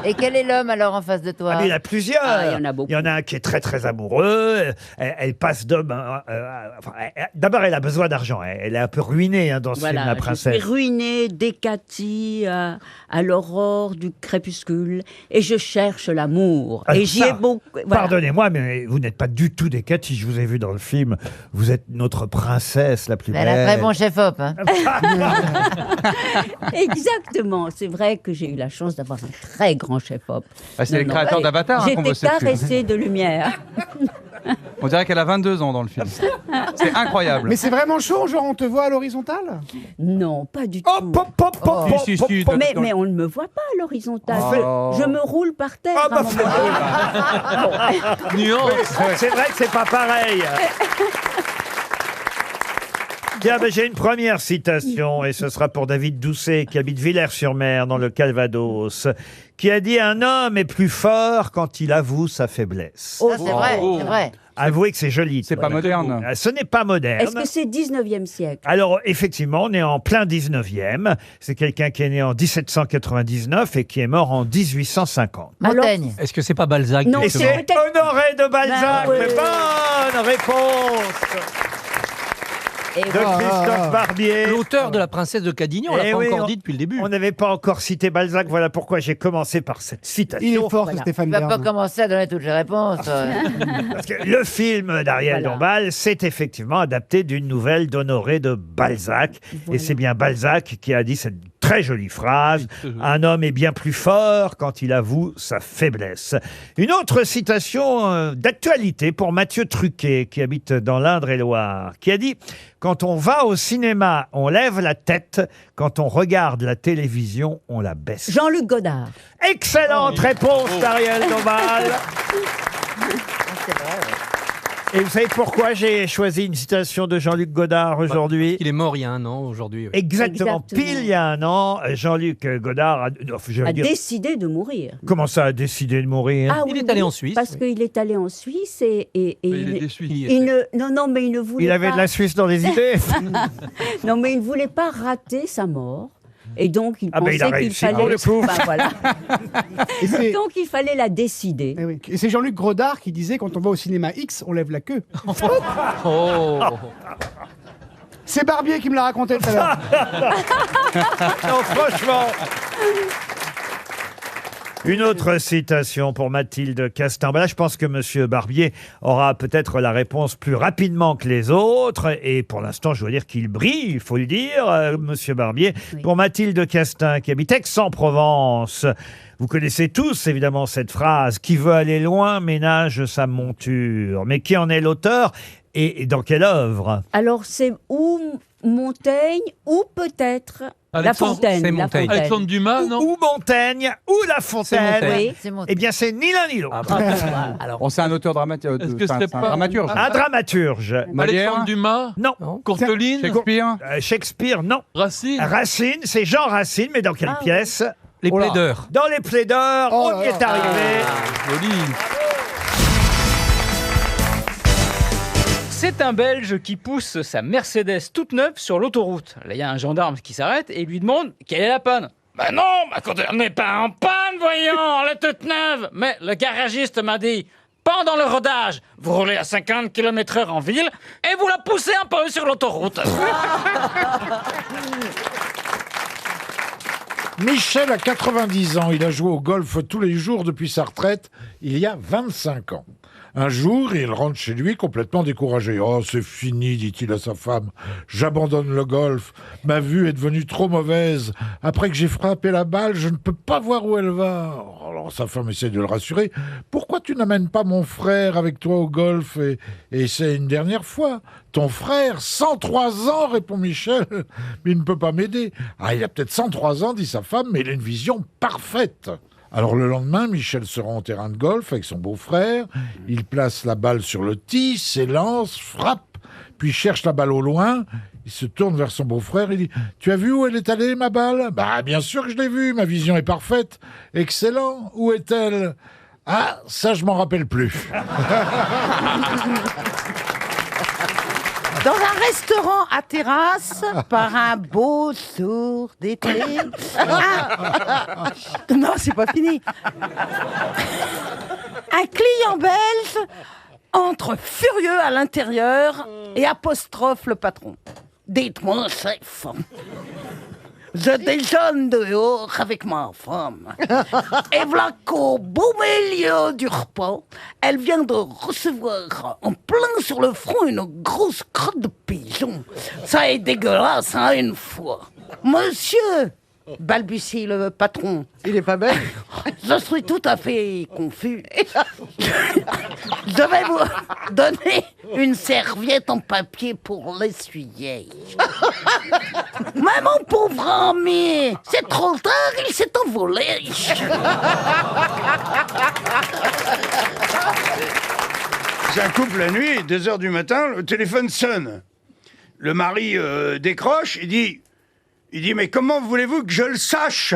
Et quel est l'homme alors en face de toi? mais il y en a plusieurs. Il y en a beaucoup. Il y en a un qui est très amoureux. Elle passe d'homme. D'abord, elle a besoin d'argent. Elle est un peu ruinée dans ce film, la Je suis princesse. ruinée dès Cathy à l'aurore du crépuscule et je cherche l'amour. Ah, Et j'y ça, ai beaucoup. Voilà. Pardonnez-moi, mais vous n'êtes pas du tout des Cathy. Je vous ai vu dans le film. Vous êtes notre princesse la plus Elle belle. a un très bon chef-op. Hein. Exactement. C'est vrai que j'ai eu la chance d'avoir un très grand chef-op. C'est les créateurs d'Avatar qui ont J'étais bossé dessus. caressée de lumière. On dirait qu'elle a 22 ans dans le film. C'est incroyable. Mais c'est vraiment chaud, genre on te voit à l'horizontale? Non, pas du Oh, tout. pop, pop, pop, pop, Si, si, pop, si, pop. Mais on ne me voit pas à l'horizontale. Oh. Je me roule par terre. Ah, à un bah, moment donné. Nuance. C'est vrai que c'est pas pareil. Tiens, j'ai une première citation, et ce sera pour David Doucet, qui habite Villers-sur-Mer, dans le Calvados, qui a dit « Un homme est plus fort quand il avoue sa faiblesse. Oh, c'est vrai, c'est vrai. » Avouez que c'est joli. C'est pas moderne. Ce n'est pas moderne. Est-ce que c'est 19e siècle? Alors, effectivement, on est en plein 19e. C'est quelqu'un qui est né en 1799 et qui est mort en 1850. Montaigne. Est-ce que c'est pas Balzac? Non, Et c'est c'est peut-être- Honoré de Balzac. Ben, ouais. Bonne réponse Et de Christophe Barbier. L'auteur de La Princesse de Cadignan, on l'a Eh pas oui, encore dit depuis le début. On n'avait pas encore cité Balzac. Voilà pourquoi j'ai commencé par cette citation. Il est fort, ce Tu Stéphane vas pas Bern. commencer à donner toutes les réponses. Parce que le film d'Ariel Dombal, c'est effectivement adapté d'une nouvelle d'Honoré de Balzac. Et c'est bien Balzac qui a dit cette très jolie phrase. Un homme est bien plus fort quand il avoue sa faiblesse. Une autre citation d'actualité pour Mathieu Truquet, qui habite dans l'Indre-et-Loire, qui a dit « Quand on va au cinéma, on lève la tête. Quand on regarde la télévision, on la baisse. » Jean-Luc Godard. Excellente réponse d'Ariel Dombal. Et vous savez pourquoi j'ai choisi une citation de Jean-Luc Godard aujourd'hui? Il est mort il y a un an aujourd'hui. oui. Exactement. Pile il y a un an, Jean-Luc Godard A décidé de mourir. Comment ça a décidé de mourir? Ah, Il oui, est allé oui, en Suisse, Parce oui. qu'il est allé en Suisse et Il est déçu. non, mais il ne voulait Il avait pas... de la Suisse dans les idées. Non, mais il ne voulait pas rater sa mort. Et donc, il Ah ben, il a pensait qu'il réussi, fallait... pour le coup. Bah, voilà. Et c'est- Donc, il fallait la décider. Eh oui. Et c'est Jean-Luc Godard qui disait quand on va au cinéma X, on lève la queue. Oh. C'est Barbier qui me l'a raconté tout à l'heure. Non, franchement. Une autre citation pour Mathilde Castin. Ben là, je pense que Monsieur Barbier aura peut-être la réponse plus rapidement que les autres. Et pour l'instant, je dois dire qu'il brille, il faut le dire, Monsieur Barbier. Oui. Pour Mathilde Castin, qui habite Aix-en-Provence. Vous connaissez tous, évidemment, cette phrase « Qui veut aller loin ménage sa monture ». Mais qui en est l'auteur et dans quelle œuvre? Alors, c'est ou Montaigne ou peut-être La Fontaine. c'est La Montaigne. Fontaine. Alexandre Dumas, non? Ou Montaigne, ou La Fontaine. Montaigne. Oui. C'est mon... Eh bien, c'est ni l'un ni l'autre. Alors, Bon, c'est un auteur dramatique. Est-ce que c'est un pas- dramaturge. Un dramaturge. Molière. Alexandre Dumas? Non. Courteline? Shakespeare. Shakespeare, non. Racine? Racine, c'est Jean Racine, mais dans quelle Ah, pièce? les Oh là. plaideurs. Dans Les Plaideurs, Oh on y là est là. arrivé. Joli. C'est un Belge qui pousse sa Mercedes toute neuve sur l'autoroute. Là, il y a un gendarme qui s'arrête et lui demande quelle est la panne. Ben non, ma conduite n'est pas en panne, voyons, elle est toute neuve. Mais le garagiste m'a dit, pendant le rodage, vous roulez à 50 km/h en ville et vous la poussez un peu sur l'autoroute. Michel a 90 ans. Il a joué au golf tous les jours depuis sa retraite, il y a 25 ans. Un jour, il rentre chez lui complètement découragé. « Oh, c'est fini, dit-il à sa femme. J'abandonne le golf. Ma vue est devenue trop mauvaise. Après que j'ai frappé la balle, je ne peux pas voir où elle va. » Alors sa femme essaie de le rassurer. « Pourquoi tu n'amènes pas mon frère avec toi au golf et essaie une dernière fois ? Ton frère, 103 ans, répond Michel. Mais il ne peut pas m'aider. Ah, il a peut-être 103 ans, dit sa femme, mais il a une vision parfaite. Alors le lendemain, Michel se rend au terrain de golf avec son beau-frère. Il place la balle sur le tee, s'élance, frappe, puis cherche la balle au loin. Il se tourne vers son beau-frère et dit « Tu as vu où elle est allée, ma balle ?»« Bah, bien sûr que je l'ai vue, ma vision est parfaite. »« Excellent, où est-elle ?»« Ah, ça, je m'en rappelle plus. » Dans un restaurant à terrasse, par un beau sourd d'été. Non, c'est pas fini. Un client belge entre furieux à l'intérieur et apostrophe le patron. Dites-moi, chef, je déjeune dehors avec ma femme. Et voilà qu'au beau milieu du repas, elle vient de recevoir en plein sur le front une grosse crotte de pigeon. Ça est dégueulasse, hein, une fois. Monsieur, balbutie le patron. Il est pas belle. Je suis tout à fait confus. Je vais vous donner une serviette en papier pour l'essuyer. Mais mon pauvre ami, c'est trop tard, il s'est envolé. C'est un couple la nuit, 2h du matin, le téléphone sonne. le mari décroche, il dit, mais comment voulez-vous que je le sache?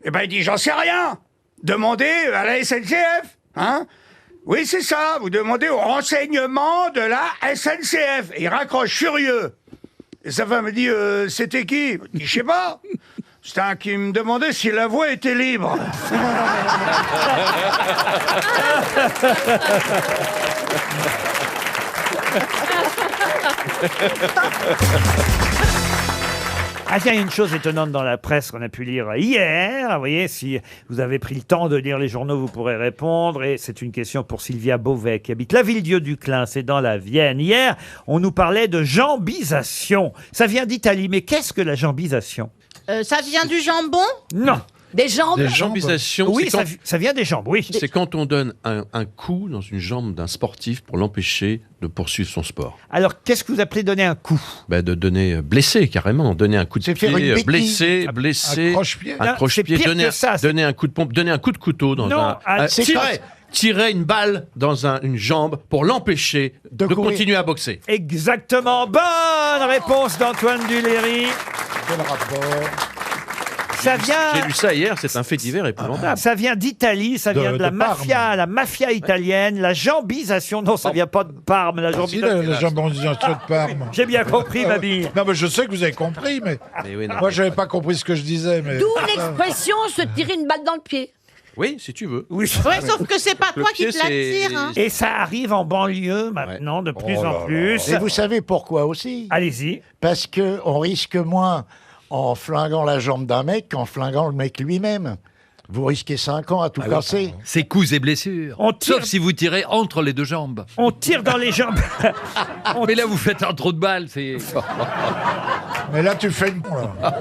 Eh ben, il dit, j'en sais rien. Demandez à la SNCF, hein? Oui, c'est ça, vous demandez au renseignement de la SNCF. Et il raccroche furieux. Et sa femme me dit, c'était qui? Il dit, je sais pas. C'était un qui me demandait si la voie était libre. Ah tiens, il y a une chose étonnante dans la presse qu'on a pu lire hier. Vous voyez, si vous avez pris le temps de lire les journaux, vous pourrez répondre. Et c'est une question pour Sylvia Beauvais, qui habite la Villedieu-du-Clin, c'est dans la Vienne. Hier, on nous parlait de jambisation. Ça vient d'Italie, mais qu'est-ce que la jambisation? Ça vient du jambon? Non. Des jambes? Des jambisation, Oui, c'est ça vient des jambes, oui. C'est quand on donne un coup dans une jambe d'un sportif pour l'empêcher de poursuivre son sport. Alors, qu'est-ce que vous appelez donner un coup? De donner, blesser carrément, donner un coup de faire une pied, bêtise. blesser, Un croche-pied. un Non, croche-pied, c'est pire donner, que ça, c'est- donner un coup de pompe, donner un coup de couteau dans Non, c'est tirer une balle dans une jambe pour l'empêcher de continuer à boxer. Exactement. Bonne réponse d'Antoine Duléry. Quel rapport? Ça vient... J'ai lu ça hier, c'est un fait divers épouvantable. Ça vient d'Italie, ça vient de la mafia, la mafia italienne, la jambisation. Non, ça vient pas de Parme, la Si, jambisation. la jambisation de Parme. J'ai bien compris, ma bille. Non, mais je sais que vous avez compris, mais, oui, non. moi, j'avais pas compris ce que je disais. Mais... D'où l'expression se tirer une balle dans le pied. Oui, si tu veux. Oui. Ouais, sauf que c'est pas Le toi qui pied, te l'attire. Hein. Et ça arrive en banlieue maintenant de plus en plus. Et vous savez pourquoi aussi? Allez-y. Parce que on risque moins en flinguant la jambe d'un mec qu'en flinguant le mec lui-même. Vous risquez 5 ans à tout casser. C'est coups et blessures. Sauf si vous tirez entre les deux jambes. On tire dans les jambes. Mais là, vous faites un trou de balle. C'est... Mais là, tu fais une...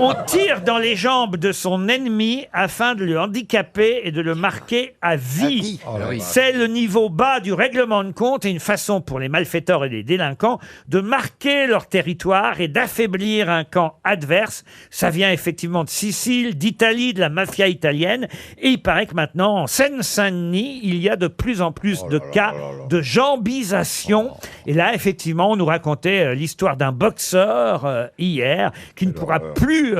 On tire dans les jambes de son ennemi afin de le handicaper et de le marquer à vie. Oh là là. C'est le niveau bas du règlement de compte et une façon pour les malfaiteurs et les délinquants de marquer leur territoire et d'affaiblir un camp adverse. Ça vient effectivement de Sicile, d'Italie, de la mafia italienne. Et il paraît que maintenant, en Seine-Saint-Denis, il y a de plus en plus de cas de jambisation. Et là, effectivement, on nous racontait l'histoire d'un boxeur hier qui ne pourra plus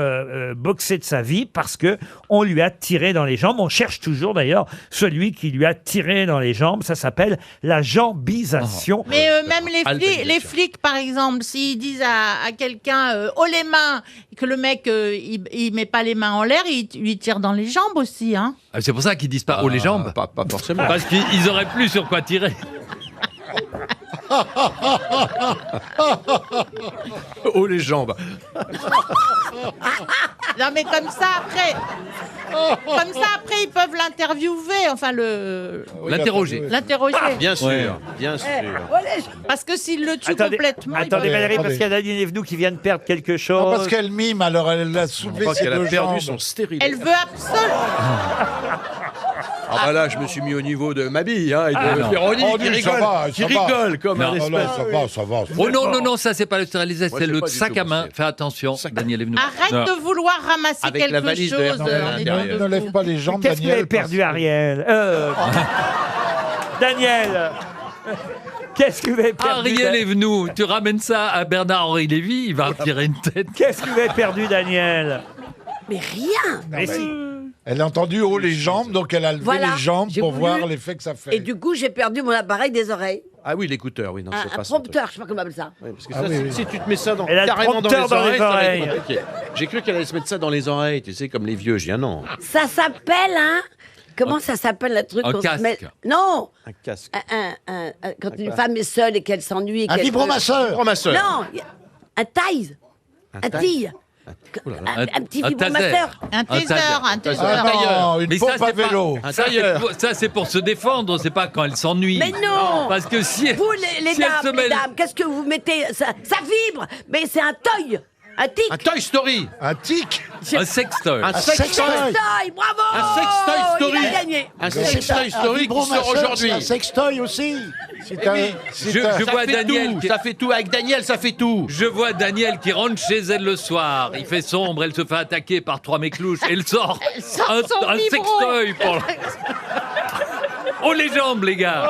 boxer de sa vie parce que on lui a tiré dans les jambes. On cherche toujours d'ailleurs celui qui lui a tiré dans les jambes. Ça s'appelle la jambisation. Mais même les flics, par exemple, s'ils disent à quelqu'un haut les mains, que le mec il met pas les mains en l'air, il lui tire dans les jambes aussi. Hein. C'est pour ça qu'ils disent pas haut les jambes. Pas forcément. Parce qu'ils auraient plus sur quoi tirer. Oh les jambes. Non mais comme ça après ils peuvent l'interviewer, enfin L'interroger. Bien sûr, bien sûr. Parce que s'il le tue Attendez, complètement, attendez il peut... Valérie, parce qu'il y a Nadine Evenou qui vient de perdre quelque chose. Non, parce qu'elle mime, alors elle a soulevé ses deux jambes. Elle veut absolument... Ah bah là, je me suis mis au niveau de ma bille, hein, et de non. Véronique Oh, qui lui, ça rigole, va, qui ça va. rigole comme un Non, espèce. ça va. Oh non, ça c'est pas le stérilisé, Moi, c'est c'est le pas du sac tout à main. possible. Fais attention, Daniel Evenou. Arrête Non. de vouloir ramasser Avec la quelque valise de chose. Hervé en étant derrière. Ne lève pas les jambes, Qu'est-ce que vous avez Daniel. perdu, Ariel Daniel Qu'est-ce que vous avez perdu Ariel Evenou, tu ramènes ça à Bernard-Henri Lévy, il va tirer une tête. Qu'est-ce que vous avez perdu, Daniel Mais rien. Mais si. Elle a entendu haut les jambes, donc elle a levé Voilà, les jambes j'ai pour voulu- voir l'effet que ça fait. Et du coup, j'ai perdu mon appareil des oreilles. Ah oui, l'écouteur, oui, non, c'est Un pas ça. prompteur, je sais pas comment on appelle ça. Oui, parce que Ah ça, oui, si, oui. si tu te mets ça Elle a le carrément dans prompteur les oreilles, ça va être oreilles. compliqué. J'ai cru qu'elle allait se mettre ça dans les oreilles, tu sais, comme les vieux. J'ai dit, ah non. Ça s'appelle, hein? Comment ça s'appelle le truc Un qu'on se casque. met... Non, Un casque. quand une femme est seule et qu'elle s'ennuie... et Un qu'elle vibromasseur. Vibromasseur. Non, un taille. Un tille. Un petit un vibromasseur. Un taiseur. Ah non, une Mais pompe ça, à c'est pas- vélo. Un Ça, tailleur. ça, c'est pour se défendre, c'est pas quand elle s'ennuie. Mais non. Parce que si Vous, les si elle se dames, met- les dames, qu'est-ce que vous mettez ça vibre, mais c'est un toy. Un tic. Un Toy Story. Un tic. Un sextoy. Un sextoy. Sextoy, bravo. Un sextoy story. Il a gagné. Un sextoy story qui sort aujourd'hui. Un sextoy aussi. C'est un... Je Ça vois fait Daniel tout, qui- ça fait tout. Avec Daniel, ça fait tout. Je vois Daniel qui rentre chez elle le soir. Il fait sombre, elle se fait attaquer par 3 méclouches. Elle sort sort un, son un vibro. sextoy pour... Oh les jambes, les gars.